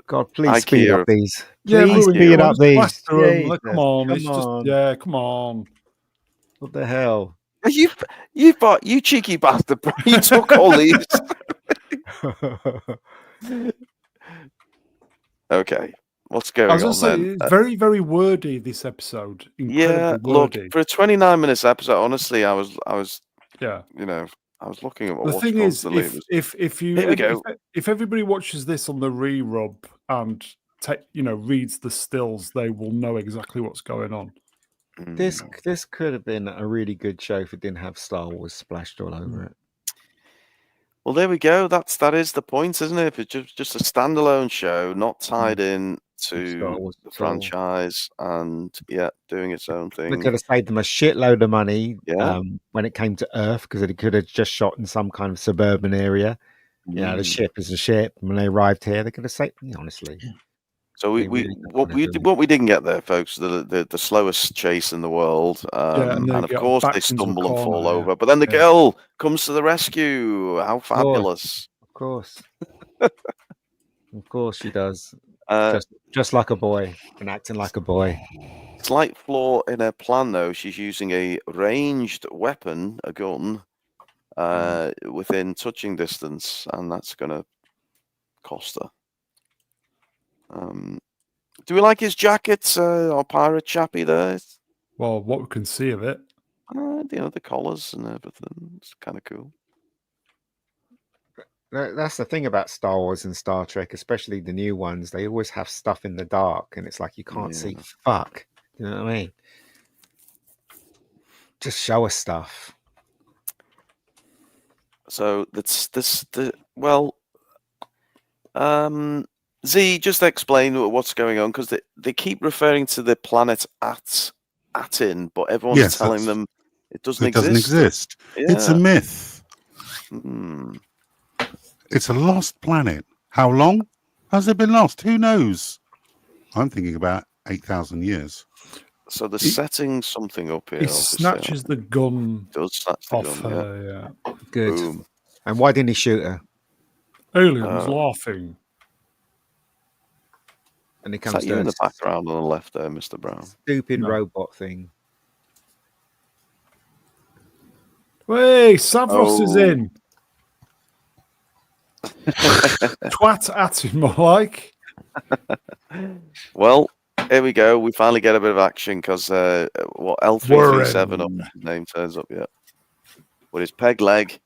[SPEAKER 5] God, please speed up these.
[SPEAKER 1] Yeah,
[SPEAKER 5] Please speed up these.
[SPEAKER 1] Come on, it's just come on.
[SPEAKER 5] What the hell?
[SPEAKER 6] You cheeky bastard! You took all these. Okay, what's going on then?
[SPEAKER 1] It's very, very wordy, this episode. Incredibly wordy.
[SPEAKER 6] Look, for a 29 minutes episode, honestly, I was
[SPEAKER 1] yeah,
[SPEAKER 6] I was looking at my
[SPEAKER 1] the
[SPEAKER 6] watch
[SPEAKER 1] thing is,
[SPEAKER 6] constantly.
[SPEAKER 1] if everybody watches this on the re-rub and reads the stills, they will know exactly what's going on.
[SPEAKER 5] This could have been a really good show if it didn't have Star Wars splashed all over it.
[SPEAKER 6] Well, there we go. That is the point, isn't it? If it's just a standalone show, not tied in to the franchise, and doing its own thing.
[SPEAKER 5] They could have saved them a shitload of money when it came to Earth, because it could have just shot in some kind of suburban area. The ship is a ship. When they arrived here, they could have saved me, honestly.
[SPEAKER 6] So what we didn't get there, folks, the slowest chase in the world, and of course they stumble and fall over. But then the girl comes to the rescue. How fabulous!
[SPEAKER 5] Of course, of course she does. Just like a boy and acting like a boy.
[SPEAKER 6] Slight flaw in her plan, though. She's using a ranged weapon, a gun, within touching distance, and that's going to cost her. Do we like his jacket, our pirate chappy there?
[SPEAKER 1] Well, what we can see of it.
[SPEAKER 6] The collars and everything. It's kind of cool.
[SPEAKER 5] That's the thing about Star Wars and Star Trek, especially the new ones. They always have stuff in the dark, and it's like you can't see fuck. You know what I mean? Just show us stuff.
[SPEAKER 6] So Z, just explain what's going on, because they keep referring to the planet Atin, but everyone's telling them it doesn't exist. Yeah.
[SPEAKER 2] It's a myth.
[SPEAKER 6] Hmm.
[SPEAKER 2] It's a lost planet. How long has it been lost? Who knows? I'm thinking about 8,000 years.
[SPEAKER 6] So they're setting something up here.
[SPEAKER 1] He snatches the gun off her. Yeah.
[SPEAKER 5] Good. Boom. And why didn't he shoot her?
[SPEAKER 1] Aliens laughing.
[SPEAKER 5] And he comes
[SPEAKER 6] you in the background on the left there, Mr. Brown.
[SPEAKER 5] Stupid robot thing.
[SPEAKER 1] Hey, Savros is in. Twat at him, more like.
[SPEAKER 6] Well, here we go. We finally get a bit of action because L337 or his name turns up yet. With his peg leg,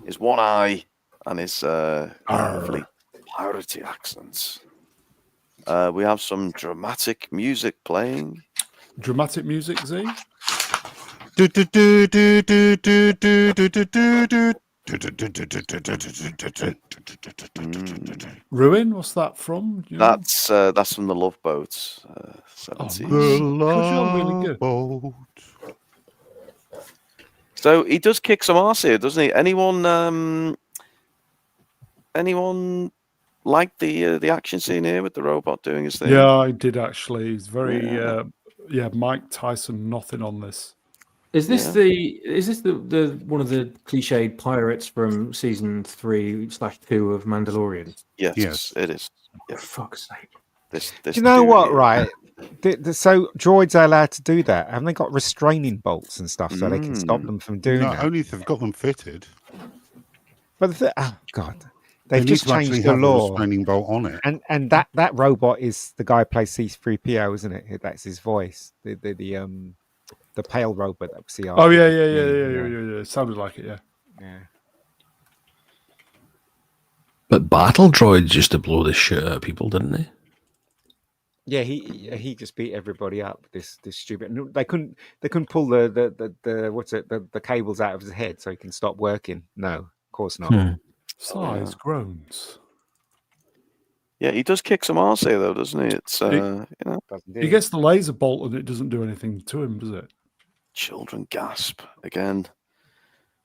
[SPEAKER 6] his one eye, and his lovely piratey accents. We have some dramatic music playing.
[SPEAKER 1] Dramatic music, Z? Ruin? What's that from?
[SPEAKER 6] That's from the Love Boat. 70s.
[SPEAKER 2] The Love
[SPEAKER 1] really
[SPEAKER 2] Boat.
[SPEAKER 6] So he does kick some arse here, doesn't he? Anyone like the action scene here with the robot doing his thing?
[SPEAKER 1] Yeah, I did actually. He's very Mike Tyson nothing on this.
[SPEAKER 7] Is this the one of the cliched pirates from season 3/2 of Mandalorian?
[SPEAKER 6] Yes, it is. Yeah.
[SPEAKER 7] For fuck's sake.
[SPEAKER 6] This
[SPEAKER 5] do you know what, right? So droids are allowed to do that. Haven't they got restraining bolts and stuff so they can stop them from doing that?
[SPEAKER 2] Not only if they've got them fitted.
[SPEAKER 5] But they've just changed the law.
[SPEAKER 2] A restraining bolt on it.
[SPEAKER 5] And that robot is the guy who plays C-3PO, isn't it? That's his voice. The pale robot that we see.
[SPEAKER 1] Oh yeah. It sounded like it,
[SPEAKER 5] yeah.
[SPEAKER 3] But battle droids used to blow the shit out of people, didn't they?
[SPEAKER 5] Yeah, he just beat everybody up. This stupid. They couldn't pull the cables out of his head so he can stop working. No, of course not.
[SPEAKER 1] Size groans.
[SPEAKER 6] Yeah, he does kick some arse here, though, doesn't he? It's
[SPEAKER 1] he gets the laser bolt and it doesn't do anything to him, does it?
[SPEAKER 6] Children gasp again.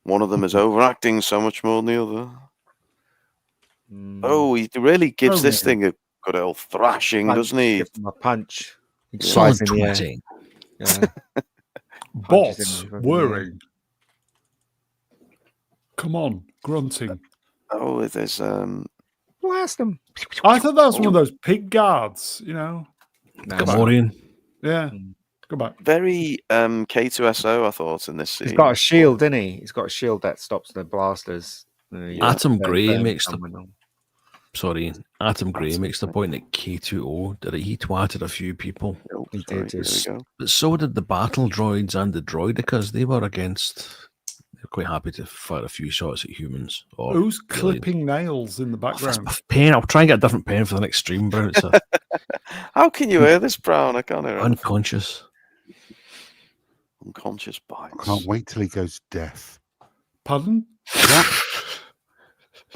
[SPEAKER 6] One of them is overacting so much more than the other. Oh, he really gives this thing a good old thrashing, doesn't he?
[SPEAKER 5] Gives him a punch.
[SPEAKER 3] Solid 20.
[SPEAKER 1] Bots whirring. Come on, grunting.
[SPEAKER 6] Oh, there's
[SPEAKER 5] blast them.
[SPEAKER 1] I thought that was one of those pig guards,
[SPEAKER 3] Gamorrean.
[SPEAKER 1] Yeah. Go back.
[SPEAKER 6] Very K2SO, I thought, in this scene.
[SPEAKER 5] He's got a shield, didn't he? He's got a shield that stops the blasters.
[SPEAKER 3] Atom Grey makes the point that K2O did it. He twatted a few people.
[SPEAKER 5] He did.
[SPEAKER 3] But so did the battle droids and the droidicas. They were quite happy to fire a few shots at humans.
[SPEAKER 1] Who's clipping nails in the background?
[SPEAKER 3] That's my pen. I'll try and get a different pen for the next stream, Brown.
[SPEAKER 6] How can you hear this, Brown? I can't hear it.
[SPEAKER 3] Unconscious
[SPEAKER 6] bites.
[SPEAKER 2] I can't wait till he goes deaf.
[SPEAKER 1] Pardon?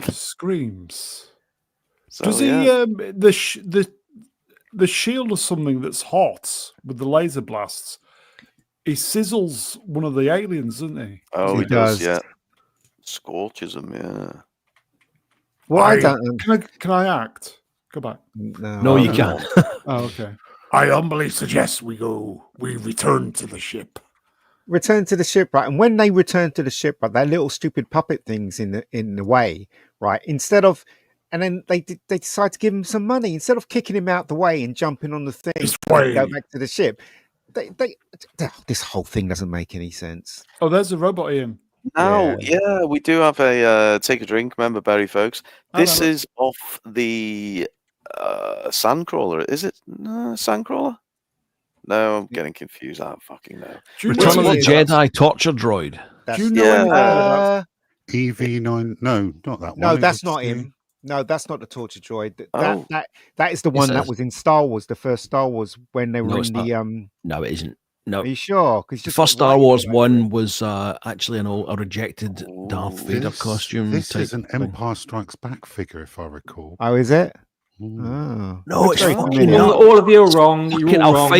[SPEAKER 1] Screams.
[SPEAKER 6] So,
[SPEAKER 1] does he the shield or something that's hot with the laser blasts? He sizzles one of the aliens, doesn't he?
[SPEAKER 6] Oh, he does. Yeah, scorches them. Yeah.
[SPEAKER 5] Well, I don't.
[SPEAKER 1] Can I act? Go back.
[SPEAKER 3] No, you can't.
[SPEAKER 1] Oh, okay. I humbly suggest we return to the ship.
[SPEAKER 5] Return to the ship, right? And when they return to the ship, right, that little stupid puppet things in the way, right? Instead of, and then they decide to give him some money instead of kicking him out the way and jumping on the thing and go back to the ship. This whole thing doesn't make any sense.
[SPEAKER 1] Oh, there's a robot, Ian.
[SPEAKER 6] Now, we do have a take a drink member, Barry, folks. This is off the Sandcrawler. Is it Sandcrawler? No, I'm getting confused. I don't fucking know.
[SPEAKER 3] Return of the Jedi torture droid.
[SPEAKER 2] EV9. No, not that one.
[SPEAKER 5] No,
[SPEAKER 2] It
[SPEAKER 5] that's
[SPEAKER 2] was
[SPEAKER 5] not
[SPEAKER 2] the-
[SPEAKER 5] him. No, that's not the torture droid.
[SPEAKER 6] Oh.
[SPEAKER 5] That is the one that was in Star Wars, the first Star Wars, when they were in the
[SPEAKER 3] No, it isn't. No.
[SPEAKER 5] Are you sure? Because
[SPEAKER 3] the first Star Wars one was actually a rejected Darth Vader costume.
[SPEAKER 2] This
[SPEAKER 3] type
[SPEAKER 2] is an
[SPEAKER 3] thing.
[SPEAKER 2] Empire Strikes Back figure, if I recall.
[SPEAKER 5] Oh, is it?
[SPEAKER 2] Mm.
[SPEAKER 5] Oh.
[SPEAKER 3] No, it's
[SPEAKER 5] very
[SPEAKER 3] fucking
[SPEAKER 5] familiar.
[SPEAKER 3] not.
[SPEAKER 7] All of you are wrong. You're all wrong.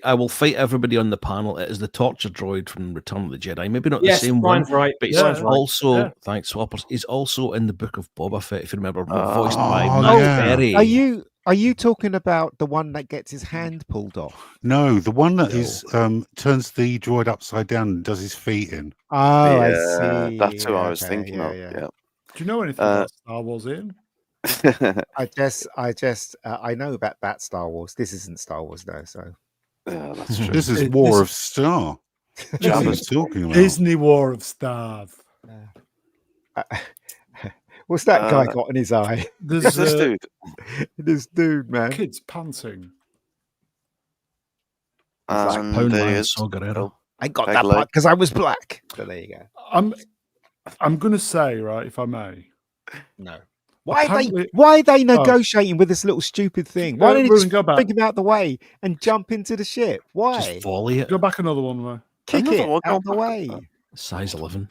[SPEAKER 3] I will fight everybody on the panel. It is the torture droid from Return of the Jedi. Maybe not
[SPEAKER 7] Yes,
[SPEAKER 3] the same
[SPEAKER 7] Brian's
[SPEAKER 3] one,
[SPEAKER 7] right.
[SPEAKER 3] but he's
[SPEAKER 7] Brian's right.
[SPEAKER 3] also
[SPEAKER 7] Yeah.
[SPEAKER 3] thanks Swappers. He's also in the Book of Boba Fett, if you remember,
[SPEAKER 6] Oh,
[SPEAKER 3] voiced by Matt
[SPEAKER 2] yeah.
[SPEAKER 3] Berry.
[SPEAKER 5] Are you talking about the one that gets his hand pulled off?
[SPEAKER 2] No, the one that is turns the droid upside down and does his feet in.
[SPEAKER 5] Oh, I
[SPEAKER 6] Yeah,
[SPEAKER 5] see.
[SPEAKER 6] that's who I was
[SPEAKER 5] Okay,
[SPEAKER 6] thinking of. Yeah.
[SPEAKER 1] Do you know anything about Star Wars, Ian?
[SPEAKER 5] I know about that Star Wars. This isn't Star Wars though, so
[SPEAKER 6] Yeah, that's true.
[SPEAKER 2] This is War of Star. Jabba's talking about
[SPEAKER 1] Disney War of Stars.
[SPEAKER 5] What's that guy got in his eye?
[SPEAKER 1] There's
[SPEAKER 6] this dude.
[SPEAKER 5] This dude, man.
[SPEAKER 1] Kids panting.
[SPEAKER 6] And there he is.
[SPEAKER 5] I got
[SPEAKER 6] peg
[SPEAKER 5] that
[SPEAKER 6] leg.
[SPEAKER 5] part because I was black. So there you go.
[SPEAKER 1] I'm gonna say, right, if I may.
[SPEAKER 5] No. Why are they negotiating with this little stupid thing? Why don't they just think him out the way and jump into the ship? Why?
[SPEAKER 3] Just volley it.
[SPEAKER 1] Go back another one, man.
[SPEAKER 5] Kick
[SPEAKER 6] Another
[SPEAKER 5] it
[SPEAKER 6] one,
[SPEAKER 5] out
[SPEAKER 6] go
[SPEAKER 5] the
[SPEAKER 6] back.
[SPEAKER 5] way.
[SPEAKER 3] Size 11.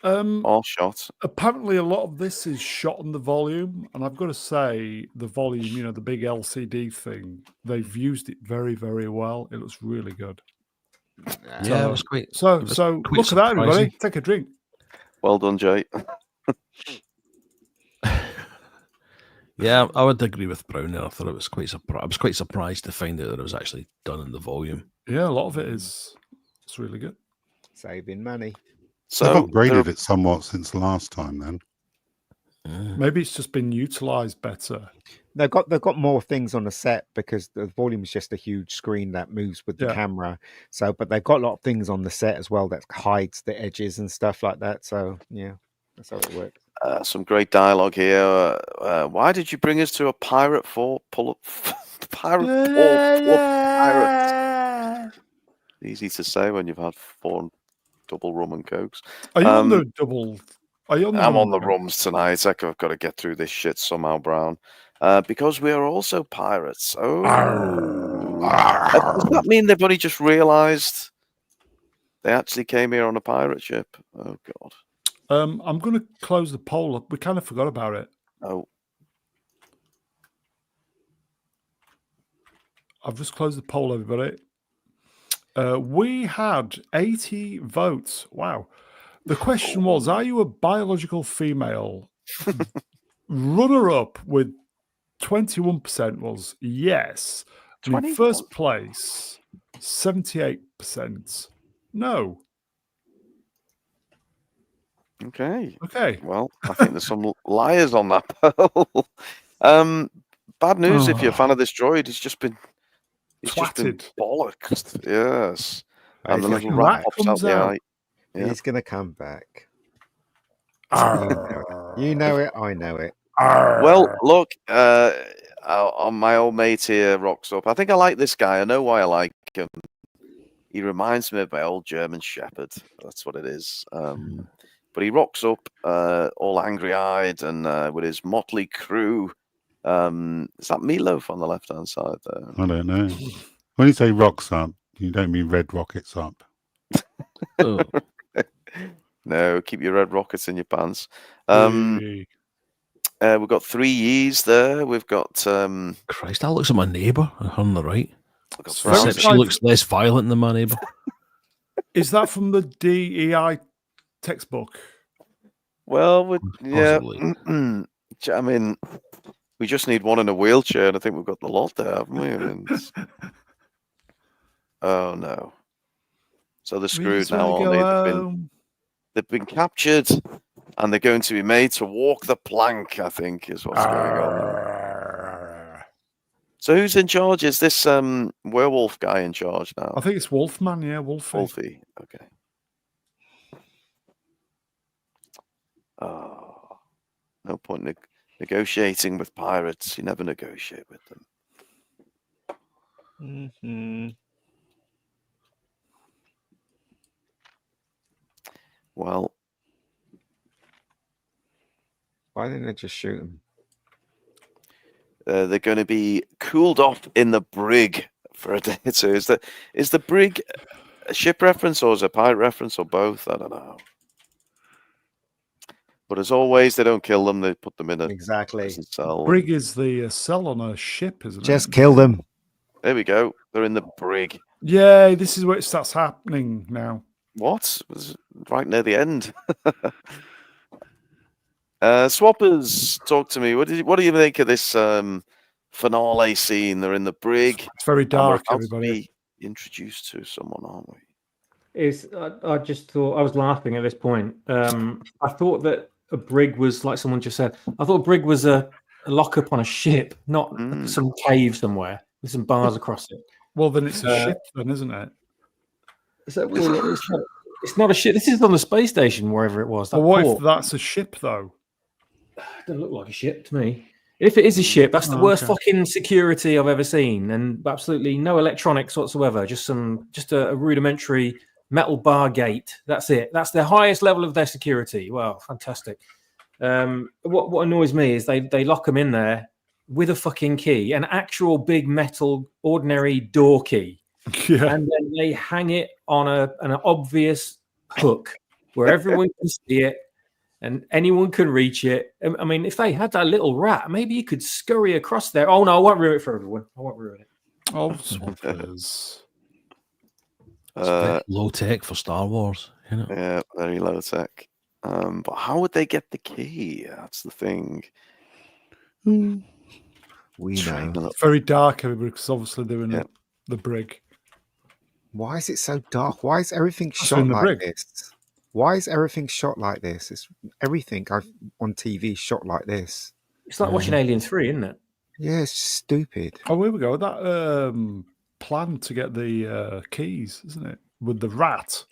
[SPEAKER 6] All shot.
[SPEAKER 1] Apparently, a lot of this is shot on the volume, and I've got to say, the volume, the big LCD thing, they've used it very, very well. It looks really good.
[SPEAKER 3] Yeah, it was quite.
[SPEAKER 1] So
[SPEAKER 3] it was
[SPEAKER 1] look
[SPEAKER 3] quite
[SPEAKER 1] at that, everybody.
[SPEAKER 3] surprising.
[SPEAKER 1] Take a drink.
[SPEAKER 6] Well done, Jay.
[SPEAKER 3] Yeah, I would agree with Brown there. I thought it was I was quite surprised to find out that it was actually done in the volume.
[SPEAKER 1] Yeah, a lot of it is. It's really good.
[SPEAKER 5] Saving money.
[SPEAKER 6] So
[SPEAKER 2] they've upgraded it somewhat since last time. Then
[SPEAKER 1] maybe it's just been utilized better.
[SPEAKER 5] They've got more things on the set because the volume is just a huge screen that moves with the camera. So, but they've got a lot of things on the set as well that hides the edges and stuff like that. So, yeah, that's how it works.
[SPEAKER 6] Some great dialogue here. Why did you bring us to a pirate fort? Pirates. Easy to say when you've had 4 double rum and cokes.
[SPEAKER 1] Are you on the double? Are you on the
[SPEAKER 6] I'm on the rums tonight. I've got to get through this shit somehow, Brown. Because we are also pirates. Oh, does that mean they've only just realised they actually came here on a pirate ship? Oh God.
[SPEAKER 1] I'm going to close the poll up. We kind of forgot about it.
[SPEAKER 6] Oh.
[SPEAKER 1] I've just closed the poll, everybody. We had 80 votes. Wow. The question was, are you a biological female? Runner-up with 21% was yes. In first place, 78%. No.
[SPEAKER 6] Okay.
[SPEAKER 1] Okay.
[SPEAKER 6] Well, I think there's some liars on that poll. Bad news if you're a fan of this droid. He's just been bollocked. Yes. And the little rat pops out the eye.
[SPEAKER 5] Yeah. He's going to come back. You know it. I know it.
[SPEAKER 6] Well, look, my old mate here rocks up. I think I like this guy. I know why I like him. He reminds me of my old German Shepherd. That's what it is. But he rocks up all angry-eyed and with his motley crew. Is that Meatloaf on the left-hand side there?
[SPEAKER 2] I don't know. When you say rocks up, you don't mean red rockets up.
[SPEAKER 3] Oh.
[SPEAKER 6] No, keep your red rockets in your pants. We've got 3 ye's there. We've got
[SPEAKER 3] Christ, that looks like my neighbour on the right.
[SPEAKER 6] Except
[SPEAKER 3] she looks less violent than my neighbour.
[SPEAKER 1] Is that from the DEI textbook?
[SPEAKER 6] Well, yeah. I mean, we just need one in a wheelchair, and I think we've got the lot there, haven't we? I mean, oh no! So they're screwed now, aren't they? They've been captured, and they're going to be made to walk the plank. I think is what's going on. So who's in charge? Is this werewolf guy in charge now?
[SPEAKER 1] I think it's Wolfman. Yeah, Wolfie.
[SPEAKER 6] Wolfie. Okay. Oh, no point negotiating with pirates. You never negotiate with them.
[SPEAKER 5] Mm-hmm.
[SPEAKER 6] Well,
[SPEAKER 5] Why didn't they just shoot them?
[SPEAKER 6] They're going to be cooled off in the brig for a day or two. Is the brig a ship reference or is it a pirate reference or both? I don't know. But as always, they don't kill them. They put them in a prison cell.
[SPEAKER 1] Brig is the cell on a ship, isn't it?
[SPEAKER 5] Just kill them.
[SPEAKER 6] There we go. They're in the brig.
[SPEAKER 1] Yay, this is where it starts happening now.
[SPEAKER 6] What? It was right near the end. Swappers, talk to me. What do you think of this finale scene? They're in the brig.
[SPEAKER 1] It's very dark,
[SPEAKER 6] we're
[SPEAKER 1] everybody.
[SPEAKER 6] To be introduced to someone, aren't we?
[SPEAKER 7] I just thought I was laughing at this point. I thought that a brig was like someone just said. I thought a brig was a lockup on a ship, not some cave somewhere with some bars across it.
[SPEAKER 1] Well, then it's a ship, then, isn't it?
[SPEAKER 7] So, it's not a ship. This is on the space station, wherever it was.
[SPEAKER 1] Well, what if that's a ship, though?
[SPEAKER 7] It doesn't look like a ship to me. If it is a ship, that's the worst fucking security I've ever seen, and absolutely no electronics whatsoever. Just a rudimentary metal bar gate. That's it. That's the highest level of their security. Wow, fantastic. What annoys me is they lock them in there with a fucking key, an actual big metal ordinary door key, and then they hang it on an obvious hook where everyone can see it and anyone can reach it. I mean, if they had that little rat, maybe you could scurry across there. Oh no, I won't ruin it for everyone. I won't ruin it.
[SPEAKER 1] Oh, Swappers.
[SPEAKER 3] Low tech for Star Wars, you know.
[SPEAKER 6] Yeah, very low tech. But how would they get the key? That's the thing.
[SPEAKER 5] We know.
[SPEAKER 1] It's very dark, everybody, because obviously they're in the brig.
[SPEAKER 5] Why is it so dark? Why is everything shot like this? Why is everything shot like this? It's everything on TV shot like this.
[SPEAKER 7] It's like watching Alien 3, isn't it?
[SPEAKER 5] Yeah, it's stupid.
[SPEAKER 1] Oh, here we go. That plan to get the keys, isn't it? With the rat.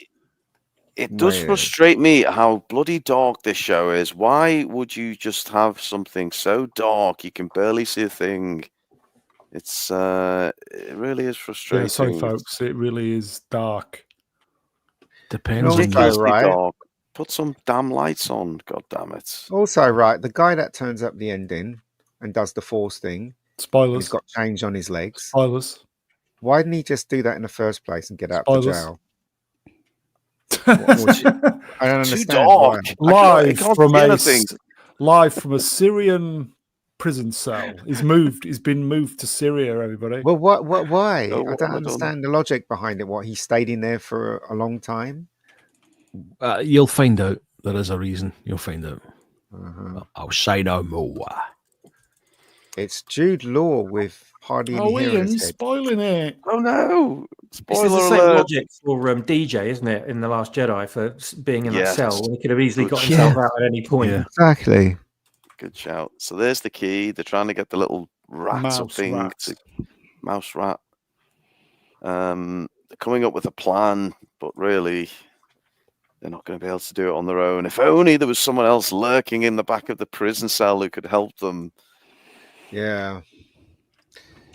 [SPEAKER 6] It does frustrate me how bloody dark this show is. Why would you just have something so dark you can barely see a thing? It really is frustrating.
[SPEAKER 1] Yeah, sorry, folks. It really is dark.
[SPEAKER 3] Depends.
[SPEAKER 6] Ridiculously dark. Put some damn lights on. God damn it.
[SPEAKER 5] Also, right, the guy that turns up the ending and does the force thing.
[SPEAKER 1] Spoilers.
[SPEAKER 5] He's got change on his legs.
[SPEAKER 1] Spoilers.
[SPEAKER 5] Why didn't he just do that in the first place and get out of jail?
[SPEAKER 1] I
[SPEAKER 5] don't understand.
[SPEAKER 6] Dark.
[SPEAKER 1] Live from a Syrian prison cell. He's been moved to Syria, everybody.
[SPEAKER 5] Well, why? I don't understand the logic behind it. What, he stayed in there for a long time?
[SPEAKER 3] You'll find out. There is a reason. You'll find out. I'll say no more.
[SPEAKER 5] It's Jude Law with hardly any hair on his head.
[SPEAKER 1] Spoiling it.
[SPEAKER 6] Oh no!
[SPEAKER 7] Spoiler alert. This is the same logic for DJ, isn't it? In The Last Jedi, for being in that cell, when he could have easily got himself out at any point.
[SPEAKER 5] Yeah. Exactly.
[SPEAKER 6] Good shout. So there's the key. They're trying to get the little mouse rat. They're coming up with a plan, but really, they're not going to be able to do it on their own. If only there was someone else lurking in the back of the prison cell who could help them.
[SPEAKER 5] Yeah.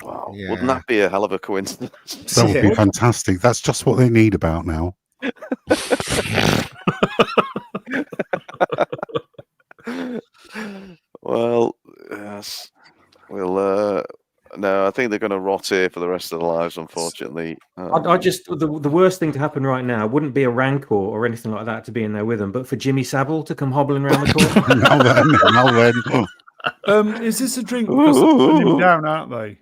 [SPEAKER 6] Wow. Yeah. Wouldn't that be a hell of a coincidence?
[SPEAKER 2] That would be fantastic. That's just what they need about now.
[SPEAKER 6] Well, yes. We'll no, I think they're going to rot here for the rest of their lives, unfortunately.
[SPEAKER 7] I just the worst thing to happen right now wouldn't be a Rancor or anything like that to be in there with them, but for Jimmy Savile to come hobbling around the corner.
[SPEAKER 2] now then.
[SPEAKER 1] Is this a drink? Because they're putting him down, aren't they?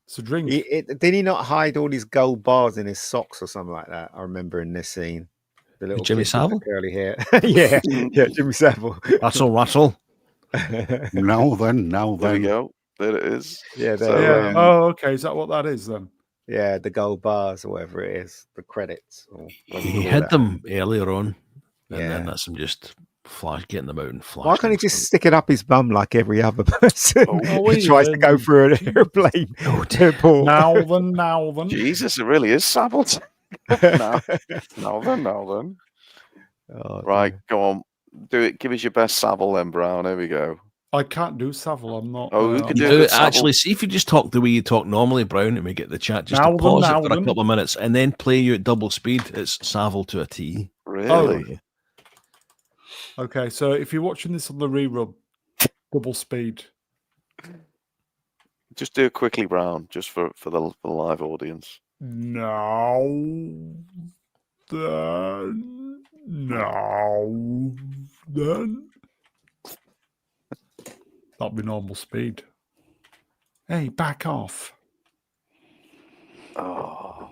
[SPEAKER 1] It's a drink.
[SPEAKER 5] Did he not hide all his gold bars in his socks or something like that? I remember in this scene. The little
[SPEAKER 3] Jimmy Savile?
[SPEAKER 5] Curly hair. yeah, Jimmy Savile.
[SPEAKER 3] Russell.
[SPEAKER 2] Now then.
[SPEAKER 6] There you go. There it is.
[SPEAKER 5] Yeah.
[SPEAKER 1] Oh, okay. Is that what that is then?
[SPEAKER 5] Yeah, the gold bars or whatever it is, the credits. Or
[SPEAKER 3] he hid them earlier on, and then that's him just getting them out and flashing.
[SPEAKER 5] Why can't he just stick it up his bum like every other person who tries to go through an airplane?
[SPEAKER 1] Now then.
[SPEAKER 6] Jesus, it really is Savile. Now then.
[SPEAKER 5] Oh,
[SPEAKER 6] right, go on. Do it. Give us your best Savile then, Brown. Here we go.
[SPEAKER 1] I can't do Savile. I'm not.
[SPEAKER 6] Oh, who can do it?
[SPEAKER 3] Actually, see if you just talk the way you talk normally, Brown, and we get the chat just to pause it for a couple of minutes and then play you at double speed. It's Savile to a T.
[SPEAKER 6] Really?
[SPEAKER 1] Okay, so if you're watching this on the rerun, double speed.
[SPEAKER 6] Just do it quickly, Brown, just for the live audience.
[SPEAKER 1] No. Then. No. Then. That'll be normal speed. Hey, back off.
[SPEAKER 6] Oh.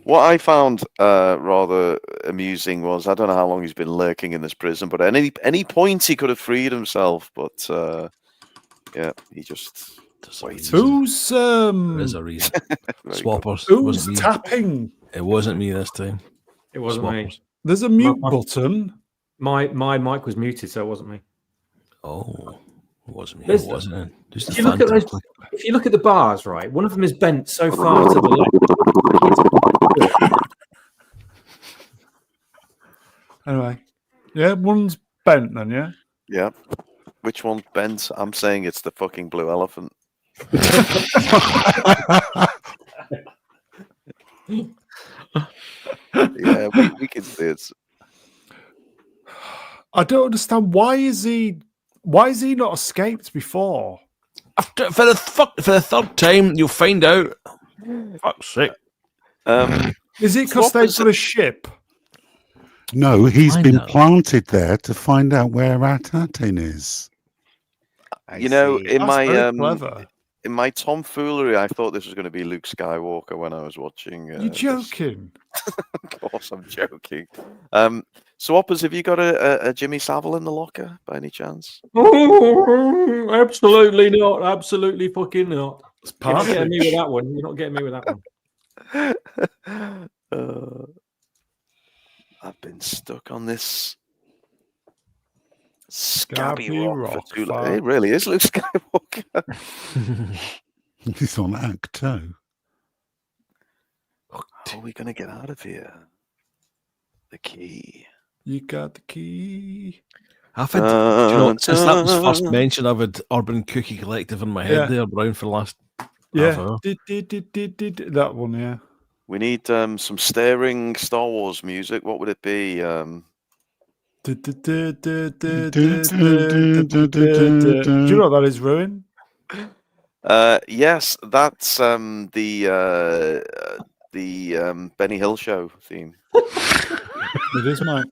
[SPEAKER 6] What I found rather amusing was, I don't know how long he's been lurking in this prison, but at any point he could have freed himself, but yeah, he just waited.
[SPEAKER 1] Who's
[SPEAKER 3] There's a reason. Swappers.
[SPEAKER 1] Who's tapping?
[SPEAKER 3] It wasn't me this time.
[SPEAKER 7] It wasn't me.
[SPEAKER 1] There's a mute button.
[SPEAKER 7] My mic was muted, so it wasn't me.
[SPEAKER 3] Oh, it wasn't me.
[SPEAKER 7] There's-
[SPEAKER 3] It wasn't. Just
[SPEAKER 7] If you look at those, if you look at the bars, right, one of them is bent so far to the left.
[SPEAKER 1] Anyway, yeah, one's bent then, yeah?
[SPEAKER 6] Yeah. Which one's bent? I'm saying it's the fucking blue elephant. Yeah, we can see it.
[SPEAKER 1] I don't understand. Why is he not escaped before?
[SPEAKER 3] For the third time, you'll find out. Fuck's sake.
[SPEAKER 1] Is it because they've got a ship?
[SPEAKER 2] No, he's been planted there to find out where Atatin is.
[SPEAKER 6] You know, in
[SPEAKER 1] clever.
[SPEAKER 6] in my tomfoolery, I thought this was going to be Luke Skywalker when I was watching.
[SPEAKER 1] You're joking.
[SPEAKER 6] Of course, I'm joking. Swappers, have you got a Jimmy Savile in the locker by any chance?
[SPEAKER 7] Absolutely not. Absolutely fucking not. You're not
[SPEAKER 1] Partridge.
[SPEAKER 7] getting me with that one. You're not getting me with that one.
[SPEAKER 6] I've been stuck on this scabby rock for too long. It really is Luke Skywalker.
[SPEAKER 2] He's on Act 2.
[SPEAKER 6] How are we going to get out of here? The key.
[SPEAKER 1] You got the key.
[SPEAKER 3] I've had, since that was first mentioned, I've had Urban Cookie Collective in my head there, Brown, for the last half hour.
[SPEAKER 1] Did that one, yeah.
[SPEAKER 6] We need some staring Star Wars music. What would it be?
[SPEAKER 1] Do you know what that is, Ruin?
[SPEAKER 6] Yes, that's the Benny Hill show theme.
[SPEAKER 1] It is, mate.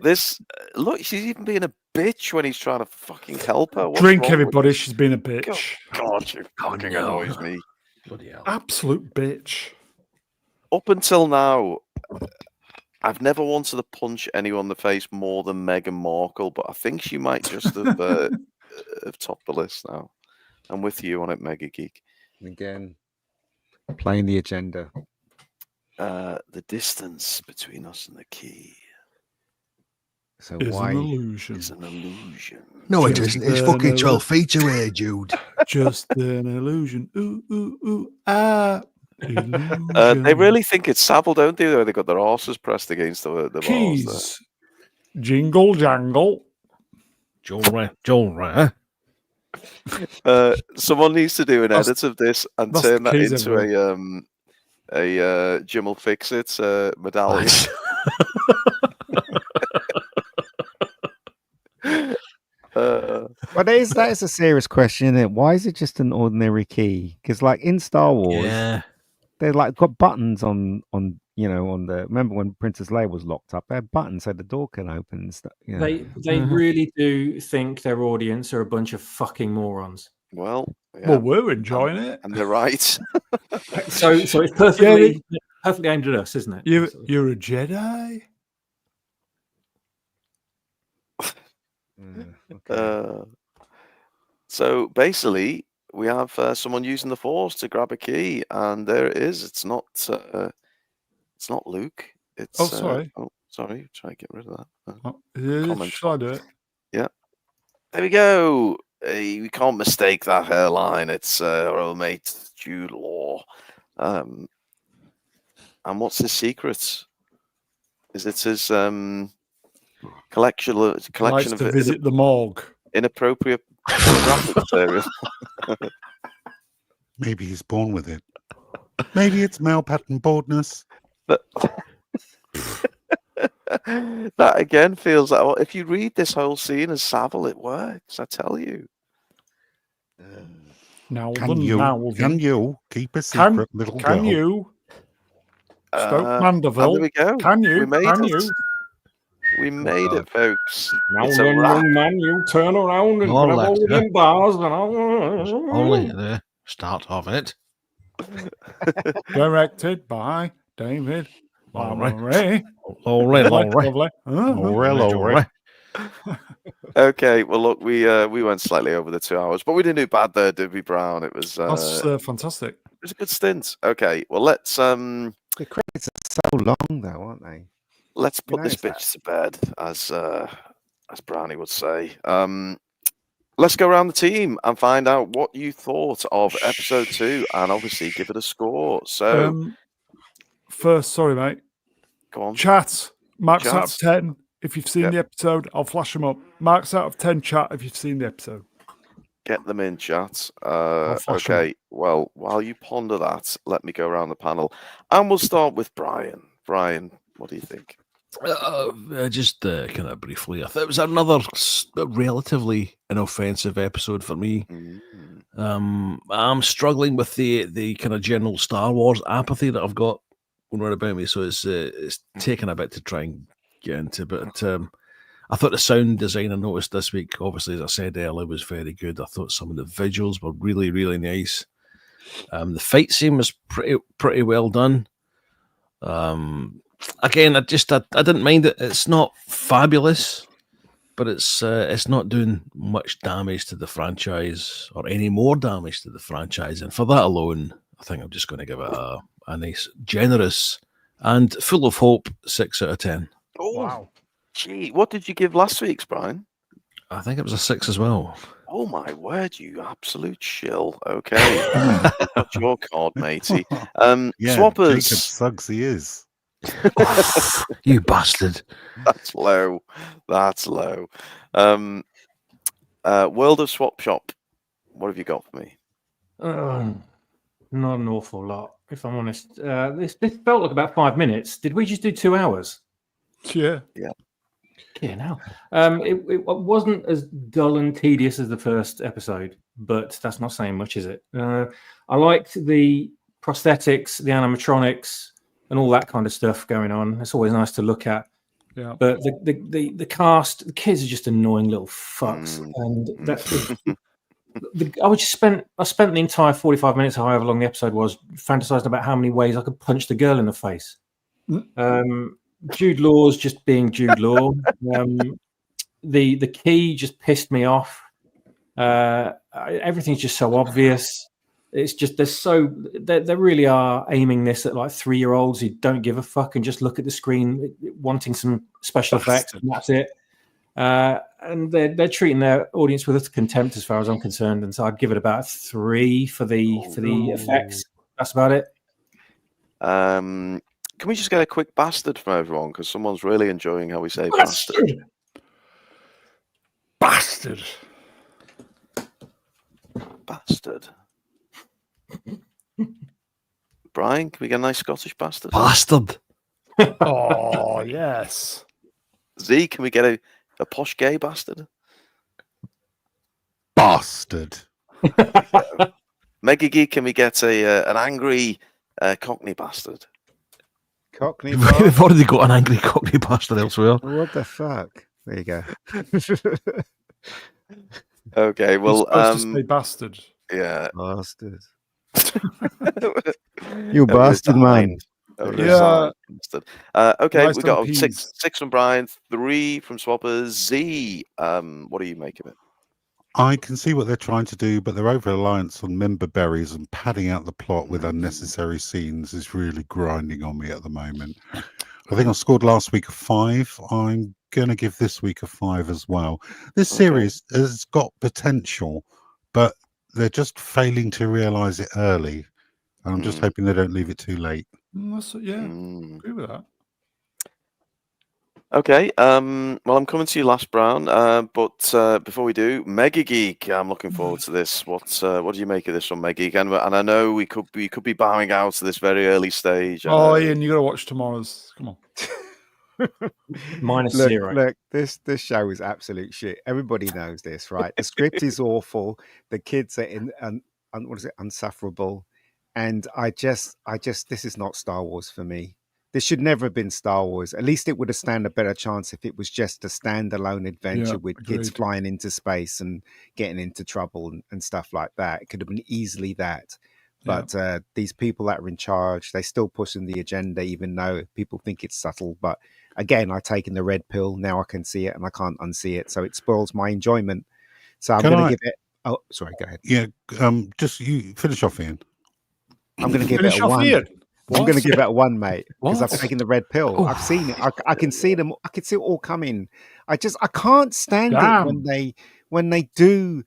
[SPEAKER 6] This look, she's even being a bitch when he's trying to fucking help her. What's
[SPEAKER 1] Drink,
[SPEAKER 6] wrong
[SPEAKER 1] everybody. She's been a bitch.
[SPEAKER 6] God, you fucking annoys me.
[SPEAKER 3] Bloody hell.
[SPEAKER 1] Absolute bitch.
[SPEAKER 6] Up until now, I've never wanted to punch anyone in the face more than Meghan Markle, but I think she might just have topped the list now. I'm with you on it, Mega Geek.
[SPEAKER 5] Again, playing the agenda.
[SPEAKER 6] The distance between us and the key
[SPEAKER 5] So
[SPEAKER 1] Is
[SPEAKER 5] why
[SPEAKER 1] an illusion.
[SPEAKER 6] is an illusion.
[SPEAKER 3] No, it isn't. It's fucking 12 feet away, Jude.
[SPEAKER 1] Just an illusion. Ooh, ooh, ooh, ah. Illusion.
[SPEAKER 6] They really think it's Savile, don't they? They got their arses pressed against the bars there.
[SPEAKER 1] Keys. Jingle jangle.
[SPEAKER 3] Joel, right?
[SPEAKER 6] Someone needs to do an edit of this and
[SPEAKER 1] that's
[SPEAKER 6] turn
[SPEAKER 1] the
[SPEAKER 6] that
[SPEAKER 1] keys,
[SPEAKER 6] into a Jim will fix it medallion.
[SPEAKER 5] But that is a serious question, isn't it? Why is it just an ordinary key? Because like in Star Wars, they're like got buttons on the. Remember when Princess Leia was locked up? They had buttons so the door can open and stuff. You know.
[SPEAKER 7] They really do think their audience are a bunch of fucking morons.
[SPEAKER 6] Well,
[SPEAKER 1] we're enjoying it,
[SPEAKER 6] and they're right.
[SPEAKER 7] so it's perfectly aimed at us, isn't it?
[SPEAKER 1] You're a Jedi.
[SPEAKER 6] Okay. So basically, we have someone using the Force to grab a key, and there it is. It's not Luke. It's
[SPEAKER 1] sorry.
[SPEAKER 6] Sorry. Try to get rid of that.
[SPEAKER 1] Shall I do it?
[SPEAKER 6] Yeah. There we go. We can't mistake that hairline. It's our old mate Jude Law. And what's his secret? Is it his collection
[SPEAKER 1] Likes
[SPEAKER 6] of
[SPEAKER 1] to visit the morgue.
[SPEAKER 6] Inappropriate pornographic material?
[SPEAKER 2] Maybe he's born with it. Maybe it's male pattern baldness.
[SPEAKER 6] That again feels like, well, if you read this whole scene as Savile, it works. I tell you.
[SPEAKER 1] Now
[SPEAKER 2] Can you keep a secret, little girl?
[SPEAKER 1] Can you? Stoke
[SPEAKER 6] And
[SPEAKER 1] Mandeville.
[SPEAKER 6] there we go.
[SPEAKER 1] Can you?
[SPEAKER 6] We made
[SPEAKER 1] Can
[SPEAKER 6] it.
[SPEAKER 1] you?
[SPEAKER 6] We made it, folks.
[SPEAKER 7] Now
[SPEAKER 6] It's
[SPEAKER 7] then,
[SPEAKER 6] a wrap.
[SPEAKER 7] young man, you turn around and
[SPEAKER 3] All
[SPEAKER 7] grab
[SPEAKER 3] left,
[SPEAKER 7] all
[SPEAKER 3] yeah.
[SPEAKER 7] them bars and
[SPEAKER 3] Only the start of it.
[SPEAKER 1] Directed by David Lowery.
[SPEAKER 3] Lovely.
[SPEAKER 2] Rello.
[SPEAKER 6] Okay, well, look, we went slightly over the 2 hours, but we didn't do bad there, did we, Brown? It was
[SPEAKER 1] That's fantastic.
[SPEAKER 6] it was a good stint. Okay, well, let's
[SPEAKER 5] The credits are so long, though, aren't they?
[SPEAKER 6] let's put this
[SPEAKER 5] noticed
[SPEAKER 6] bitch to bed, as Brownie would say. Let's go around the team and find out what you thought of episode 2, and obviously give it a score. So,
[SPEAKER 1] First, sorry, mate.
[SPEAKER 6] go on.
[SPEAKER 1] Chat. Marks out of
[SPEAKER 6] Chat.
[SPEAKER 1] 10 if you've seen the episode. I'll flash them up. Marks out of 10 chat if you've seen the episode.
[SPEAKER 6] Get them in, chat.
[SPEAKER 1] flash 'em.
[SPEAKER 6] Okay, well, while you ponder that, let me go around the panel, and we'll start with Brian. Brian, what do you think?
[SPEAKER 3] Just kind of briefly, I thought it was another relatively inoffensive episode for me. I'm struggling with the kind of general Star Wars apathy that I've got going around about me, so it's taken a bit to try and get into. But I thought the sound design I noticed this week, obviously, as I said earlier, was very good. I thought some of the visuals were really, really nice. The fight scene was pretty well done. Again, I didn't mind it. It's not fabulous, but it's not doing much damage to the franchise or any more damage to the franchise. And for that alone, I think I'm just going to give it a nice, generous, and full of hope 6 out of 10.
[SPEAKER 6] Oh,
[SPEAKER 1] Wow.
[SPEAKER 6] Gee, what did you give last week's, Brian?
[SPEAKER 3] I think it was a 6 as well.
[SPEAKER 6] Oh my word, you absolute shill. Okay. What's your card, matey?
[SPEAKER 2] Yeah,
[SPEAKER 6] Swappers.
[SPEAKER 2] Jacob Suggs he is.
[SPEAKER 3] You bastard.
[SPEAKER 6] That's low. That's low. World of Swapshop. What have you got for me?
[SPEAKER 7] not an awful lot, if I'm honest. This felt like about 5 minutes. Did we just do 2 hours?
[SPEAKER 1] Yeah.
[SPEAKER 7] Yeah, no. It wasn't as dull and tedious as the first episode, but that's not saying much, is it? I liked the prosthetics, the animatronics, and all that kind of stuff going on. It's always nice to look at.
[SPEAKER 1] Yeah.
[SPEAKER 7] But the cast, the kids are just annoying little fucks, and that's. I spent the entire 45 minutes, however long the episode was, fantasizing about how many ways I could punch the girl in the face. Jude Law's just being Jude Law. The key just pissed me off. Everything's just so obvious. It's just they really are aiming this at like 3-year-olds who don't give a fuck and just look at the screen wanting some special effects, and that's it. And they're treating their audience with contempt as far as I'm concerned, and so I'd give it about 3 for the effects. That's about it.
[SPEAKER 6] Can we just get a quick bastard from everyone, because someone's really enjoying how we say bastard.
[SPEAKER 1] Bastard.
[SPEAKER 6] Bastard. Brian, can we get a nice Scottish bastard?
[SPEAKER 3] Bastard.
[SPEAKER 1] Oh, yes.
[SPEAKER 6] Z, can we get a posh gay bastard?
[SPEAKER 2] Bastard.
[SPEAKER 6] Mega Geek, can we get an angry Cockney bastard?
[SPEAKER 5] Cockney.
[SPEAKER 3] We've already got an angry Cockney bastard elsewhere.
[SPEAKER 5] What the fuck? There you go.
[SPEAKER 6] Okay, well,
[SPEAKER 1] You're supposed to say bastard.
[SPEAKER 6] yeah.
[SPEAKER 5] Bastard. You bastard, man.
[SPEAKER 1] Yeah.
[SPEAKER 6] Okay,
[SPEAKER 1] Rice
[SPEAKER 6] we got
[SPEAKER 1] and
[SPEAKER 6] six from Brian, 3 from Swappers. Z, what do you make of it?
[SPEAKER 2] I can see what they're trying to do, but their over-reliance on member berries and padding out the plot with unnecessary scenes is really grinding on me at the moment. I think I scored last week a 5. I'm going to give this week a 5 as well. This series has got potential, but they're just failing to realise it early. And I'm just hoping they don't leave it too late.
[SPEAKER 1] Agree with that.
[SPEAKER 6] Okay, well, I'm coming to you last, Brown. But before we do, Mega Geek, I'm looking forward to this. What do you make of this one, Mega Geek? And I know we could be bowing out to this very early stage.
[SPEAKER 1] Oh, Ian, you got to watch tomorrow's. Come on.
[SPEAKER 7] -0.
[SPEAKER 5] Look, this show is absolute shit. Everybody knows this, right? The script is awful. The kids are unsufferable, and I just, this is not Star Wars for me. This should never have been Star Wars. At least it would have stand a better chance if it was just a standalone adventure with kids flying into space and getting into trouble and stuff like that. It could have been easily that. But these people that are in charge, they're still pushing the agenda, even though people think it's subtle. But again, I've taken the red pill. Now I can see it and I can't unsee it. So it spoils my enjoyment. So I'm going to give it... Oh, sorry, go ahead.
[SPEAKER 2] Yeah, just you finish off, Ian.
[SPEAKER 5] I'm going to give it a 1. I'm going to give it a 1, mate, because I've taken the red pill. I've seen it. I can see them. I can see it all coming. I can't stand it when they do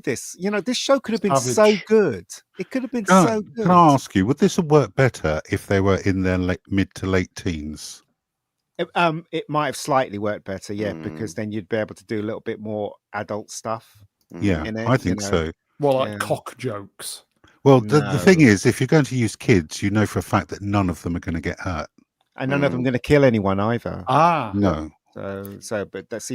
[SPEAKER 5] this. You know, this show could have been so good. It could have been so good.
[SPEAKER 2] Can I ask you, would this have worked better if they were in their mid to late teens?
[SPEAKER 5] It might have slightly worked better, because then you'd be able to do a little bit more adult stuff.
[SPEAKER 2] Yeah, I think so.
[SPEAKER 1] Well, like cock jokes.
[SPEAKER 2] Well, the thing is, if you're going to use kids, you know for a fact that none of them are going to get hurt,
[SPEAKER 5] and none of them are going to kill anyone either.
[SPEAKER 2] No.
[SPEAKER 5] But that's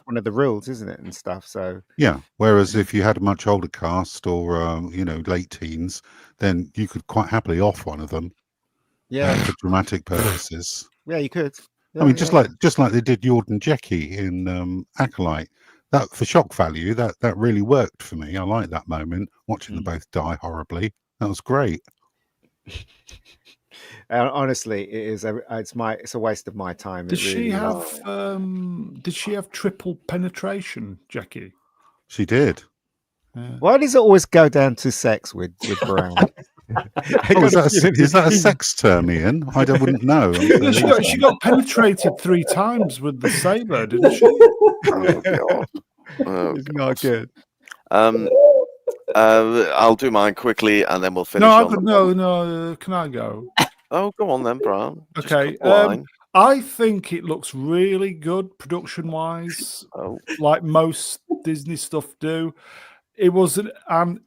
[SPEAKER 5] one of the rules, isn't it, and stuff. So
[SPEAKER 2] yeah. Whereas if you had a much older cast or late teens, then you could quite happily off one of them.
[SPEAKER 5] Yeah,
[SPEAKER 2] for dramatic purposes.
[SPEAKER 5] Yeah, you could. Yeah,
[SPEAKER 2] I mean, just like they did Yord and Jeckie in Acolyte. That for shock value, that really worked for me. I like that moment watching them both die horribly. That was great.
[SPEAKER 5] Honestly, it is. It's a waste of my time.
[SPEAKER 1] Did she have triple penetration, Jackie?
[SPEAKER 2] She did.
[SPEAKER 5] Why does it always go down to sex with Brown?
[SPEAKER 2] Is that a sex term, Ian? I wouldn't know.
[SPEAKER 1] She got penetrated 3 times with the saber, didn't she?
[SPEAKER 6] Oh god,
[SPEAKER 5] it's not good.
[SPEAKER 6] I'll do mine quickly, and then we'll finish.
[SPEAKER 1] No. Can I go?
[SPEAKER 6] Oh, go on then, Brown.
[SPEAKER 1] Okay. I think it looks really good production-wise, like most Disney stuff do. It was an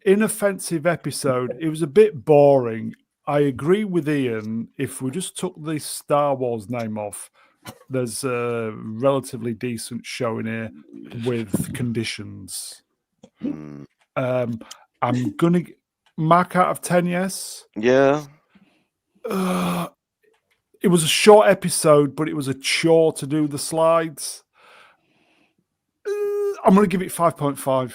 [SPEAKER 1] inoffensive episode. It was a bit boring. I agree with Ian. If we just took the Star Wars name off, there's a relatively decent show in here with conditions. I'm going to mark out of 10, yes?
[SPEAKER 6] Yeah.
[SPEAKER 1] It was a short episode, but it was a chore to do the slides. I'm going to give it 5.5.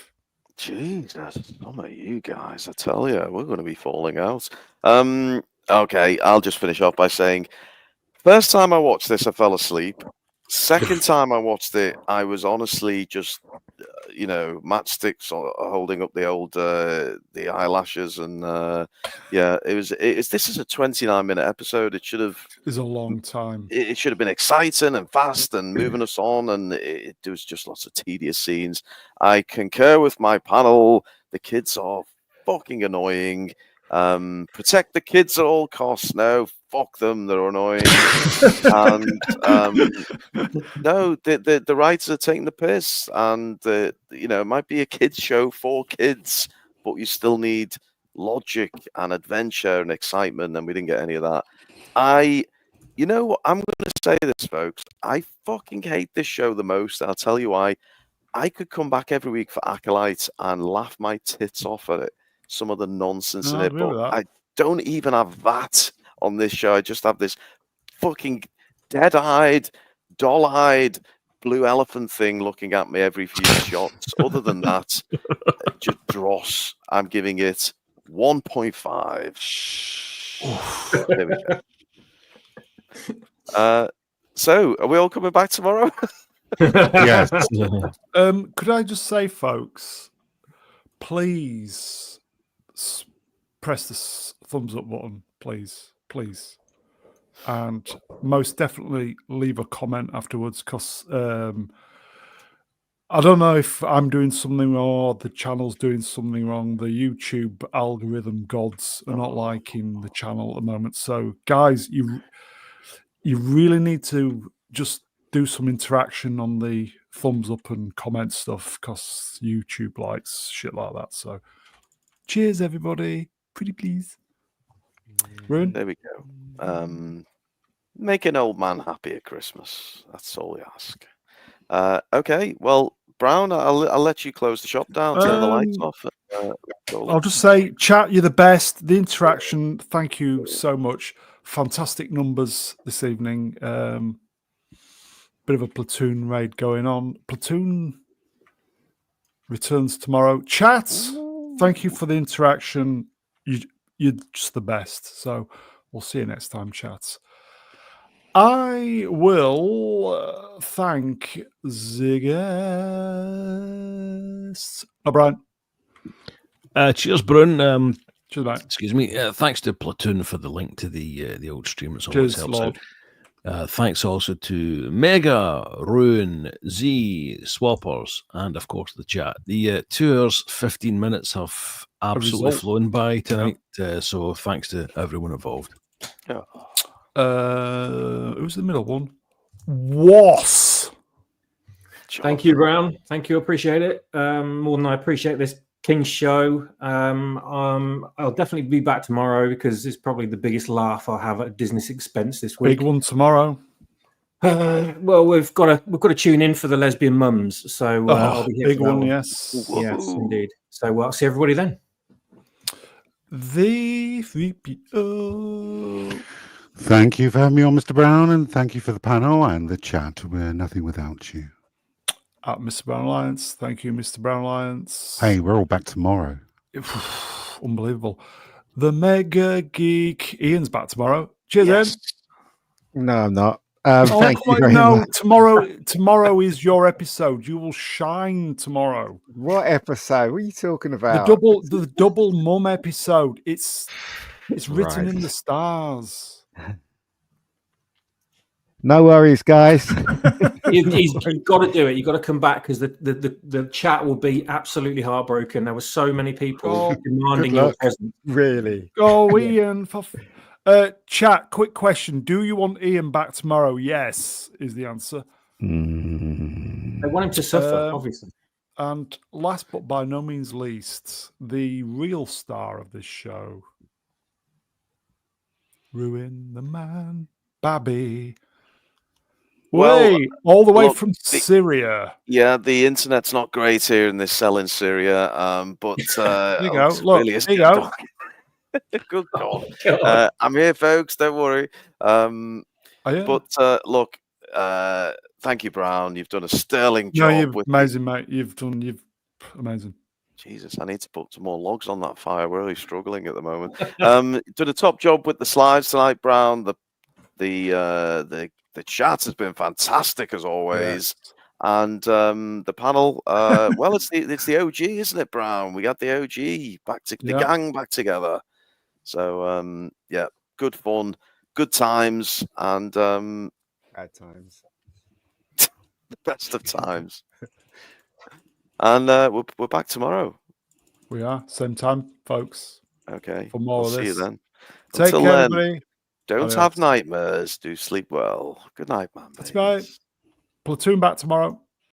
[SPEAKER 6] Jesus, some of you guys, I tell you, we're going to be falling out. Okay, I'll just finish off by saying, first time I watched this, I fell asleep. Second time I watched it, I was honestly just, matchsticks holding up the old the eyelashes, and this is a 29-minute episode. It should have.
[SPEAKER 1] It's a long time.
[SPEAKER 6] It should have been exciting and fast and moving us on, and there was just lots of tedious scenes. I concur with my panel. The kids are fucking annoying. Protect the kids at all costs. No, fuck them, they're annoying. And no, the writers are taking the piss, and it might be a kids show for kids, but you still need logic and adventure and excitement, and we didn't get any of that. I'm going to say this, folks. I fucking hate this show the most, and I'll tell you why. I could come back every week for Acolyte and laugh my tits off at it. Some of the nonsense in it, but I don't even have that on this show. I just have this fucking dead-eyed, doll-eyed blue elephant thing looking at me every few shots. Other than that, just dross. I'm giving it 1.5. There we go. So, are we all coming back tomorrow?
[SPEAKER 2] Yes.
[SPEAKER 1] Could I just say, folks, please press the thumbs up button, please, and most definitely leave a comment afterwards, because I don't know if I'm doing something or the channel's doing something wrong. The YouTube algorithm gods are not liking the channel at the moment. So, guys, you really need to just do some interaction on the thumbs up and comment stuff, because YouTube likes shit like that. So, cheers, everybody. Pretty please. Ruin?
[SPEAKER 6] There we go. Make an old man happy at Christmas. That's all we ask. Okay, well, Brown, I'll let you close the shop down, turn the lights off.
[SPEAKER 1] I'll just say, chat, you're the best. The interaction, thank you so much. Fantastic numbers this evening. Bit of a Platoon raid going on. Platoon returns tomorrow. Chats, thank you for the interaction. You're just the best. So we'll see you next time, chats. I will thank the guests. Brian.
[SPEAKER 3] Cheers, Brun.
[SPEAKER 1] Cheers, mate.
[SPEAKER 3] Excuse me. Thanks to Platoon for the link to the old stream. It always helps
[SPEAKER 1] Lord.
[SPEAKER 3] out. Thanks also to Mega, Ruin, Z, Swappers, and of course the chat. The 2 hours, 15 minutes have absolutely flown by tonight. So thanks to everyone involved.
[SPEAKER 1] Who's the middle one? Was.
[SPEAKER 7] Thank you, Brown. Thank you. Appreciate it. More than I appreciate this King's show. I'll definitely be back tomorrow because it's probably the biggest laugh I'll have at Disney's expense this week.
[SPEAKER 1] Big one tomorrow.
[SPEAKER 7] Well, we've got to tune in for the lesbian mums. So I'll be here.
[SPEAKER 1] Big one, yes.
[SPEAKER 7] Yes, indeed. So I'll see everybody then.
[SPEAKER 1] Zee-ThreePIO.
[SPEAKER 2] Thank you for having me on, Mr. Brown, and thank you for the panel and the chat. We're nothing without you.
[SPEAKER 1] At Mr. Brown Alliance. Thank you, Mr. Brown Alliance.
[SPEAKER 2] Hey, we're all back tomorrow.
[SPEAKER 1] Unbelievable. The Mega Geek. Ian's back tomorrow. Cheers, Ian.
[SPEAKER 5] No, I'm not. Thank you very much.
[SPEAKER 1] Tomorrow is your episode. You will shine tomorrow.
[SPEAKER 5] What episode? What are you talking about?
[SPEAKER 1] The double mum episode. It's written in the stars.
[SPEAKER 5] No worries, guys.
[SPEAKER 7] You've got to do it. You've got to come back because the chat will be absolutely heartbroken. There were so many people demanding your presence.
[SPEAKER 5] Really?
[SPEAKER 1] Oh, Ian. Chat, quick question. Do you want Ian back tomorrow? Yes, is the answer.
[SPEAKER 7] They want him to suffer, obviously.
[SPEAKER 1] And last but by no means least, the real star of this show. Ruin the man, Babby.
[SPEAKER 6] Well,
[SPEAKER 1] all the way from Syria.
[SPEAKER 6] Yeah, the internet's not great here in this cell in Syria, but
[SPEAKER 1] there you go. Look,
[SPEAKER 6] really
[SPEAKER 1] there you go.
[SPEAKER 6] Good God. I'm here, folks. Don't worry. But look, thank you, Brown. You've done a sterling job.
[SPEAKER 1] No, you're amazing, mate. You've amazing.
[SPEAKER 6] Jesus, I need to put some more logs on that fire. We're really struggling at the moment. Done a top job with the slides tonight, Brown. The chat has been fantastic as always, and the panel. Well, it's the OG, isn't it, Brown? We got the OG back to the gang back together. So yeah, good fun, good times, and
[SPEAKER 5] bad times.
[SPEAKER 6] The best of times. And we're back tomorrow.
[SPEAKER 1] We are same time, folks.
[SPEAKER 6] Okay,
[SPEAKER 1] for more of this.
[SPEAKER 6] See you then.
[SPEAKER 1] Take
[SPEAKER 6] Until
[SPEAKER 1] care,
[SPEAKER 6] then,
[SPEAKER 1] everybody.
[SPEAKER 6] don't have nightmares. Do sleep well. Good night, man.
[SPEAKER 1] That's right. Platoon back tomorrow.